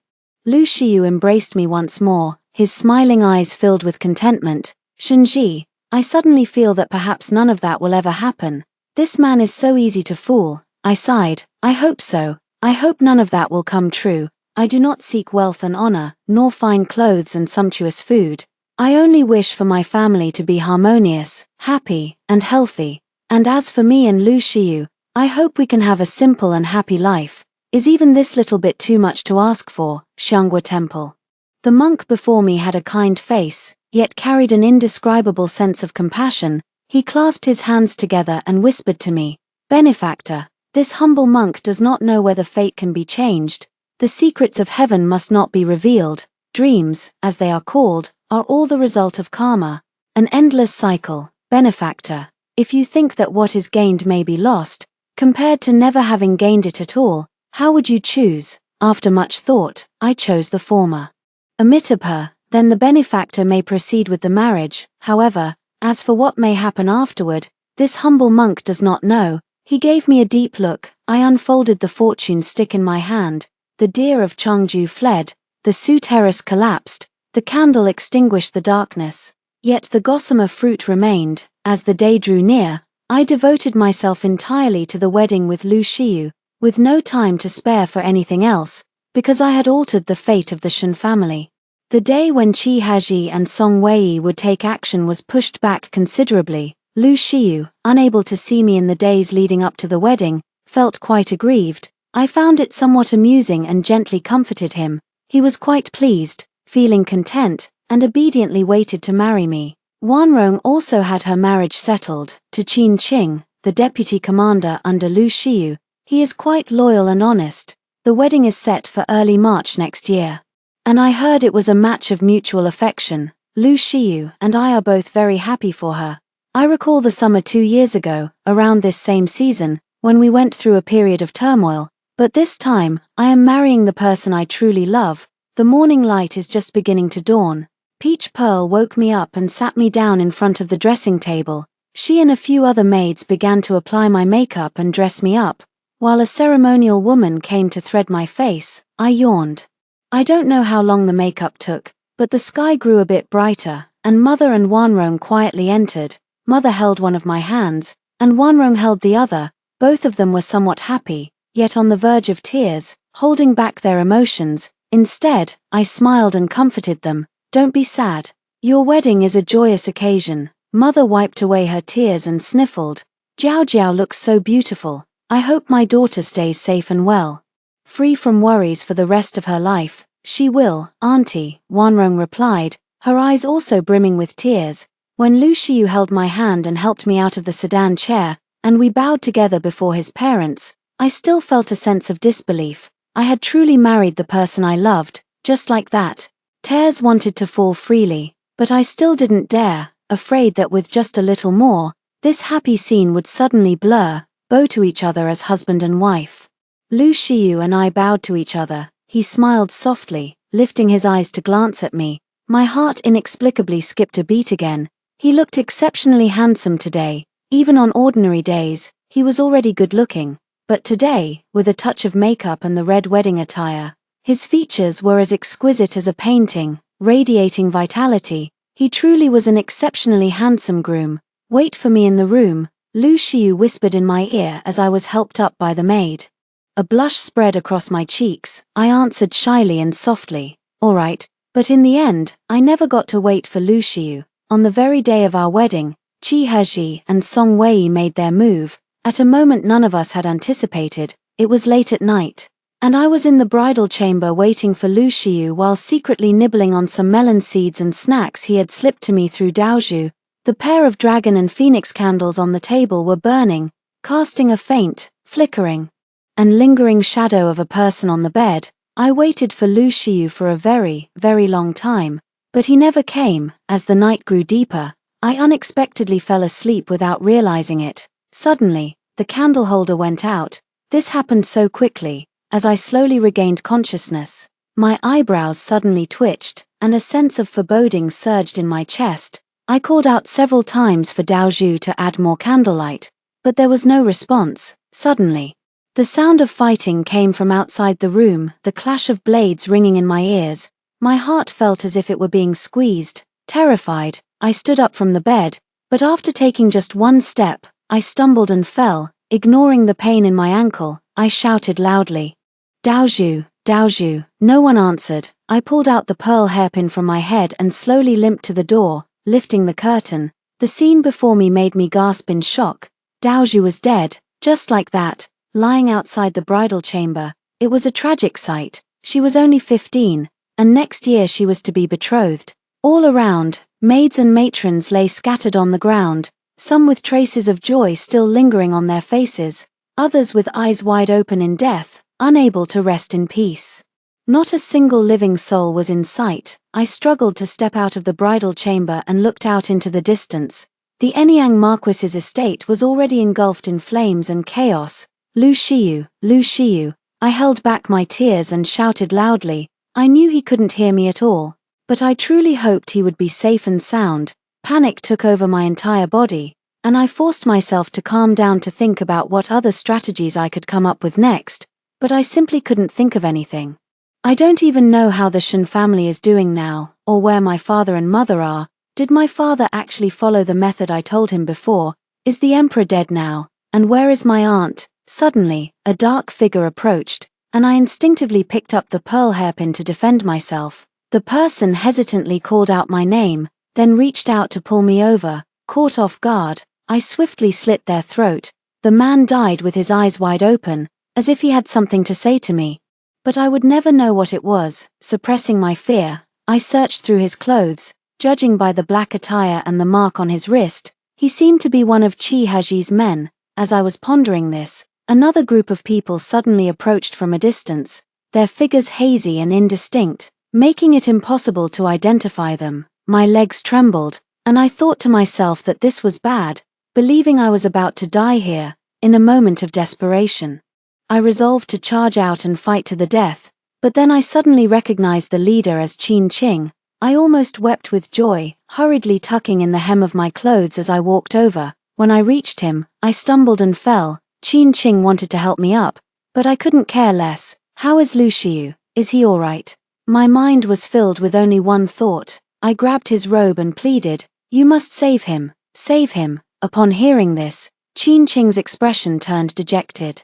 Lu Xiu embraced me once more, his smiling eyes filled with contentment. "Shenji, I suddenly feel that perhaps none of that will ever happen. This man is so easy to fool." I sighed. "I hope so. I hope none of that will come true. I do not seek wealth and honor, nor fine clothes and sumptuous food. I only wish for my family to be harmonious, happy, and healthy. And as for me and Lu Xiu, I hope we can have a simple and happy life. Is even this little bit too much to ask for?" Xianghua Temple. The monk before me had a kind face, yet carried an indescribable sense of compassion. He clasped his hands together and whispered to me, "Benefactor, this humble monk does not know whether fate can be changed. The secrets of heaven must not be revealed. Dreams, as they are called, are all the result of karma, an endless cycle. Benefactor, if you think that what is gained may be lost, compared to never having gained it at all, how would you choose?" After much thought, I chose the former. Amitabha, then the benefactor may proceed with the marriage. However, as for what may happen afterward, this humble monk does not know. He gave me a deep look. I unfolded the fortune stick in my hand. The deer of Chengju fled, the Su terrace collapsed, the candle extinguished the darkness. Yet the gossamer fruit remained. As the day drew near, I devoted myself entirely to the wedding with Lu Xiu, with no time to spare for anything else, because I had altered the fate of the Shen family. The day when Qi Haji and Song Wei would take action was pushed back considerably. Lu Shiyu, unable to see me in the days leading up to the wedding, felt quite aggrieved. I found it somewhat amusing and gently comforted him. He was quite pleased, feeling content, and obediently waited to marry me. Wanrong also had her marriage settled to Qin Qing, the deputy commander under Lu Shiyu. He is quite loyal and honest. The wedding is set for early March next year. And I heard it was a match of mutual affection. Lu Shiyu and I are both very happy for her. I recall the summer 2 years ago, around this same season, when we went through a period of turmoil, but this time, I am marrying the person I truly love. The morning light is just beginning to dawn. Peach Pearl woke me up and sat me down in front of the dressing table. She and a few other maids began to apply my makeup and dress me up. While a ceremonial woman came to thread my face, I yawned. I don't know how long the makeup took, but the sky grew a bit brighter, and Mother and Wanrong quietly entered. Mother held one of my hands, and Wanrong held the other. Both of them were somewhat happy, yet on the verge of tears, holding back their emotions. Instead, I smiled and comforted them. Don't be sad. Your wedding is a joyous occasion. Mother wiped away her tears and sniffled. Jiao Jiao looks so beautiful. I hope my daughter stays safe and well. Free from worries for the rest of her life. She will, Auntie, Wanrong replied, her eyes also brimming with tears. When Lu Shiyu held my hand and helped me out of the sedan chair, and we bowed together before his parents, I still felt a sense of disbelief. I had truly married the person I loved, just like that. Tears wanted to fall freely, but I still didn't dare, afraid that with just a little more, this happy scene would suddenly blur, bow to each other as husband and wife. Lu Shiyu and I bowed to each other. He smiled softly, lifting his eyes to glance at me. My heart inexplicably skipped a beat again. He looked exceptionally handsome today. Even on ordinary days, he was already good-looking. But today, with a touch of makeup and the red wedding attire, his features were as exquisite as a painting, radiating vitality. He truly was an exceptionally handsome groom. Wait for me in the room, Lu Shiyu whispered in my ear as I was helped up by the maid. A blush spread across my cheeks. I answered shyly and softly, all right, but in the end, I never got to wait for Lu Shiyu. On the very day of our wedding, Qi Hezhi and Song Wei made their move. At a moment none of us had anticipated. It was late at night, and I was in the bridal chamber waiting for Lu Shiyu while secretly nibbling on some melon seeds and snacks he had slipped to me through Daozhu. The pair of dragon and phoenix candles on the table were burning, casting a faint, flickering, and lingering shadow of a person on the bed. I waited for Lu Shiyu for a very, very long time, but he never came. As the night grew deeper, I unexpectedly fell asleep without realizing it. Suddenly, the candle holder went out. This happened so quickly. As I slowly regained consciousness, my eyebrows suddenly twitched, and a sense of foreboding surged in my chest. I called out several times for Daozhu to add more candlelight, but there was no response. Suddenly, the sound of fighting came from outside the room, the clash of blades ringing in my ears. My heart felt as if it were being squeezed. Terrified, I stood up from the bed, but after taking just one step, I stumbled and fell. Ignoring the pain in my ankle, I shouted loudly, Daozhu, Daozhu. No one answered. I pulled out the pearl hairpin from my head and slowly limped to the door, lifting the curtain. The scene before me made me gasp in shock. Daozhu was dead, just like that, lying outside the bridal chamber. It was a tragic sight. She was only 15, and next year she was to be betrothed. All around, maids and matrons lay scattered on the ground, some with traces of joy still lingering on their faces, others with eyes wide open in death, unable to rest in peace. Not a single living soul was in sight. I struggled to step out of the bridal chamber and looked out into the distance. The Enyang Marquis's estate was already engulfed in flames and chaos. Lu Shiyu, Lu Shiyu. I held back my tears and shouted loudly. I knew he couldn't hear me at all, but I truly hoped he would be safe and sound. Panic took over my entire body, and I forced myself to calm down to think about what other strategies I could come up with next, but I simply couldn't think of anything. I don't even know how the Shen family is doing now, or where my father and mother are. Did my father actually follow the method I told him before? Is the emperor dead now? And where is my aunt? Suddenly, a dark figure approached, and I instinctively picked up the pearl hairpin to defend myself. The person hesitantly called out my name, then reached out to pull me over. Caught off guard, I swiftly slit their throat. The man died with his eyes wide open, as if he had something to say to me. But I would never know what it was. Suppressing my fear, I searched through his clothes. Judging by the black attire and the mark on his wrist, he seemed to be one of Chi Haji's men. As I was pondering this, another group of people suddenly approached from a distance, their figures hazy and indistinct, making it impossible to identify them. My legs trembled, and I thought to myself that this was bad, believing I was about to die here. In a moment of desperation, I resolved to charge out and fight to the death, but then I suddenly recognized the leader as Qin Qing. I almost wept with joy, hurriedly tucking in the hem of my clothes as I walked over. When I reached him, I stumbled and fell. Qin Qing wanted to help me up, but I couldn't care less. How is Lu Xiu? Is he all right? My mind was filled with only one thought. I grabbed his robe and pleaded, "You must save him, save him." Upon hearing this, Qin Qing's expression turned dejected.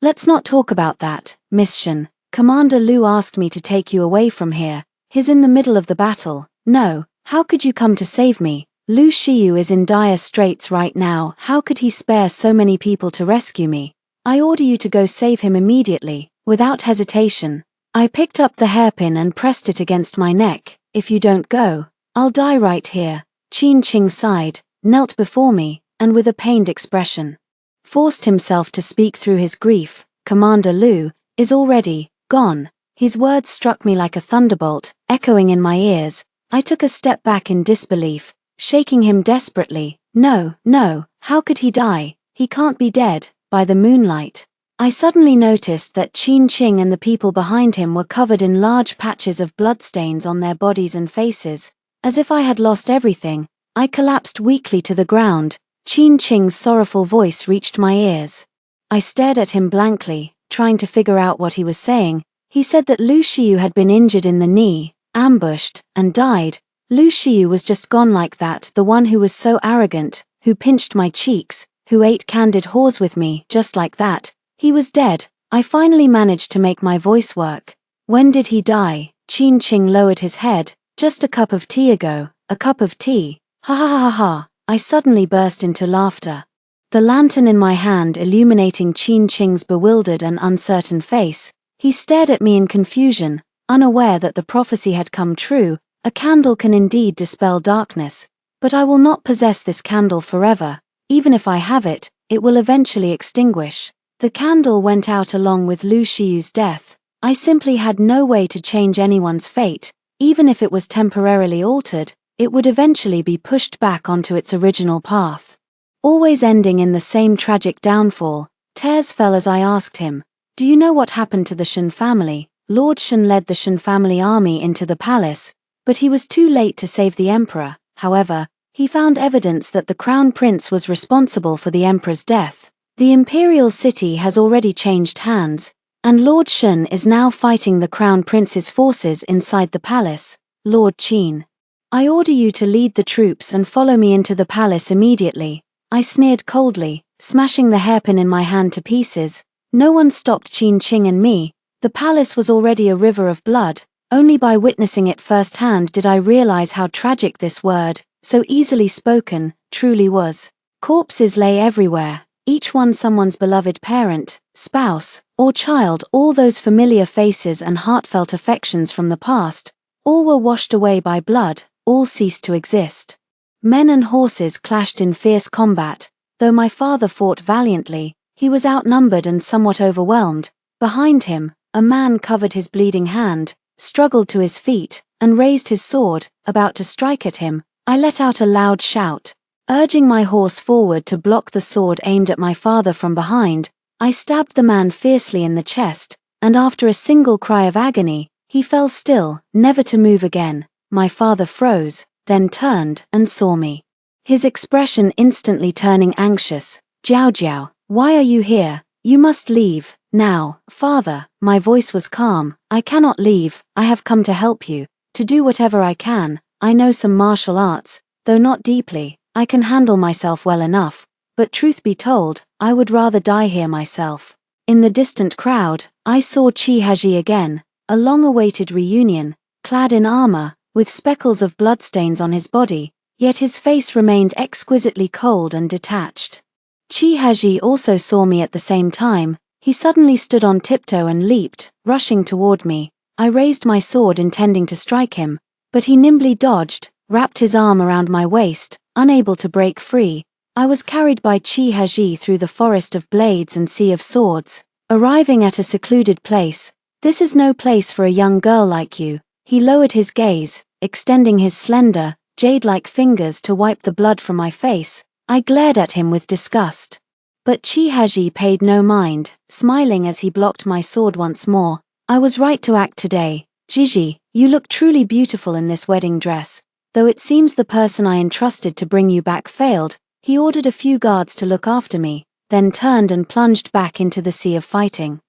"Let's not talk about that, Miss Shen. Commander Lu asked me to take you away from here. He's in the middle of the battle." "No, how could you come to save me? Lu Xiu is in dire straits right now. How could he spare so many people to rescue me? I order you to go save him immediately." Without hesitation, I picked up the hairpin and pressed it against my neck. "If you don't go, I'll die right here." Qin Qing sighed, knelt before me, and with a pained expression, forced himself to speak through his grief. "Commander Lu is already gone." His words struck me like a thunderbolt, echoing in my ears. I took a step back in disbelief, shaking him desperately. "No, no, how could he die? He can't be dead." By the moonlight, I suddenly noticed that Qin Qing and the people behind him were covered in large patches of bloodstains on their bodies and faces. As if I had lost everything, I collapsed weakly to the ground. Qin Qing's sorrowful voice reached my ears. I stared at him blankly, trying to figure out what he was saying. He said that Lu Xiu had been injured in the knee, ambushed, and died. Lu Xiu was just gone like that, the one who was so arrogant, who pinched my cheeks, who ate candid whores with me, just like that. He was dead. I finally managed to make my voice work. "When did he die?" Qin Qing lowered his head. "Just a cup of tea ago." "A cup of tea? Ha ha ha ha ha." I suddenly burst into laughter. The lantern in my hand illuminating Qin Qing's bewildered and uncertain face, he stared at me in confusion, unaware that the prophecy had come true. A candle can indeed dispel darkness, but I will not possess this candle forever. Even if I have it, it will eventually extinguish. The candle went out along with Lu Xiu's death. I simply had no way to change anyone's fate. Even if it was temporarily altered, it would eventually be pushed back onto its original path, always ending in the same tragic downfall. Tears fell as I asked him, "Do you know what happened to the Shen family?" Lord Shen led the Shen family army into the palace, but he was too late to save the emperor. However, he found evidence that the crown prince was responsible for the emperor's death. The imperial city has already changed hands, and Lord Shen is now fighting the crown prince's forces inside the palace. "Lord Qin, I order you to lead the troops and follow me into the palace immediately." I sneered coldly, smashing the hairpin in my hand to pieces. No one stopped Qin Qing and me. The palace was already a river of blood. Only by witnessing it firsthand did I realize how tragic this word, so easily spoken, truly was. Corpses lay everywhere, each one someone's beloved parent, spouse, or child. All those familiar faces and heartfelt affections from the past, all were washed away by blood, all ceased to exist. Men and horses clashed in fierce combat. Though my father fought valiantly, he was outnumbered and somewhat overwhelmed. Behind him, a man covered his bleeding hand, struggled to his feet, and raised his sword, about to strike at him. I let out a loud shout. Urging my horse forward to block the sword aimed at my father from behind, I stabbed the man fiercely in the chest, and after a single cry of agony, he fell still, never to move again. My father froze, then turned and saw me, his expression instantly turning anxious. "Jiao Jiao, why are you here? You must leave, now." "Father," my voice was calm, "I cannot leave. I have come to help you, to do whatever I can. I know some martial arts, though not deeply. I can handle myself well enough, but truth be told, I would rather die here myself." In the distant crowd, I saw Chi Haji again, a long-awaited reunion, clad in armor, with speckles of bloodstains on his body. yet his face remained exquisitely cold and detached. Chi Haji also saw me at the same time. He suddenly stood on tiptoe and leaped, rushing toward me. I raised my sword intending to strike him, but he nimbly dodged, wrapped his arm around my waist, unable to break free. I was carried by Chi Haji through the forest of blades and sea of swords, arriving at a secluded place. "This is no place for a young girl like you." He lowered his gaze, extending his slender, jade-like fingers to wipe the blood from my face. I glared at him with disgust. But Chi Haji paid no mind, smiling as he blocked my sword once more. "I was right to act today. Gigi, you look truly beautiful in this wedding dress. Though it seems the person I entrusted to bring you back failed." He ordered a few guards to look after me, then turned and plunged back into the sea of fighting.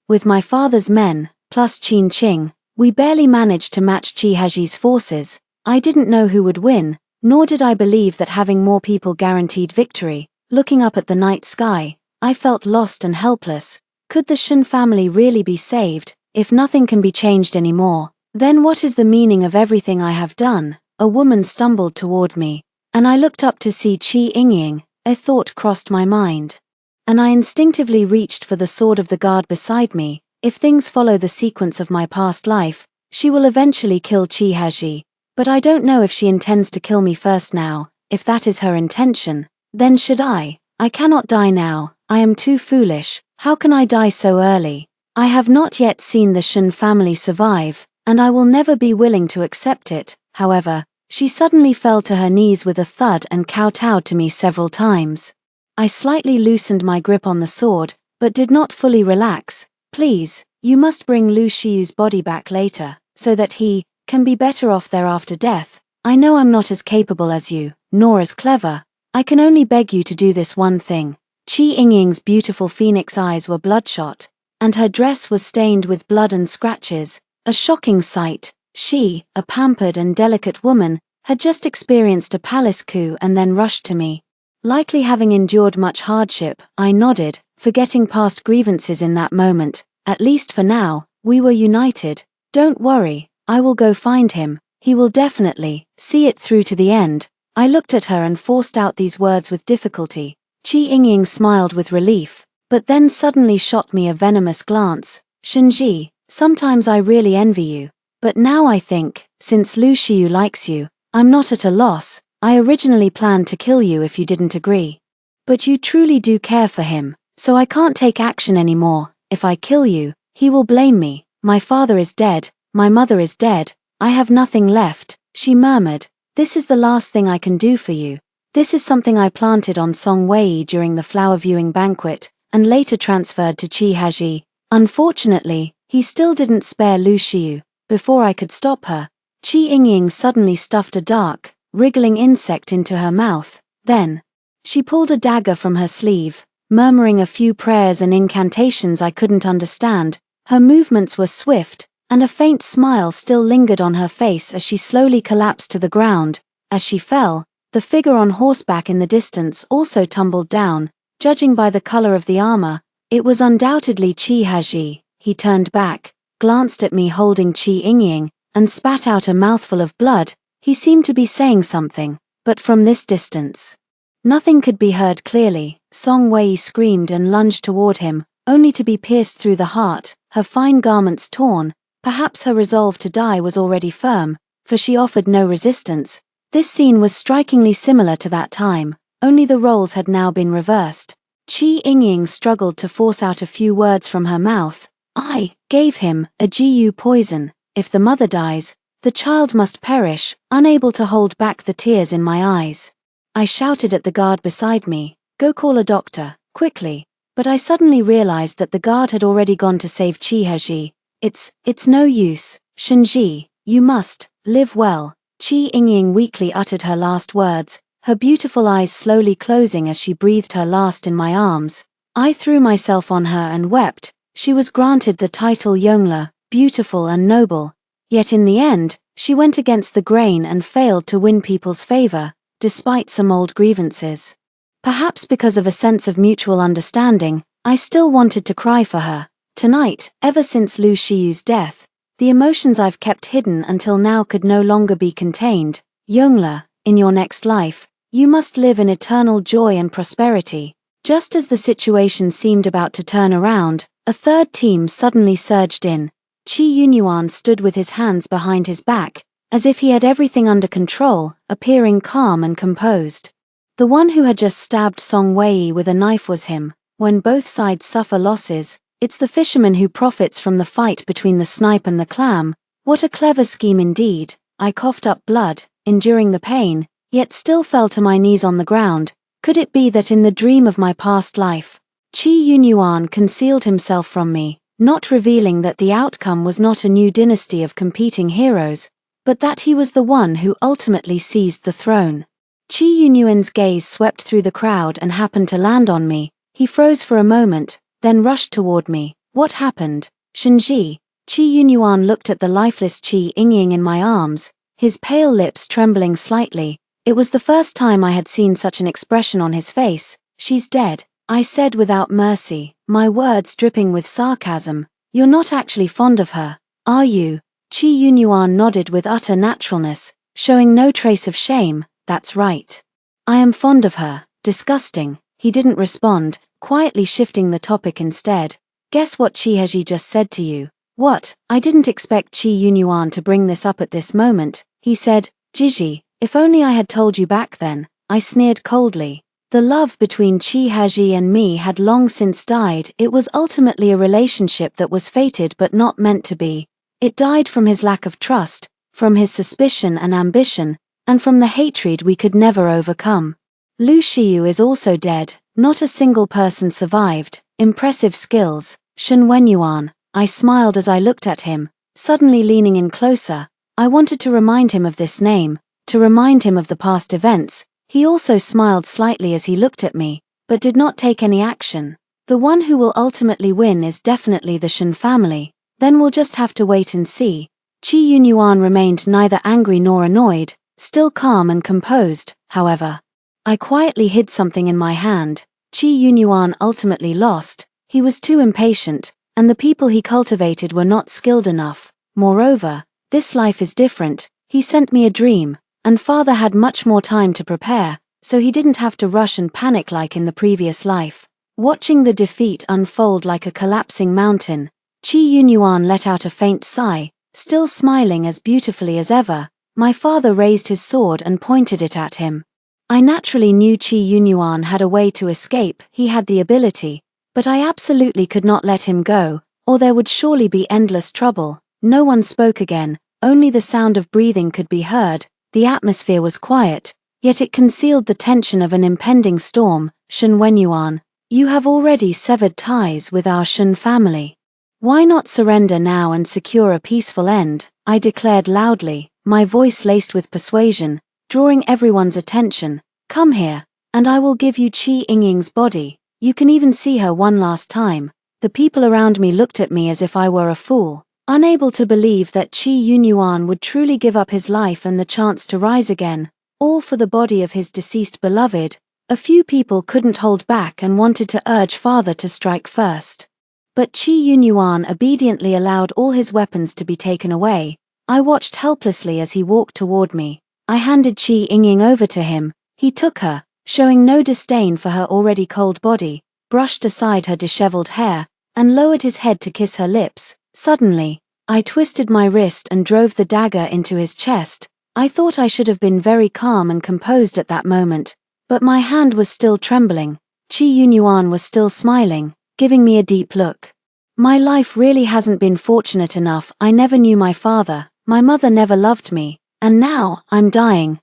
With my father's men, plus Qin Qing, we barely managed to match Chi Haji's forces. I didn't know who would win, nor did I believe that having more people guaranteed victory. Looking up at the night sky, I felt lost and helpless. Could the Shen family really be saved? If nothing can be changed anymore, then what is the meaning of everything I have done? A woman stumbled toward me, and I looked up to see Qi Yingying. A thought crossed my mind, and I instinctively reached for the sword of the guard beside me. If things follow the sequence of my past life, she will eventually kill Chi Haji. But I don't know if she intends to kill me first now. If that is her intention, then should I? I cannot die now. I am too foolish. How can I die so early? I have not yet seen the Shen family survive, and I will never be willing to accept it. However, she suddenly fell to her knees with a thud and kowtowed to me several times. I slightly loosened my grip on the sword, but did not fully relax. "Please, you must bring Lu Shiyu's body back later, so that he can be better off there after death. I know I'm not as capable as you, nor as clever. I can only beg you to do this one thing." Qi Yingying's beautiful phoenix eyes were bloodshot, and her dress was stained with blood and scratches, a shocking sight. She, a pampered and delicate woman, had just experienced a palace coup and then rushed to me. Likely having endured much hardship, I nodded, forgetting past grievances in that moment. At least for now, we were united. "Don't worry, I will go find him. He will definitely see it through to the end." I looked at her and forced out these words with difficulty. Qi Yingying smiled with relief, but then suddenly shot me a venomous glance. "Shenji, sometimes I really envy you. But now I think, since Lu Shiyu likes you, I'm not at a loss. I originally planned to kill you if you didn't agree. But you truly do care for him, so I can't take action anymore. If I kill you, he will blame me. My father is dead, my mother is dead, I have nothing left." She murmured, "This is the last thing I can do for you. This is something I planted on Song Wei during the flower viewing banquet, and later transferred to Chi Haji. Unfortunately, he still didn't spare Lu Shiyu." Before I could stop her, Qi Yingying suddenly stuffed a dark, wriggling insect into her mouth. Then, she pulled a dagger from her sleeve, murmuring a few prayers and incantations I couldn't understand. Her movements were swift, and a faint smile still lingered on her face as she slowly collapsed to the ground. As she fell, the figure on horseback in the distance also tumbled down. Judging by the color of the armor, it was undoubtedly Chi Haji. He turned back, glanced at me holding Qi Yingying, and spat out a mouthful of blood. He seemed to be saying something, but from this distance, nothing could be heard clearly. Song Wei screamed and lunged toward him, only to be pierced through the heart, her fine garments torn. Perhaps her resolve to die was already firm, for she offered no resistance. This scene was strikingly similar to that time, only the roles had now been reversed. Qi Yingying struggled to force out a few words from her mouth. "I gave him a GU poison. If the mother dies, the child must perish." Unable to hold back the tears in my eyes, I shouted at the guard beside me, "Go call a doctor, quickly." But I suddenly realized that the guard had already gone to save Chi Haji. It's no use. Shenji, you must live well." Qi Yingying weakly uttered her last words, her beautiful eyes slowly closing as she breathed her last in my arms. I threw myself on her and wept. She was granted the title Yongle, beautiful and noble. Yet in the end, she went against the grain and failed to win people's favor, despite some old grievances. Perhaps because of a sense of mutual understanding, I still wanted to cry for her. Tonight, ever since Lu Shiyu's death, the emotions I've kept hidden until now could no longer be contained. Yongle, in your next life, you must live in eternal joy and prosperity. Just as the situation seemed about to turn around, a third team suddenly surged in. Qi Yunyuan stood with his hands behind his back, as if he had everything under control, appearing calm and composed. The one who had just stabbed Song Wei with a knife was him. When both sides suffer losses, it's the fisherman who profits from the fight between the snipe and the clam. What a clever scheme indeed. I coughed up blood, enduring the pain, yet still fell to my knees on the ground. Could it be that in the dream of my past life, Qi Yunyuan concealed himself from me, not revealing that the outcome was not a new dynasty of competing heroes, but that he was the one who ultimately seized the throne? Qi Yunyuan's gaze swept through the crowd and happened to land on me. He froze for a moment, then rushed toward me. What happened? Shenji. Qi Yunyuan looked at the lifeless Qi Yingying in my arms, his pale lips trembling slightly. It was the first time I had seen such an expression on his face. She's dead, I said without mercy, my words dripping with sarcasm. You're not actually fond of her, are you? Qi Yunyuan nodded with utter naturalness, showing no trace of shame. That's right. I am fond of her. Disgusting. He didn't respond, quietly shifting the topic instead. Guess what Qi Haji just said to you? What? I didn't expect Qi Yunyuan to bring this up at this moment. He said, Jiji, if only I had told you back then. I sneered coldly. The love between Qi Haji and me had long since died. It was ultimately a relationship that was fated but not meant to be. It died from his lack of trust, from his suspicion and ambition, and from the hatred we could never overcome. Lu Xiyu is also dead, not a single person survived. Impressive skills, Shen Wenyuan. I smiled as I looked at him, suddenly leaning in closer. I wanted to remind him of this name, to remind him of the past events. He also smiled slightly as he looked at me, but did not take any action. The one who will ultimately win is definitely the Shen family. Then we'll just have to wait and see. Qi Yunyuan remained neither angry nor annoyed, still calm and composed. However, I quietly hid something in my hand. Qi Yunyuan ultimately lost. He was too impatient, and the people he cultivated were not skilled enough. Moreover, this life is different. He sent me a dream, and father had much more time to prepare, so he didn't have to rush and panic like in the previous life. Watching the defeat unfold like a collapsing mountain, Qi Yunyuan let out a faint sigh, still smiling as beautifully as ever. My father raised his sword and pointed it at him. I naturally knew Qi Yunyuan had a way to escape. He had the ability, but I absolutely could not let him go, or there would surely be endless trouble. No one spoke again, only the sound of breathing could be heard. The atmosphere was quiet, yet it concealed the tension of an impending storm. Shen Wenyuan, you have already severed ties with our Shen family. Why not surrender now and secure a peaceful end? I declared loudly, my voice laced with persuasion, drawing everyone's attention. Come here, and I will give you Qi Yingying's body. You can even see her one last time. The people around me looked at me as if I were a fool, unable to believe that Qi Yunyuan would truly give up his life and the chance to rise again, all for the body of his deceased beloved. A few people couldn't hold back and wanted to urge father to strike first. But Qi Yunyuan obediently allowed all his weapons to be taken away. I watched helplessly as he walked toward me. I handed Qi Yingying over to him. He took her, showing no disdain for her already cold body, brushed aside her disheveled hair, and lowered his head to kiss her lips. Suddenly, I twisted my wrist and drove the dagger into his chest. I thought I should have been very calm and composed at that moment, but my hand was still trembling. Qi Yunyuan was still smiling, giving me a deep look. My life really hasn't been fortunate enough. I never knew my father, my mother never loved me, and now I'm dying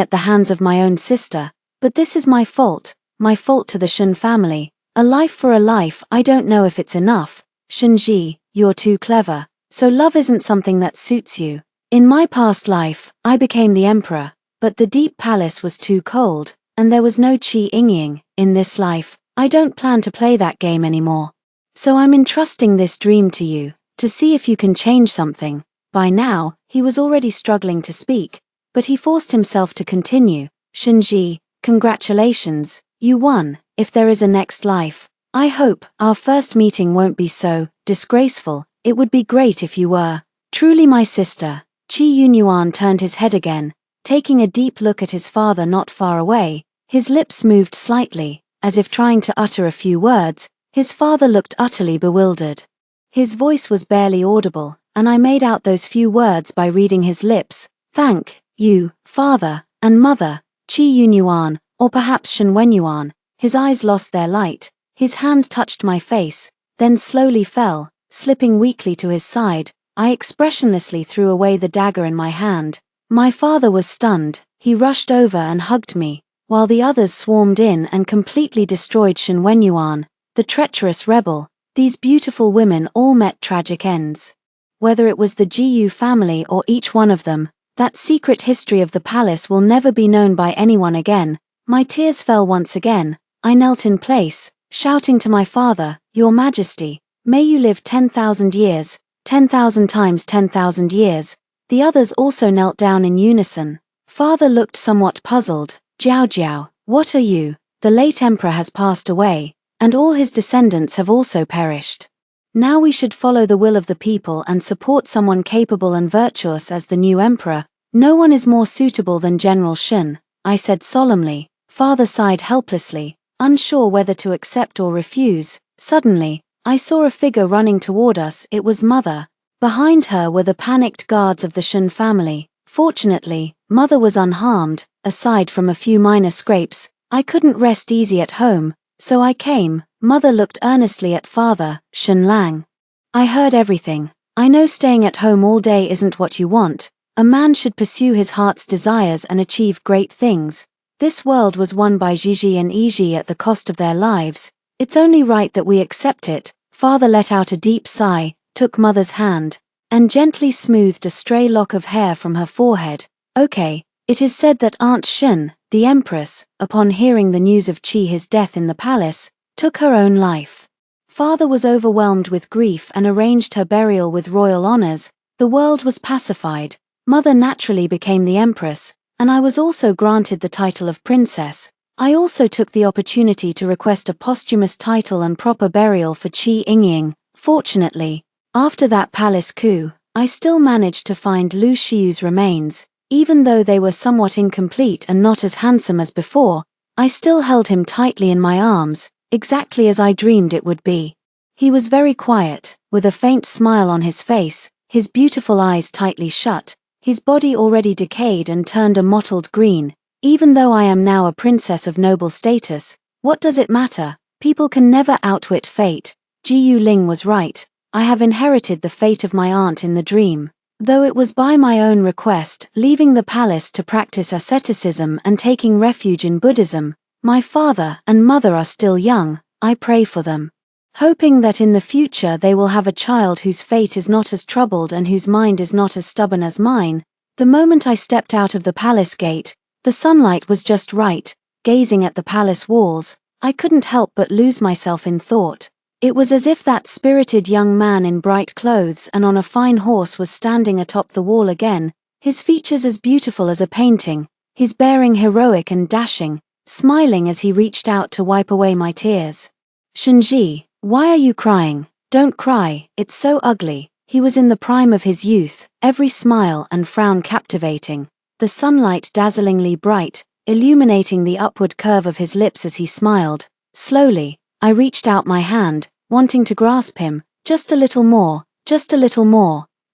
at the hands of my own sister. But this is my fault to the Shen family. A life for a life. I don't know if it's enough. Shenji, you're too clever. So love isn't something that suits you. In my past life, I became the emperor, but the deep palace was too cold, and there was no Qi Yingying. In this life, I don't plan to play that game anymore. So I'm entrusting this dream to you, to see if you can change something. By now, he was already struggling to speak, but he forced himself to continue. Shenji, congratulations, you won. If there is a next life, I hope our first meeting won't be so disgraceful. It would be great if you were truly my sister. Qi Yunyuan turned his head again, taking a deep look at his father not far away. His lips moved slightly, as if trying to utter a few words. His father looked utterly bewildered. His voice was barely audible, and I made out those few words by reading his lips. Thank you, father and mother, Chi Yunyuan, or perhaps Shen Wenyuan. His eyes lost their light. His hand touched my face, then slowly fell, slipping weakly to his side. I expressionlessly threw away the dagger in my hand. My father was stunned. He rushed over and hugged me, while the others swarmed in and completely destroyed Shen Wenyuan, the treacherous rebel. These beautiful women all met tragic ends. Whether it was the Jiyu family or each one of them, that secret history of the palace will never be known by anyone again. My tears fell once again. I knelt in place, shouting to my father, "Your Majesty, may you live 10,000 years, 10,000 times 10,000 years." The others also knelt down in unison. Father looked somewhat puzzled. "Jiao Jiao, what are you? The late emperor has passed away, and all his descendants have also perished. Now we should follow the will of the people and support someone capable and virtuous as the new emperor. No one is more suitable than General Shen," I said solemnly. Father sighed helplessly, unsure whether to accept or refuse. Suddenly, I saw a figure running toward us. It was Mother. Behind her were the panicked guards of the Shen family. Fortunately, Mother was unharmed. Aside from a few minor scrapes, I couldn't rest easy at home, so I came. Mother looked earnestly at Father, Shen Lang. "I heard everything. I know staying at home all day isn't what you want. A man should pursue his heart's desires and achieve great things. This world was won by Gigi and Iji at the cost of their lives. It's only right that we accept it." Father let out a deep sigh, took Mother's hand, and gently smoothed a stray lock of hair from her forehead. "Okay, it is said that Aunt Shen, the Empress, upon hearing the news of his death in the palace, took her own life. Father was overwhelmed with grief and arranged her burial with royal honors. The world was pacified. Mother naturally became the Empress, and I was also granted the title of Princess. I also took the opportunity to request a posthumous title and proper burial for Qi Yingying. Fortunately, after that palace coup, I still managed to find Lu Xiu's remains. Even though they were somewhat incomplete and not as handsome as before, I still held him tightly in my arms, exactly as I dreamed it would be. He was very quiet, with a faint smile on his face, his beautiful eyes tightly shut, his body already decayed and turned a mottled green. Even though I am now a princess of noble status, what does it matter? People can never outwit fate. Jiyu Ling was right. I have inherited the fate of my aunt in the dream. Though it was by my own request, leaving the palace to practice asceticism and taking refuge in Buddhism, my father and mother are still young. I pray for them, hoping that in the future they will have a child whose fate is not as troubled and whose mind is not as stubborn as mine. The moment I stepped out of the palace gate, the sunlight was just right. Gazing at the palace walls, I couldn't help but lose myself in thought. It was as if that spirited young man in bright clothes and on a fine horse was standing atop the wall again, his features as beautiful as a painting, his bearing heroic and dashing, smiling as he reached out to wipe away my tears. "Shenji, why are you crying? Don't cry, it's so ugly." He was in the prime of his youth, every smile and frown captivating, the sunlight dazzlingly bright, illuminating the upward curve of his lips as he smiled. Slowly, I reached out my hand, wanting to grasp him, just a little more,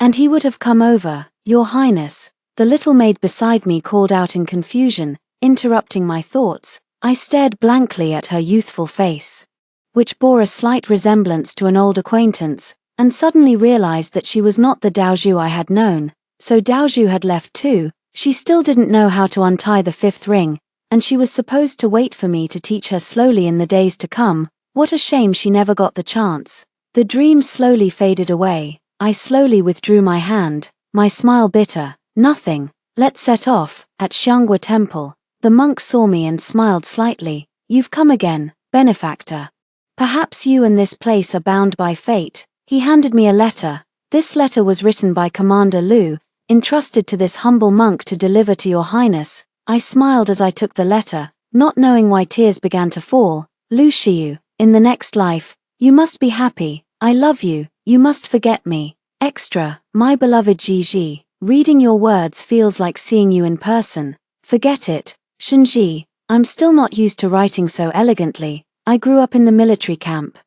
and he would have come over. "Your Highness," the little maid beside me called out in confusion, interrupting my thoughts. I stared blankly at her youthful face, which bore a slight resemblance to an old acquaintance, and suddenly realized that she was not the Daozhu I had known. So Daozhu had left too. She still didn't know how to untie the fifth ring, and she was supposed to wait for me to teach her slowly in the days to come. What a shame she never got the chance. The dream slowly faded away. I slowly withdrew my hand, my smile bitter. "Nothing. Let's set off." At Xianghua Temple, the monk saw me and smiled slightly. "You've come again, benefactor. Perhaps you and this place are bound by fate." He handed me a letter. "This letter was written by Commander Lu, entrusted to this humble monk to deliver to your Highness." I smiled as I took the letter, not knowing why tears began to fall. "Lu Xiu, in the next life, you must be happy. I love you, you must forget me. Extra, my beloved Gigi." Reading your words feels like seeing you in person. Forget it, Shinji. I'm still not used to writing so elegantly. I grew up in the military camp.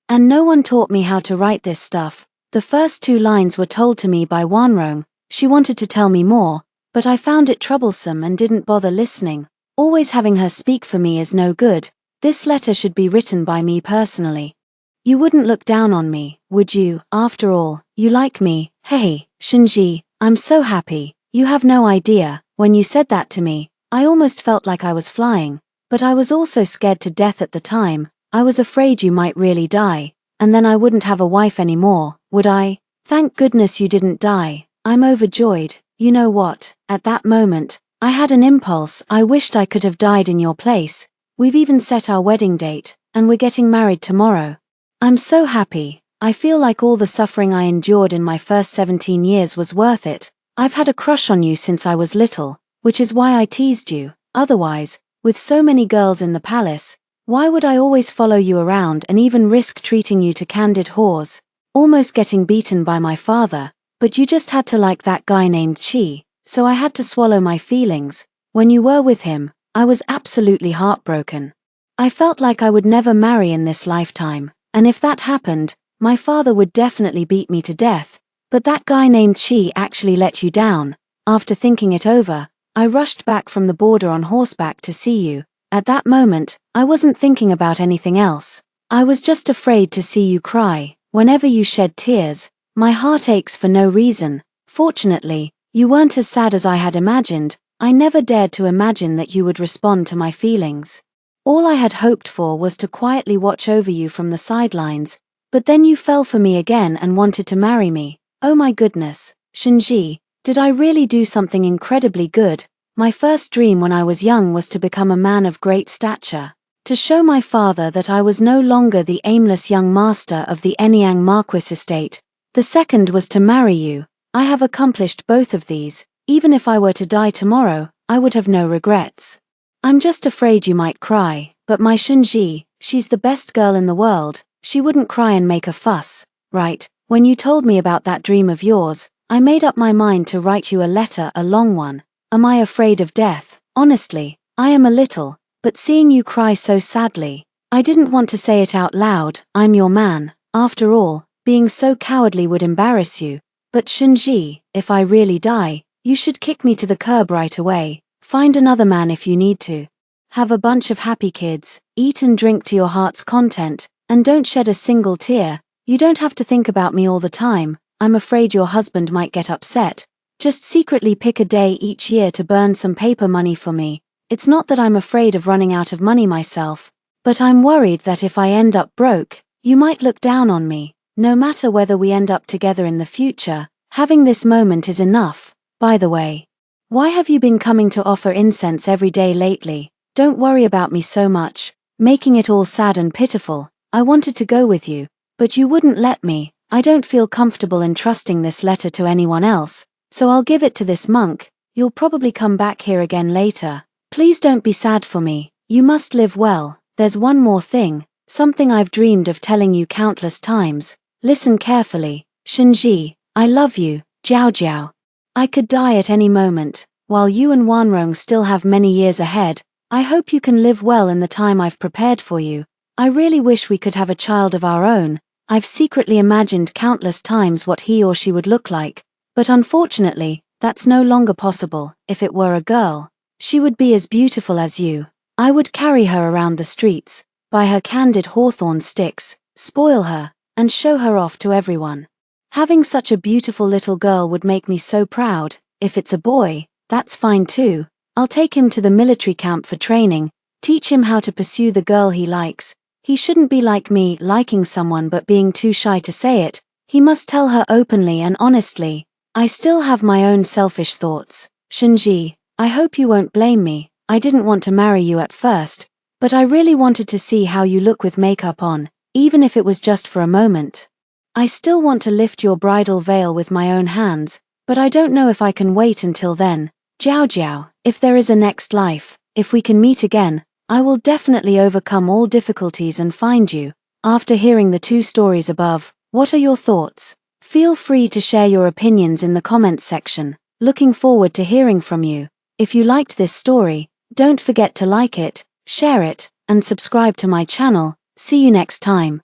And no one taught me how to write this stuff. The first 2 lines were told to me by Wanrong. She wanted to tell me more, but I found it troublesome and didn't bother listening. Always having her speak for me is no good. This letter should be written by me personally. You wouldn't look down on me, would you? After all, you like me. Hey, Shinji, I'm so happy. You have no idea. When you said that to me, I almost felt like I was flying. But I was also scared to death at the time. I was afraid you might really die, and then I wouldn't have a wife anymore, would I? Thank goodness you didn't die. I'm overjoyed. You know what? At that moment, I had an impulse. I wished I could have died in your place. We've even set our wedding date, and we're getting married tomorrow. I'm so happy. I feel like all the suffering I endured in my first 17 years was worth it. I've had a crush on you since I was little, which is why I teased you. Otherwise, with so many girls in the palace, why would I always follow you around and even risk treating you to candid whores? Almost getting beaten by my father, but you just had to like that guy named Chi, so I had to swallow my feelings. When you were with him, I was absolutely heartbroken. I felt like I would never marry in this lifetime, and if that happened, my father would definitely beat me to death. But that guy named Chi actually let you down. After thinking it over, I rushed back from the border on horseback to see you. At that moment, I wasn't thinking about anything else. I was just afraid to see you cry. Whenever you shed tears, my heart aches for no reason. Fortunately, you weren't as sad as I had imagined. I never dared to imagine that you would respond to my feelings. All I had hoped for was to quietly watch over you from the sidelines, but then you fell for me again and wanted to marry me. Oh my goodness, Shinji, did I really do something incredibly good? My first dream when I was young was to become a man of great stature, to show my father that I was no longer the aimless young master of the Enyang Marquis estate. The second was to marry you. I have accomplished both of these. Even if I were to die tomorrow, I would have no regrets. I'm just afraid you might cry, but my Shinji, she's the best girl in the world. She wouldn't cry and make a fuss, right? When you told me about that dream of yours, I made up my mind to write you a letter, a long one. Am I afraid of death? Honestly, I am a little, but seeing you cry so sadly, I didn't want to say it out loud. I'm your man. After all, being so cowardly would embarrass you. But Shinji, if I really die, you should kick me to the curb right away. Find another man if you need to. Have a bunch of happy kids, eat and drink to your heart's content, and don't shed a single tear. You don't have to think about me all the time. I'm afraid your husband might get upset. Just secretly pick a day each year to burn some paper money for me. It's not that I'm afraid of running out of money myself, but I'm worried that if I end up broke, you might look down on me. No matter whether we end up together in the future, having this moment is enough. By the way, why have you been coming to offer incense every day lately? Don't worry about me so much, making it all sad and pitiful. I wanted to go with you, but you wouldn't let me. I don't feel comfortable entrusting this letter to anyone else, so I'll give it to this monk. You'll probably come back here again later. Please don't be sad for me. You must live well. There's one more thing, something I've dreamed of telling you countless times. Listen carefully. Shinji, I love you. Jiao Jiao. I could die at any moment. While you and Wanrong still have many years ahead, I hope you can live well in the time I've prepared for you. I really wish we could have a child of our own. I've secretly imagined countless times what he or she would look like, but unfortunately, that's no longer possible. If it were a girl, she would be as beautiful as you. I would carry her around the streets, buy her candied hawthorn sticks, spoil her, and show her off to everyone. Having such a beautiful little girl would make me so proud. If it's a boy, that's fine too. I'll take him to the military camp for training, teach him how to pursue the girl he likes. He shouldn't be like me, liking someone but being too shy to say it. He must tell her openly and honestly. I still have my own selfish thoughts. Shinji, I hope you won't blame me. I didn't want to marry you at first, but I really wanted to see how you look with makeup on, even if it was just for a moment. I still want to lift your bridal veil with my own hands, but I don't know if I can wait until then. Jiao Jiao, if there is a next life, if we can meet again, I will definitely overcome all difficulties and find you. After hearing the 2 stories above, what are your thoughts? Feel free to share your opinions in the comments section. Looking forward to hearing from you. If you liked this story, don't forget to like it, share it, and subscribe to my channel. See you next time.